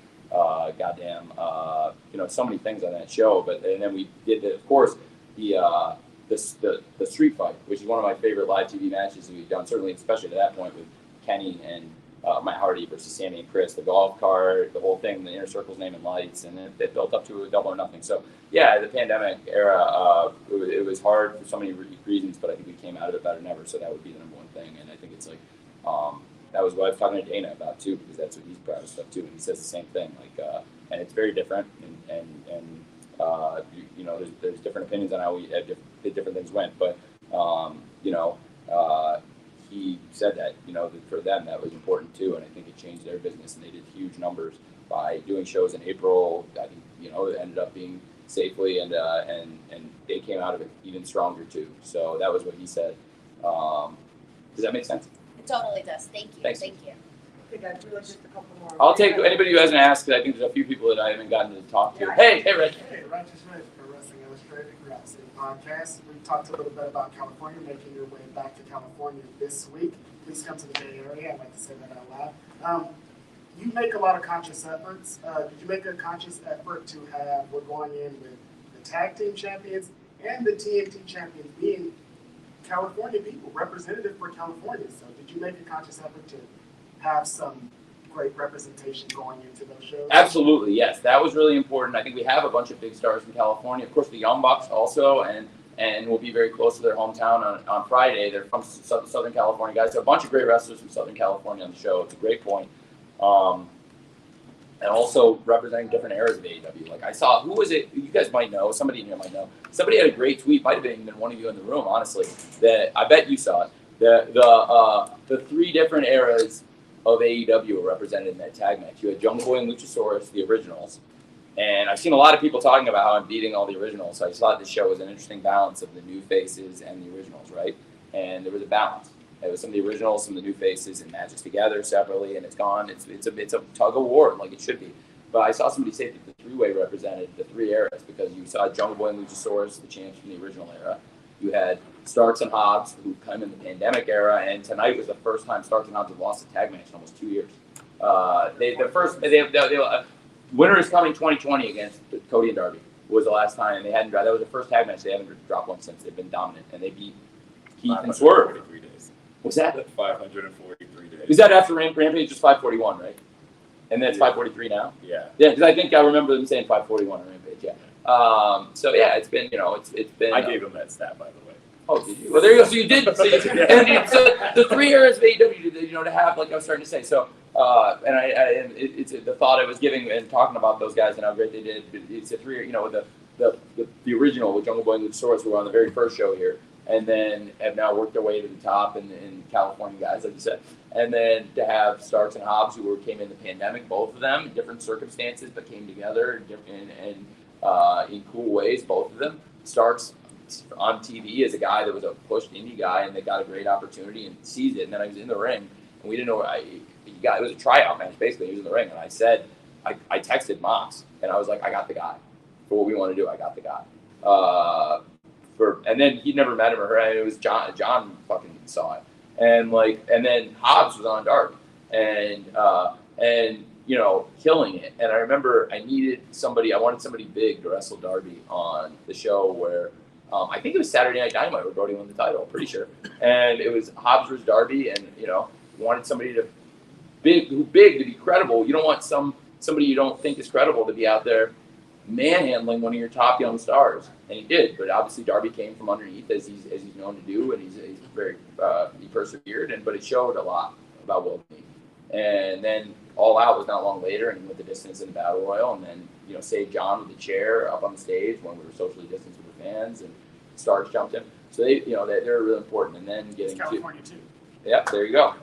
so many things on that show. And then we did, of course, the street fight, which is one of my favorite live TV matches that we've done, certainly, especially to that point, with Kenny and Matt Hardy versus Sammy and Chris, the golf cart, the whole thing, the Inner Circle's Name and Lights, and it built up to a Double or Nothing. So, yeah, the pandemic era, it was hard for so many reasons, but I think we came out of it better than ever, so that would be the number one thing. And I think it's like, that was what I was talking to Dana about, too, because that's what he's proud of stuff, too, and he says the same thing, and it's very different, there's different opinions on how different things went, but, he said that, that for them that was important too, and I think it changed their business, and they did huge numbers by doing shows in April. I think it ended up being safely, and they came out of it even stronger too. So that was what he said. Does that make sense? It totally does. Thank you. Thanks. Thank you. Okay, guys, really just a couple more. I'll take anybody who hasn't asked, because I think there's a few people that I haven't gotten to talk to. Hey, Rich. Hey, Righteous Rich for Wrestling Illustrated Ground City Podcast. We talked a little bit about California, making your way back to California this week. Please come to the Bay Area. I'd like to say that out loud. You make a lot of conscious efforts. Did you make a conscious effort to have, we're going in with the tag team champions and the TNT champions being California people, representative for California. So did you make a conscious effort to have some great representation going into those shows? Absolutely, yes. That was really important. I think we have a bunch of big stars from California. Of course, the Young Bucks also, and we'll be very close to their hometown on Friday. They're from Southern California guys. So a bunch of great wrestlers from Southern California on the show. It's a great point. And also representing different eras of AEW. Like I saw, who was it? You guys might know. Somebody in here might know. Somebody had a great tweet. Might have been one of you in the room, honestly. That I bet you saw it. The 3 different eras of AEW were represented in that tag match. You had Jungle Boy and Luchasaurus, the originals. And I've seen a lot of people talking about how I'm beating all the originals. So I just thought this show was an interesting balance of the new faces and the originals, right? And there was a balance. It was some of the originals, some of the new faces, and matches together separately, and it's gone. It's a tug of war, like it should be. but I saw somebody say that the three-way represented the three eras because you saw Jungle Boy and Luchasaurus, the champs from the original era. You had Starks and Hobbs, who come in the pandemic era, and tonight was the first time Starks and Hobbs have lost a tag match in almost 2 years. Winter is coming 2020 against Cody and Darby was the last time, and they hadn't. That was the first tag match they haven't dropped one since. They've been dominant, and they beat Keith and Swerve. What's that? 543 days. Is that after Rampage was 541, right? And then it's 543 now? Yeah. Yeah, because I think I remember them saying 541 on Rampage, yeah. So yeah, it's been, it's been. I gave him that stat, by the way. Oh, did you? Well, there you go. So you did. So the 3 eras of AEW, to have, like I was starting to say. So, and it's the thought I was giving and talking about those guys and how great they did. It's a 3, the original with Jungle Boy and Luchasaurus who were on the very first show here, and then have now worked their way to the top in California guys, like you said. And then to have Starks and Hobbs who came in the pandemic, both of them in different circumstances, but came together in cool ways, both of them. Starks on TV as a guy that was a pushed indie guy and they got a great opportunity and seized it. And then I was in the ring and we didn't know it was a tryout match basically. He was in the ring and I said, I texted Mox and I was like, I got the guy for what we want to do. I got the guy. And then he'd never met him or her. And it was John fucking saw it. And then Hobbs was on Dark and killing it. And I remember I wanted somebody big to wrestle Darby on the show where I think it was Saturday Night Dynamite where Brody won the title, I'm pretty sure. And it was Hobbs versus Darby, and wanted somebody to big to be credible. You don't want somebody you don't think is credible to be out there manhandling one of your top young stars, and he did. But obviously Darby came from underneath as he's known to do, and he's very he persevered, but it showed a lot about Will Meade. And then All Out was not long later, and he went the distance in the Battle Royal, and then saved John with the chair up on the stage when we were socially distanced with the fans, and Starks jumped him. So they're really important. And then getting California too. Yeah, there you go.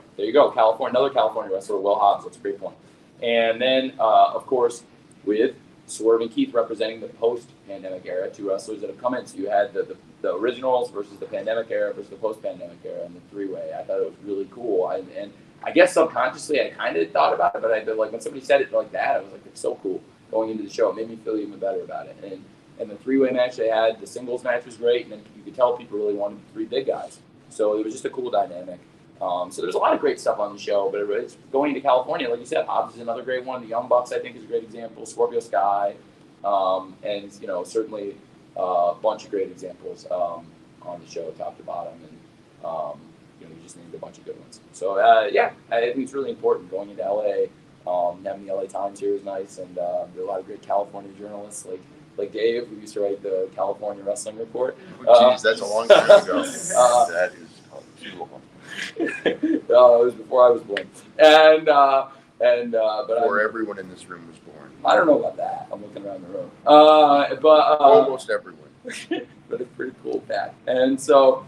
California, another California wrestler, Will Hobbs. That's a great point. And then, of course, with Swerve and Keith representing the post-pandemic era, 2 wrestlers that have come in. So you had the originals versus the pandemic era versus the post-pandemic era, and the 3-way. I thought it was really cool. And I guess subconsciously I kind of thought about it, but when somebody said it like that, I was like, it's so cool. Going into the show, it made me feel even better about it. And the 3-way match they had, the singles match was great, and then you could tell people really wanted 3 big guys. So it was just a cool dynamic. So there's a lot of great stuff on the show, but it's going to California, like you said. Hobbs is another great one. The Young Bucks, I think, is a great example. Scorpio Sky, and certainly a bunch of great examples on the show, top to bottom, and we just named a bunch of good ones. So I think it's really important going into LA. Having the LA Times here is nice, and there are a lot of great California journalists like Dave, who used to write the California Wrestling Report. Geez, that's a long time ago. That is too long. It was before I was born, but before everyone in this room was born. I don't know about that. I'm looking around the room, almost everyone. But it's pretty cool fact. And so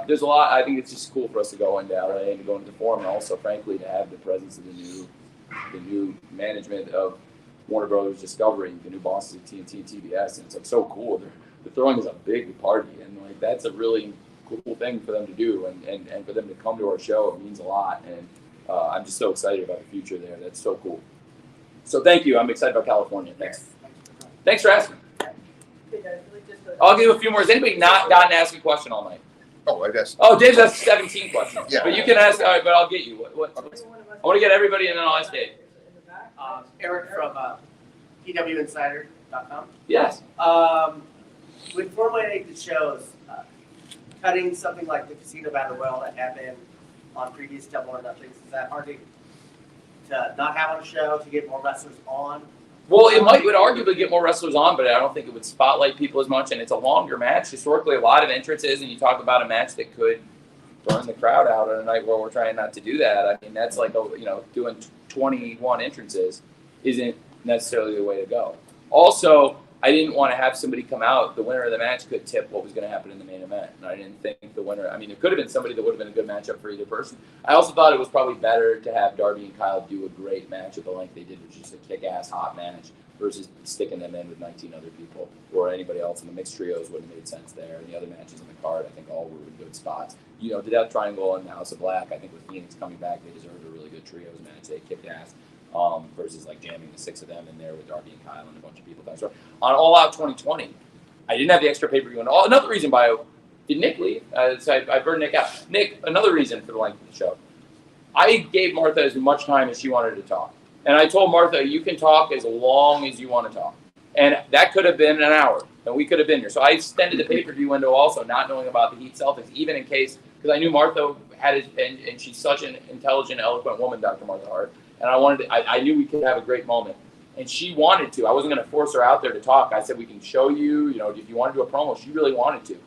there's a lot. I think it's just cool for us to go into LA and to go into the forum, and also, frankly, to have the presence of the new management of Warner Brothers Discovery, the new bosses of TNT and TBS, and it's so cool. They're throwing us a big party, and that's a really cool thing for them to do, and for them to come to our show. It means a lot, and I'm just so excited about the future there. That's so cool. So thank you. I'm excited about California. Thanks for asking. I'll give you a few more. Has anybody not gotten to ask a question all night? Oh, I guess. Oh, Dave's asked 17 questions. Yeah. But you can ask. All right, but I'll get you. What? I want to get everybody, and then I'll ask Dave. Eric from EWInsider.com. Yes. With formulating the shows, cutting something like the Casino Battle Royal that had been on previous Double or Nothings, is that hard to not have on a show to get more wrestlers on? Well, it would arguably get more wrestlers on, but I don't think it would spotlight people as much, and it's a longer match. Historically, a lot of entrances, and you talk about a match that could burn the crowd out on a night where we're trying not to do that. I mean, that's like, doing 21 entrances isn't necessarily the way to go. Also, I didn't want to have somebody come out. The winner of the match could tip what was going to happen in the main event. And I didn't think the winner, it could have been somebody that would have been a good matchup for either person. I also thought it was probably better to have Darby and Kyle do a great match at the length they did, which is a kick-ass hot match, versus sticking them in with 19 other people or anybody else. And the mixed trios would have made sense there. And the other matches in the card, I think all were in good spots. The Death Triangle and House of Black, I think with Phoenix coming back, they deserved a really good trios match. They kicked ass. versus like jamming the 6 of them in there with Darby and Kyle and a bunch of people. So on All Out 2020, I didn't have the extra pay-per-view. And another reason, did Nick leave? So I burned Nick out. Nick, another reason for the length of the show. I gave Martha as much time as she wanted to talk. And I told Martha, you can talk as long as you want to talk. And that could have been an hour, and we could have been here. So I extended the pay-per-view window also, not knowing about the Heat Celtics, even in case, because I knew Martha had it, and she's such an intelligent, eloquent woman, Dr. Martha Hart. And I knew we could have a great moment. And she wanted to. I wasn't going to force her out there to talk. I said, we can show you, if you want to do a promo. She really wanted to.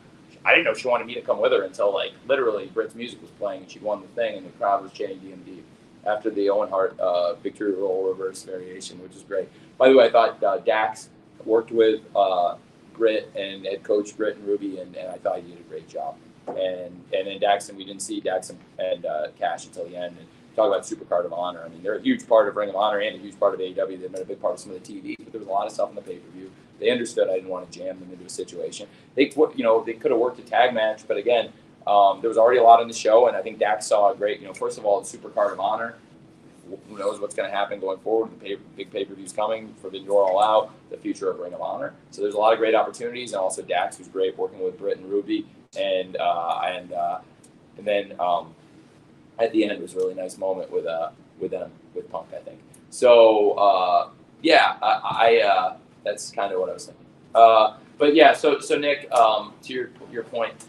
I didn't know she wanted me to come with her until, like, literally Britt's music was playing, and she won the thing, and the crowd was chanting DMD after the Owen Hart victory roll reverse variation, which is great. By the way, I thought Dax worked with Britt and head coach Britt and Ruby, and I thought he did a great job. And then Dax, we didn't see Dax and Cash until the end. And talk about Supercard of Honor. I mean, they're a huge part of Ring of Honor and a huge part of AEW. They've been a big part of some of the TV, but there was a lot of stuff in the pay-per-view. They understood I didn't want to jam them into a situation. They could have worked a tag match, but again, there was already a lot in the show, and I think Dax saw a great, first of all, the Supercard of Honor. Who knows what's going to happen going forward? The big pay-per-views coming, Forbidden Door All Out, the future of Ring of Honor. So there's a lot of great opportunities, and also Dax was great working with Britt and Ruby, and then at the end was a really nice moment with them with Punk, I think. So that's kind of what I was thinking. But yeah, so Nick, to your point,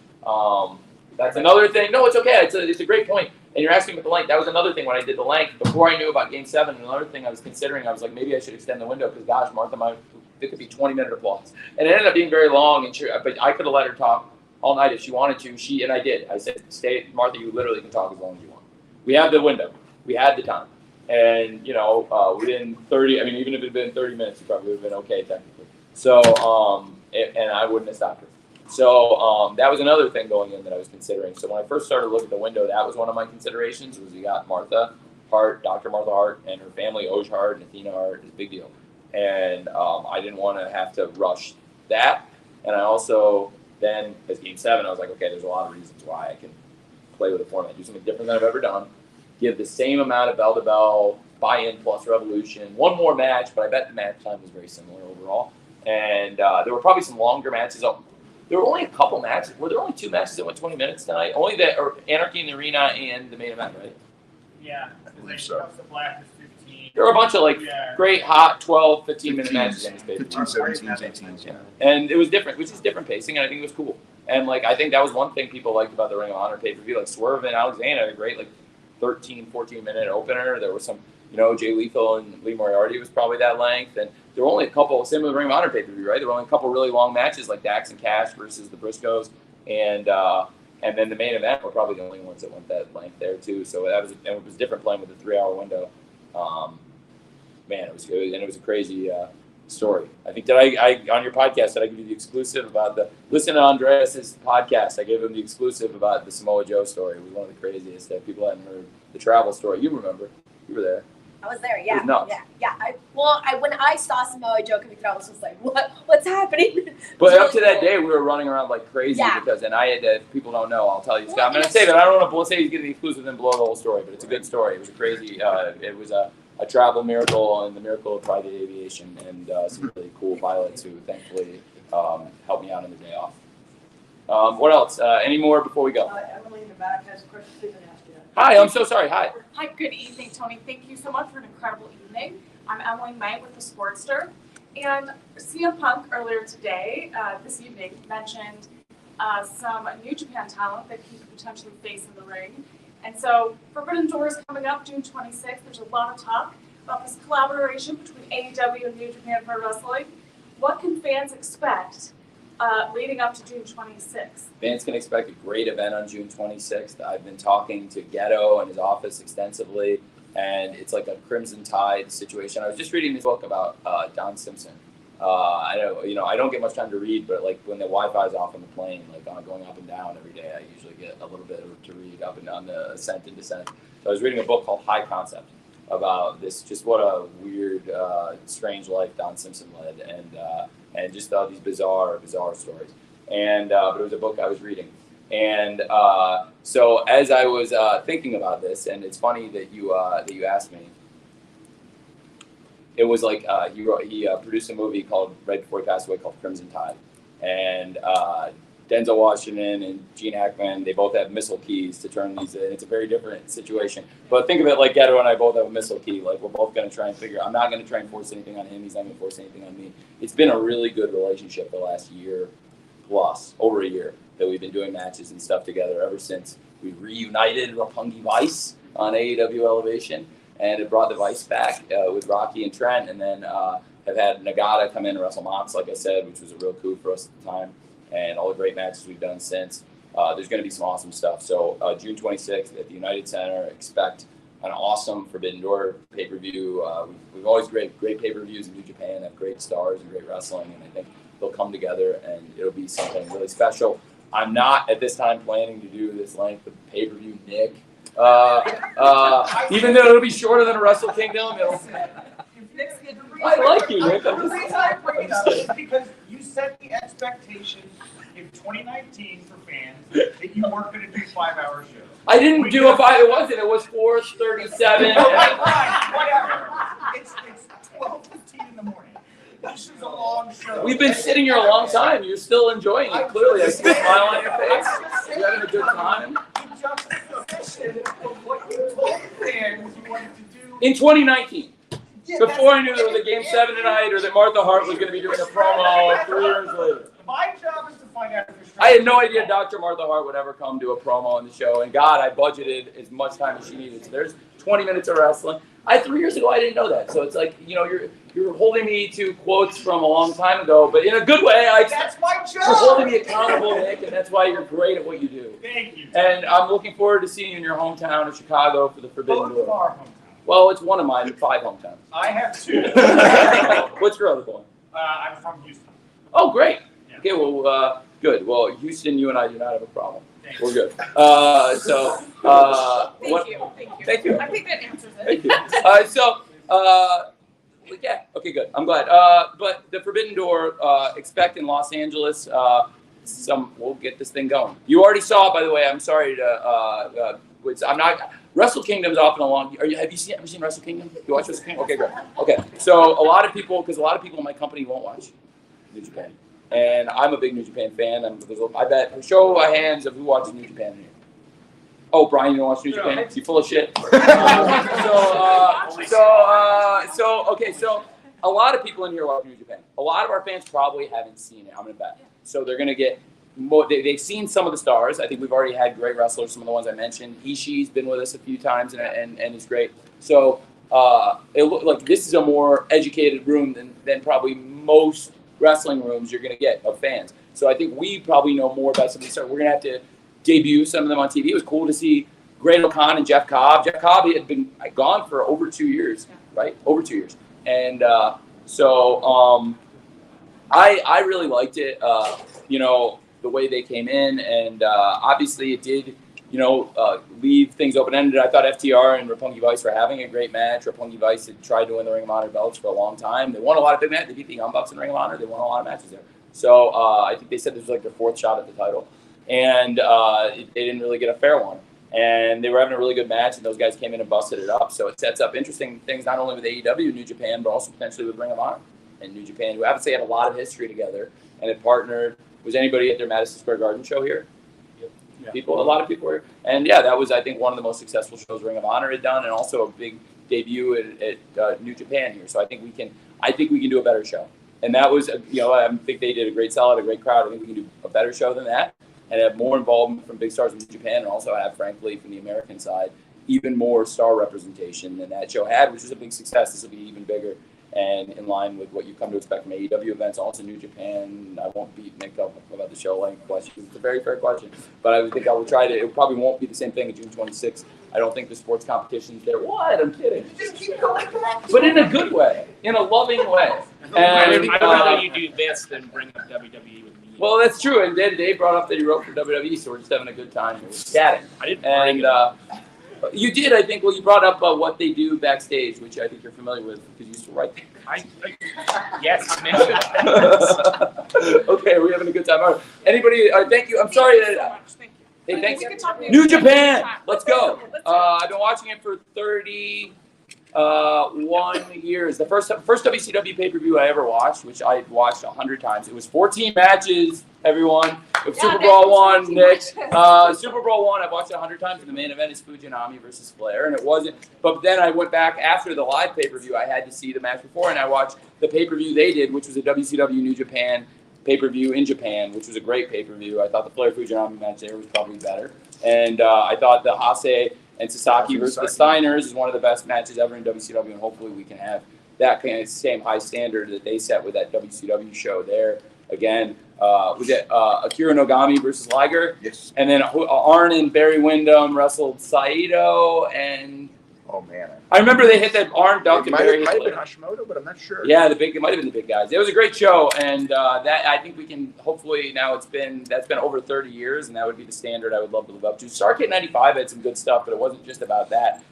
that's another thing. No, it's okay. It's a great point. And you're asking about the length. That was another thing when I did the length. Before I knew about Game 7, another thing I was considering, I was like, maybe I should extend the window because, gosh, Martha, it could be 20-minute applause. And it ended up being very long, but I could have let her talk all night if she wanted to. And I did. I said, stay, Martha, you literally can talk as long as you want. We have the window. We had the time. And, within 30, even if it had been 30 minutes, it probably would have been okay technically. So, and I wouldn't have stopped her. So that was another thing going in that I was considering. So when I first started looking at the window, that was one of my considerations. Was you got Martha Hart, Dr. Martha Hart, and her family, Oj Hart and Athena Hart, is a big deal. And I didn't want to have to rush that. And I also then, as Game 7, I was like, okay, there's a lot of reasons why I can play with the format, do something different than I've ever done, give the same amount of bell-to-bell, buy-in plus revolution, one more match, but I bet the match time was very similar overall. And there were probably some longer matches. There were only a couple matches. Were there only 2 matches that went 20 minutes tonight? Only Anarchy in the Arena and the main event, right? Yeah. I believe so. The Black is 15. There were a bunch of great hot 12, 15-minute matches in this pay-per-view. 15, 17, 18, yeah. And it was different, which is different pacing, and I think it was cool. And I think that was one thing people liked about the Ring of Honor pay-per-view. Swerve and Alexander had a great 13, 14-minute opener. There was some, Jay Lethal and Lee Moriarty was probably that length, and there were only a couple, same with the Ring of Honor pay-per-view, right? There were only a couple really long matches like Dax and Cash versus the Briscoes, and then the main event were probably the only ones that went that length there too. So it was different playing with a 3-hour window. It was good, and it was a crazy story. I think I on your podcast did I give you the exclusive about listen to Andreas's podcast. I gave him the exclusive about the Samoa Joe story. It was one of the craziest that people hadn't heard. The travel story, you remember? You were there. I was there, yeah. It was nuts. Yeah. When I saw Samoa Joe coming through, I was just like, what's happening? But up to that day, we were running around like crazy because, and I had to, if people don't know, I'll tell you, Scott. I'm going to say that I don't want to say he's getting the exclusive and blow the whole story, but it's a good story. It was a crazy, it was a travel miracle and the miracle of private aviation and some really cool pilots who thankfully helped me out on the day off. What else? Any more before we go? Emily in the back has a question. Please ask you. Hi, I'm so sorry. Hi. Hi, good evening, Tony. Thank you so much for an incredible evening. I'm Emily May with the Sportster. And CM Punk earlier today, this evening, mentioned some New Japan talent that he could potentially face in the ring. And so Forbidden Door is coming up June 26th. There's a lot of talk about this collaboration between AEW and New Japan Pro Wrestling. What can fans expect leading up to June 26th? Fans can expect a great event on June 26th. I've been talking to Ghetto and his office extensively, and it's like a Crimson Tide situation. I was just reading this book about Don Simpson. I don't get much time to read, but when the Wi-Fi is off on the plane, going up and down every day, I usually get a little bit to read up and down the ascent and descent. So I was reading a book called High Concept about this, just what a weird, strange life Don Simpson led, and just all these bizarre stories. And but it was a book I was reading, and so as I was thinking about this, and it's funny that you asked me. it was like he produced a movie called right before he passed away called Crimson Tide, and Denzel Washington and Gene Hackman, they both have missile keys to turn these in. It's a very different situation. But think of it like Ghetto and I both have a missile key. Like we're both going to try and I'm not going to try and force anything on him. He's not going to force anything on me. It's been a really good relationship the last year plus, over a year, that we've been doing matches and stuff together ever since we reunited Roppongi Vice on AEW Elevation. And it brought the Vice back with Rocky and Trent. And then have had Nagata come in and wrestle Mox, like I said, which was a real coup for us at the time. And all the great matches we've done since. There's going to be some awesome stuff. So June 26th at the United Center, expect an awesome Forbidden Door pay-per-view. We've always great pay-per-views in New Japan, have great stars and great wrestling, and I think they'll come together and it'll be something really special. I'm not at this time planning to do this length of pay-per-view, Nick. Even though it'll be shorter than a Wrestle Kingdom, I like you, Nick. The reason I bring it up is because you set the expectation in 2019 for fans that you weren't going to do 5-hour shows. I didn't do a 5. It wasn't. It was 4:37. Whatever. It's 12:15 in the morning. This is a long show. We've been sitting here a long time. You're still enjoying it. Clearly, I see a smile on your face. You're having a good time. What you told fans you wanted to do In 2019. Before I knew there was a Game 7 tonight or that Martha Hart was going to be doing a promo 3 years later. My job is to find out if you're I had no idea Dr. Martha Hart would ever come do a promo on the show. And God, I budgeted as much time as she needed. So there's 20 minutes of wrestling. 3 years ago, I didn't know that. So it's like, you're holding me to quotes from a long time ago, but in a good way. That's my job. You're holding me accountable, Nick, and that's why you're great at what you do. Thank you. And I'm looking forward to seeing you in your hometown of Chicago for the Forbidden Both of our Door. Well, it's one of mine, 5 hometowns. I have 2. What's your other one? I'm from Houston. Oh, great. Yeah. Okay, well, good. Well, Houston, you and I do not have a problem. Thanks. We're good. Thank you. Thank you. I think that answers it. Thank you. Yeah. Okay, good. I'm glad. But the Forbidden Door, expect in Los Angeles. We'll get this thing going. You already saw, by the way. I'm sorry to. I'm not. Wrestle Kingdom's off and along. Have you seen Wrestle Kingdom? You watch Wrestle Kingdom? Okay, great. Okay, so a lot of people in my company won't watch New Japan, and I'm a big New Japan fan. I bet show of hands of who watches New Japan here. Oh, Brian, you don't watch New Japan? You full of shit. So a lot of people in here watch New Japan. A lot of our fans probably haven't seen it. I'm gonna bet. So they're gonna get. They've seen some of the stars. I think we've already had great wrestlers. Some of the ones I mentioned. Ishii's been with us a few times and is great. So it looked like this is a more educated room than probably most wrestling rooms you're going to get of fans. So I think we probably know more about some of these stars. We're going to have to debut some of them on TV. It was cool to see Great O'Khan and Jeff Cobb. Jeff Cobb had been gone for over 2 years, right? Over 2 years. And I really liked it. The way they came in, and obviously it did, leave things open-ended. I thought FTR and Roppongi Vice were having a great match. Roppongi Vice had tried to win the Ring of Honor belts for a long time. They won a lot of big matches. They beat the Young Bucks in Ring of Honor. They won a lot of matches there. So I think they said this was like their 4th shot at the title, and they didn't really get a fair one. And they were having a really good match, and those guys came in and busted it up. So it sets up interesting things not only with AEW, New Japan, but also potentially with Ring of Honor and New Japan, who obviously have a lot of history together and had partnered. Was anybody at their Madison Square Garden show here? Yep. Yeah. A lot of people were. And yeah, that was, I think, one of the most successful shows Ring of Honor had done, and also a big debut at New Japan here. So I think we can do a better show. And that was, I think they did a great solid, a great crowd. I think we can do a better show than that and have more involvement from big stars in New Japan, and also have, frankly, from the American side, even more star representation than that show had, which was a big success. This will be even bigger. And in line with what you come to expect from AEW events, also New Japan. I won't beat Nick up about the show length question. It's a very fair question. But I think I will try to. It probably won't be the same thing on June 26th. I don't think the sports competition's there. What? I'm kidding. Just keep going back. But in a good way. In a loving way. I'd rather you do this than bring up WWE with me. Well, that's true. And Dave brought up that he wrote for WWE, so we're just having a good time here. Chatting. I didn't bring it up. You did, I think. Well, you brought up what they do backstage, which I think you're familiar with because you used to write there. Yes, I mentioned it. Okay, we're having a good time. All right. Anybody? Thank you. I'm sorry. Thank you. Hey, thanks. New Japan. Let's go. I've been watching it for 30 1 year is the first WCW pay-per-view I ever watched, which I watched 100 times. It was 14 matches, everyone. Super Brawl 1, Nick. Super Brawl 1, I've watched it 100 times, and the main event is Fujinami versus Flair, and it wasn't. But then I went back after the live pay-per-view. I had to see the match before, and I watched the pay-per-view they did, which was a WCW New Japan pay-per-view in Japan, which was a great pay-per-view. I thought the Flair Fujinami match there was probably better, and I thought the Hase and Sasaki versus the Steiners is one of the best matches ever in WCW, and hopefully we can have that kind of same high standard that they set with that WCW show there. Again, was it Akira Nogami versus Liger? Yes. And then Arn and Barry Windham wrestled Saito, and oh man, I remember they hit that Arn duck it and might Barry have hit been it. Hashimoto, but I'm not sure. Yeah, it might have been the big guys. It was a great show, and that I think we can hopefully now that's been over 30 years, and that would be the standard I would love to live up to. Starrcade '95 had some good stuff, but it wasn't just about that.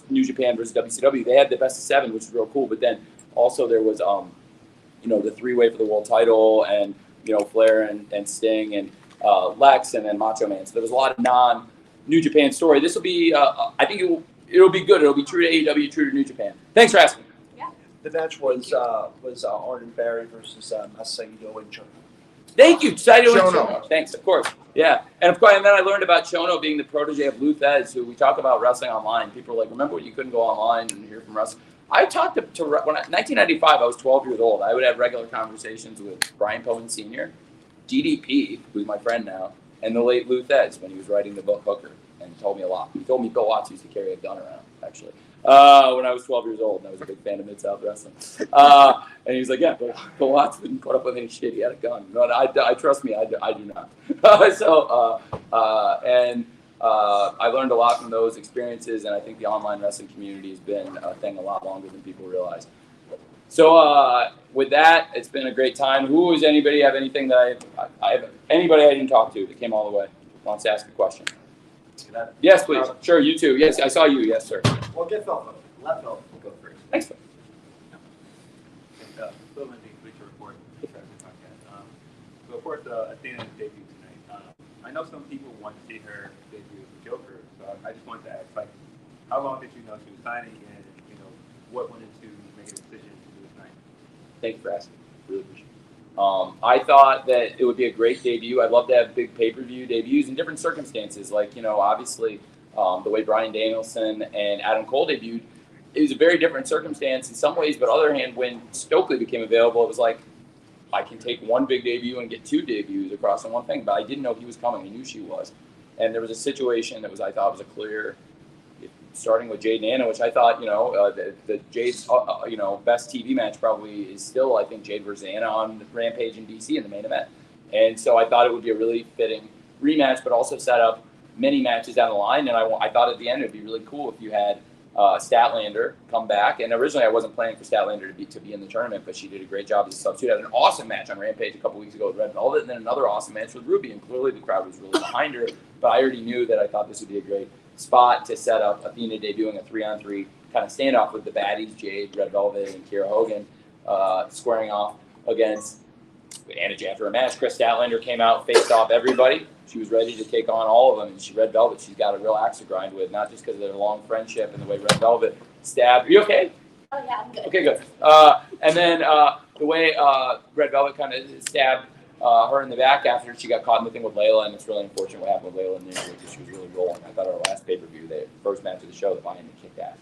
New Japan versus WCW, they had the best of 7, which was real cool. But then also there was the 3-way for the world title, and Flair and Sting and Lex, and then Macho Man. So there was a lot of non-New Japan story. This will be I think it'll be good. It'll be true to AEW, true to New Japan. Thanks for asking. The match was Arn and Barry versus Saito and Chono. Thank you, Saito and Chono. Chono. Thanks, of course. Yeah, and of course, and then I learned about Chono being the protege of Luthez, who we talk about wrestling online. People are like, remember when you couldn't go online and hear from wrestling? I talked to when 1995, I was 12 years old. I would have regular conversations with Brian Pillman Sr., DDP, who's my friend now, and the late Luthez when he was writing the book Hooker, and told me a lot. He told me Bill Watts used to carry a gun around, actually, when I was 12 years old, and I was a big fan of Mid-South Wrestling. And he was like, yeah, Bill Watts didn't put up with any shit. He had a gun. No, I trust me, I do not. I learned a lot from those experiences, and I think the online wrestling community has been a thing a lot longer than people realize. So with that, it's been a great time. Who is anybody have anything that anybody I didn't talk to that came all the way wants to ask a question? Yes, please. Sure, you too. Yes, I saw you. Yes, sir. Well, get Phil. Let Phil go first. Thanks, Phil. Phil Lindsay, Bleacher Report, podcast. So, of course, Athena's debut tonight. I know some people want to see her debut as the Joker, so I just wanted to ask, like, how long did you know she was signing, and what went into making a decision to do it tonight? Thank you for asking. Really appreciate it. I thought that it would be a great debut. I'd love to have big pay-per-view debuts in different circumstances. Like, obviously, the way Bryan Danielson and Adam Cole debuted, it was a very different circumstance in some ways. But on the other hand, when Stokely became available, it was like, I can take one big debut and get 2 debuts across in one thing. But I didn't know he was coming. I knew she was. And there was a situation that I thought was a clear, starting with Jade and Anna, which I thought, the Jade's, best TV match probably is still, I think, Jade versus Anna on Rampage in DC in the main event. And so I thought it would be a really fitting rematch, but also set up many matches down the line. And I thought at the end it would be really cool if you had Statlander come back. And originally I wasn't planning for Statlander to be in the tournament, but she did a great job as a substitute. Had an awesome match on Rampage a couple weeks ago with Red Velvet, and then another awesome match with Ruby. And clearly the crowd was really behind her. But I already knew that I thought this would be a great spot to set up Athena debuting a 3-on-3 kind of standoff with the baddies, Jade, Red Velvet, and Kiera Hogan, squaring off against Anna Jay after a match. Chris Statlander came out, faced off everybody. She was ready to take on all of them, and Red Velvet, she's got a real axe to grind with, not just because of their long friendship and the way Red Velvet stabbed. Are you okay? Oh, yeah, I'm good. Okay, good. And then the way Red Velvet kind of stabbed her in the back after she got caught in the thing with Layla, and it's really unfortunate what happened with Layla in the injury because she was really rolling. I thought our last pay-per-view, the first match of the show, the buy-in kicked ass.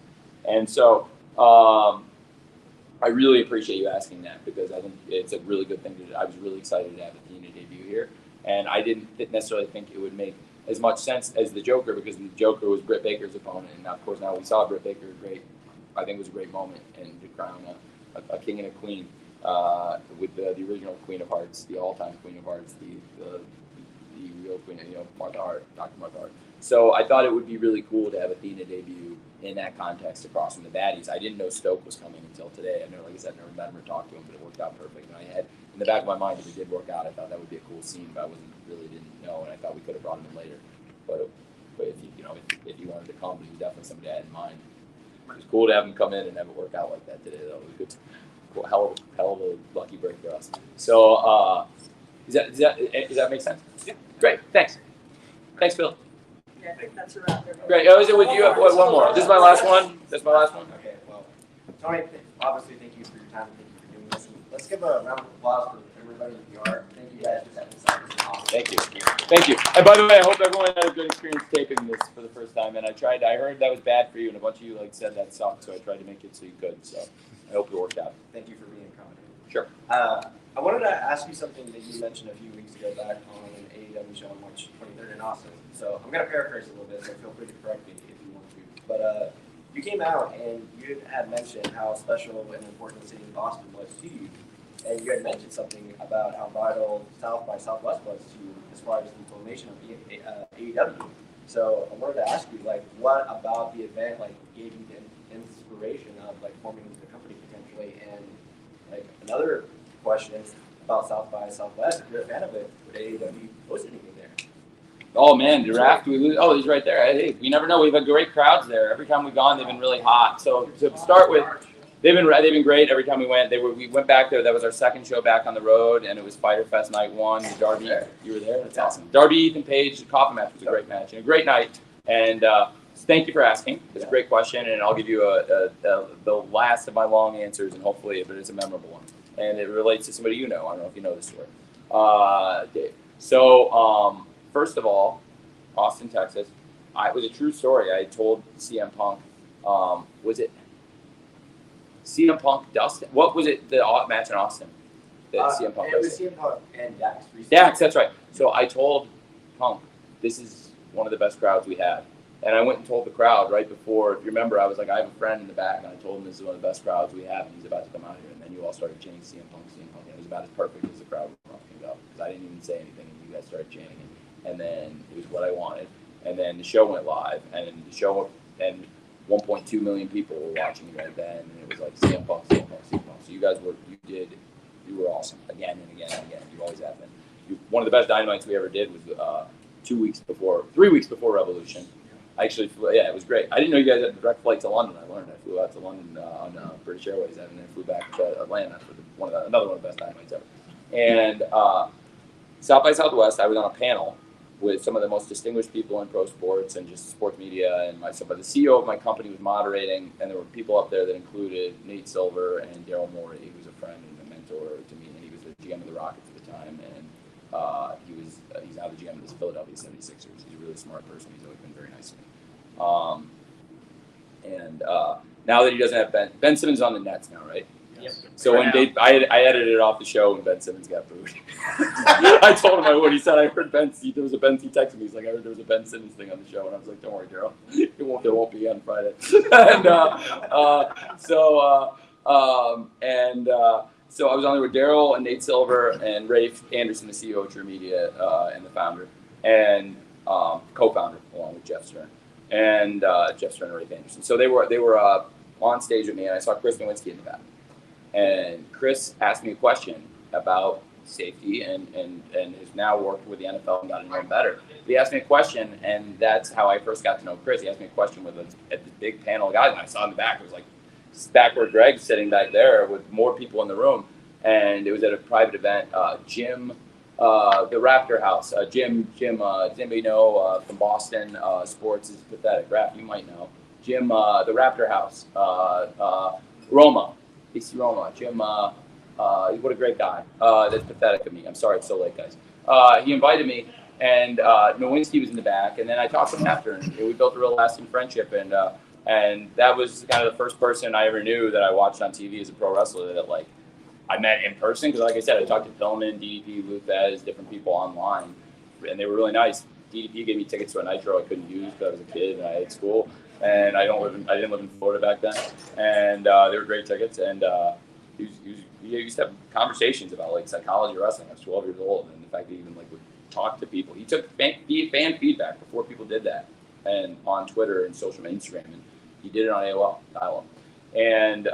And so I really appreciate you asking that because I think it's a really good thing to do. I was really excited to have Athena debut here, and I didn't necessarily think it would make as much sense as the Joker because the Joker was Britt Baker's opponent, and of course now we saw Britt Baker. I think it was a great moment and to crown a king and a queen. With the original Queen of Hearts, the all-time Queen of Hearts, the real Queen, Martha Hart, Dr. Martha Hart. So I thought it would be really cool to have Athena debut in that context across from the baddies. I didn't know Stoke was coming until today. I know, like I said, I never met him or talked to him, but it worked out perfect. And I had in the back of my mind, if it did work out, I thought that would be a cool scene, but I didn't know, and I thought we could have brought him in later. But if if you wanted to come, he was definitely somebody I had in mind. It was cool to have him come in and have it work out like that today, though. It was good. Cool, hell of a lucky break for us. So, does that make sense? Yeah. Great. Thanks, Phil. Yeah, I think that's a wrap. Great. Oh, is it with you? One more. This is my last one. Okay. Well, Tony, obviously, thank you for your time. Thank you for doing this. And let's give a round of applause for everybody in the yard. Thank you guys for having us out. This is awesome. Thank you. Thank you. And by the way, I hope everyone had a good experience taping this for the first time. And I heard that was bad for you, and a bunch of you said that sucked, so I tried to make it so you could. So I hope it worked out. Thank you for being accommodating. Sure. I wanted to ask you something that you mentioned a few weeks ago back on an AEW show on March 23rd in Austin. So I'm going to paraphrase a little bit, so feel free to correct me if you want to. But you came out and you had mentioned how special and important the city of Boston was to you. And you had mentioned something about how vital South by Southwest was to you as far as the formation of AEW. So I wanted to ask you, what about the event, gave you the inspiration of, forming the company potentially? And, another question about South by Southwest, if you're a fan of it, would AEW host anything there? Oh man, Draft, we lose. Oh, he's right there. Hey, we never know. We've had great crowds there. Every time we've gone, they've been really hot. So to start with, they've been great. Every time we went, we went back there. That was our second show back on the road, and it was Fighter Fest Night 1. Darby, you were there. That's awesome. Darby, Ethan Page, the coffin match was a great match and a great night. And thank you for asking. It's a great question, and I'll give you the last of my long answers, and hopefully, but it's a memorable one, and it relates to somebody you know. I don't know if you know this story, Dave. So. First of all, Austin, Texas. It was a true story. I told CM Punk. Was it CM Punk Dustin? What was it? The match in Austin. CM Punk. It was CM Punk and Dax. Dax, that's right. So I told Punk, this is one of the best crowds we have. And I went and told the crowd right before. If you remember, I was like, I have a friend in the back, and I told him this is one of the best crowds we have, and he's about to come out here. And then you all started chanting CM Punk, CM Punk. And it was about as perfect as the crowd was going to go, because I didn't even say anything, and you guys started chanting it. And then it was what I wanted. And then the show went live, and 1.2 million people were watching it right then, and it was like CM Punk, CM Punk, CM Punk. So you guys you were awesome again and again and again. You always have been. One of the best Dynamites we ever did was 3 weeks before Revolution. I actually flew, it was great. I didn't know you guys had a direct flight to London. I learned. I flew out to London on British Airways, and then flew back to Atlanta for another one of the best Dynamites ever. And South by Southwest, I was on a panel with some of the most distinguished people in pro sports and just sports media and myself. But the CEO of my company was moderating, and there were people up there that included Nate Silver and Daryl Morey, who was a friend and a mentor to me, and he was the GM of the Rockets at the time, and he's now the GM of the Philadelphia 76ers. He's a really smart person. He's always been very nice to me. Now that he doesn't have Ben Simmons is on the Nets now, right? Yep. So when I edited it off the show when Ben Simmons got booed. I told him I would. He said, I heard he texted me. He's like, I heard there was a Ben Simmons thing on the show. And I was like, don't worry, Daryl. There won't be on Friday. So I was on there with Daryl and Nate Silver and Rafe Anderson, the CEO of True Media and the founder, and co-founder along with Jeff Stern. And Jeff Stern and Rafe Anderson. So they were on stage with me, and I saw Chris Nowinski in the back. And Chris asked me a question about safety and has now worked with the NFL and gotten to know him better. He asked me a question, and that's how I first got to know Chris. He asked me a question at the big panel of guys, and I saw in the back, it was like backward Greg sitting back there with more people in the room. And it was at a private event. Jim, the Raptor House. Jim, does anybody know from Boston? Sports is pathetic. Raph, you might know. Jim, the Raptor House. Roma. AC Roma. Jim, what a great guy. That's pathetic of me. I'm sorry it's so late, guys. He invited me, and Nowinski was in the back, and then I talked to him after, and we built a real lasting friendship, and that was kind of the first person I ever knew that I watched on TV as a pro wrestler that I met in person, because like I said, I talked to Pillman, DDP, Luthez, different people online, and they were really nice. DDP gave me tickets to a Nitro I couldn't use because I was a kid and I had school, and I didn't live in Florida back then, and they were great tickets, and he used to have conversations about psychology of wrestling. I was 12 years old, and the fact that he even would talk to people. He took fan feedback before people did that, and on Twitter and social media, Instagram, and he did it on AOL dial-up. And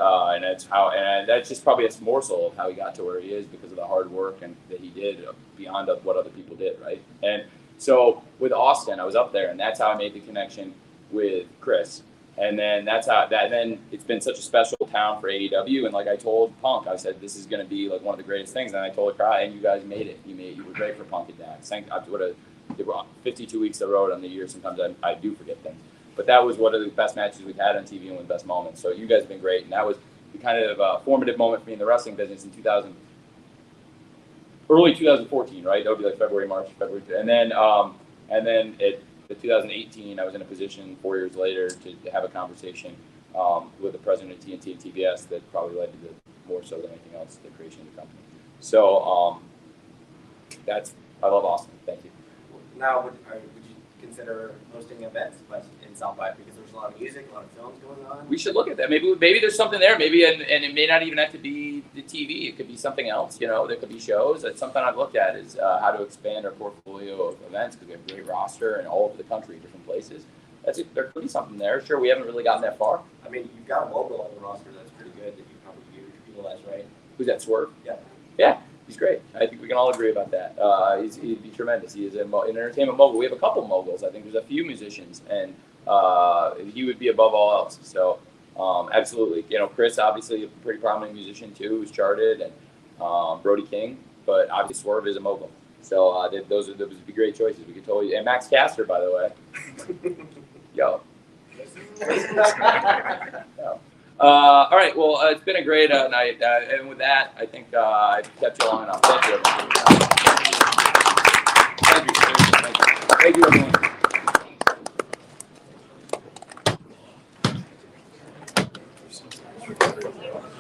that's just probably a morsel of how he got to where he is because of the hard work and that he did beyond what other people did, right? And so with Austin, I was up there, and that's how I made the connection with Chris. And then then it's been such a special town for AEW. And like I told Punk, I said, this is going to be one of the greatest things. And I told the crowd, and you guys made it. You were great for Punk and Dax. They were 52 weeks of the road on the year. Sometimes I do forget things. But that was one of the best matches we've had on TV and one of the best moments. So you guys have been great. And that was kind of formative moment for me in the wrestling business in early 2014, right? That would be like February, and then the 2018, I was in a position 4 years later to have a conversation with the president of TNT and TBS that probably led to more so than anything else, the creation of the company. So I love Austin. Thank you. Now, would you consider hosting events in South by, because there's a lot of music, a lot of films going on? We should look at that. Maybe there's something there. Maybe and it may not even have to be the TV. It could be something else. You know, there could be shows. That's something I've looked at is how to expand our portfolio of events because we have a great roster in all over the country, different places. There could be something there. Sure, we haven't really gotten that far. I mean, you've got a mogul on the roster that's pretty good that you probably utilize, right? Who's that, Swerve? Yeah. Yeah, he's great. I think we can all agree about that. He'd be tremendous. He is an entertainment mogul. We have a couple moguls. I think there's a few musicians, and he would be above all else. So, absolutely. You know, Chris, obviously a pretty prominent musician too, who's charted, and Brody King. But obviously, Swerve is a mogul. So those would be great choices. We could totally, and Max Caster, by the way. Yo. Yo. All right. Well, it's been a great night, and with that, I think I've kept you long enough. Thank you. Thank you, everyone.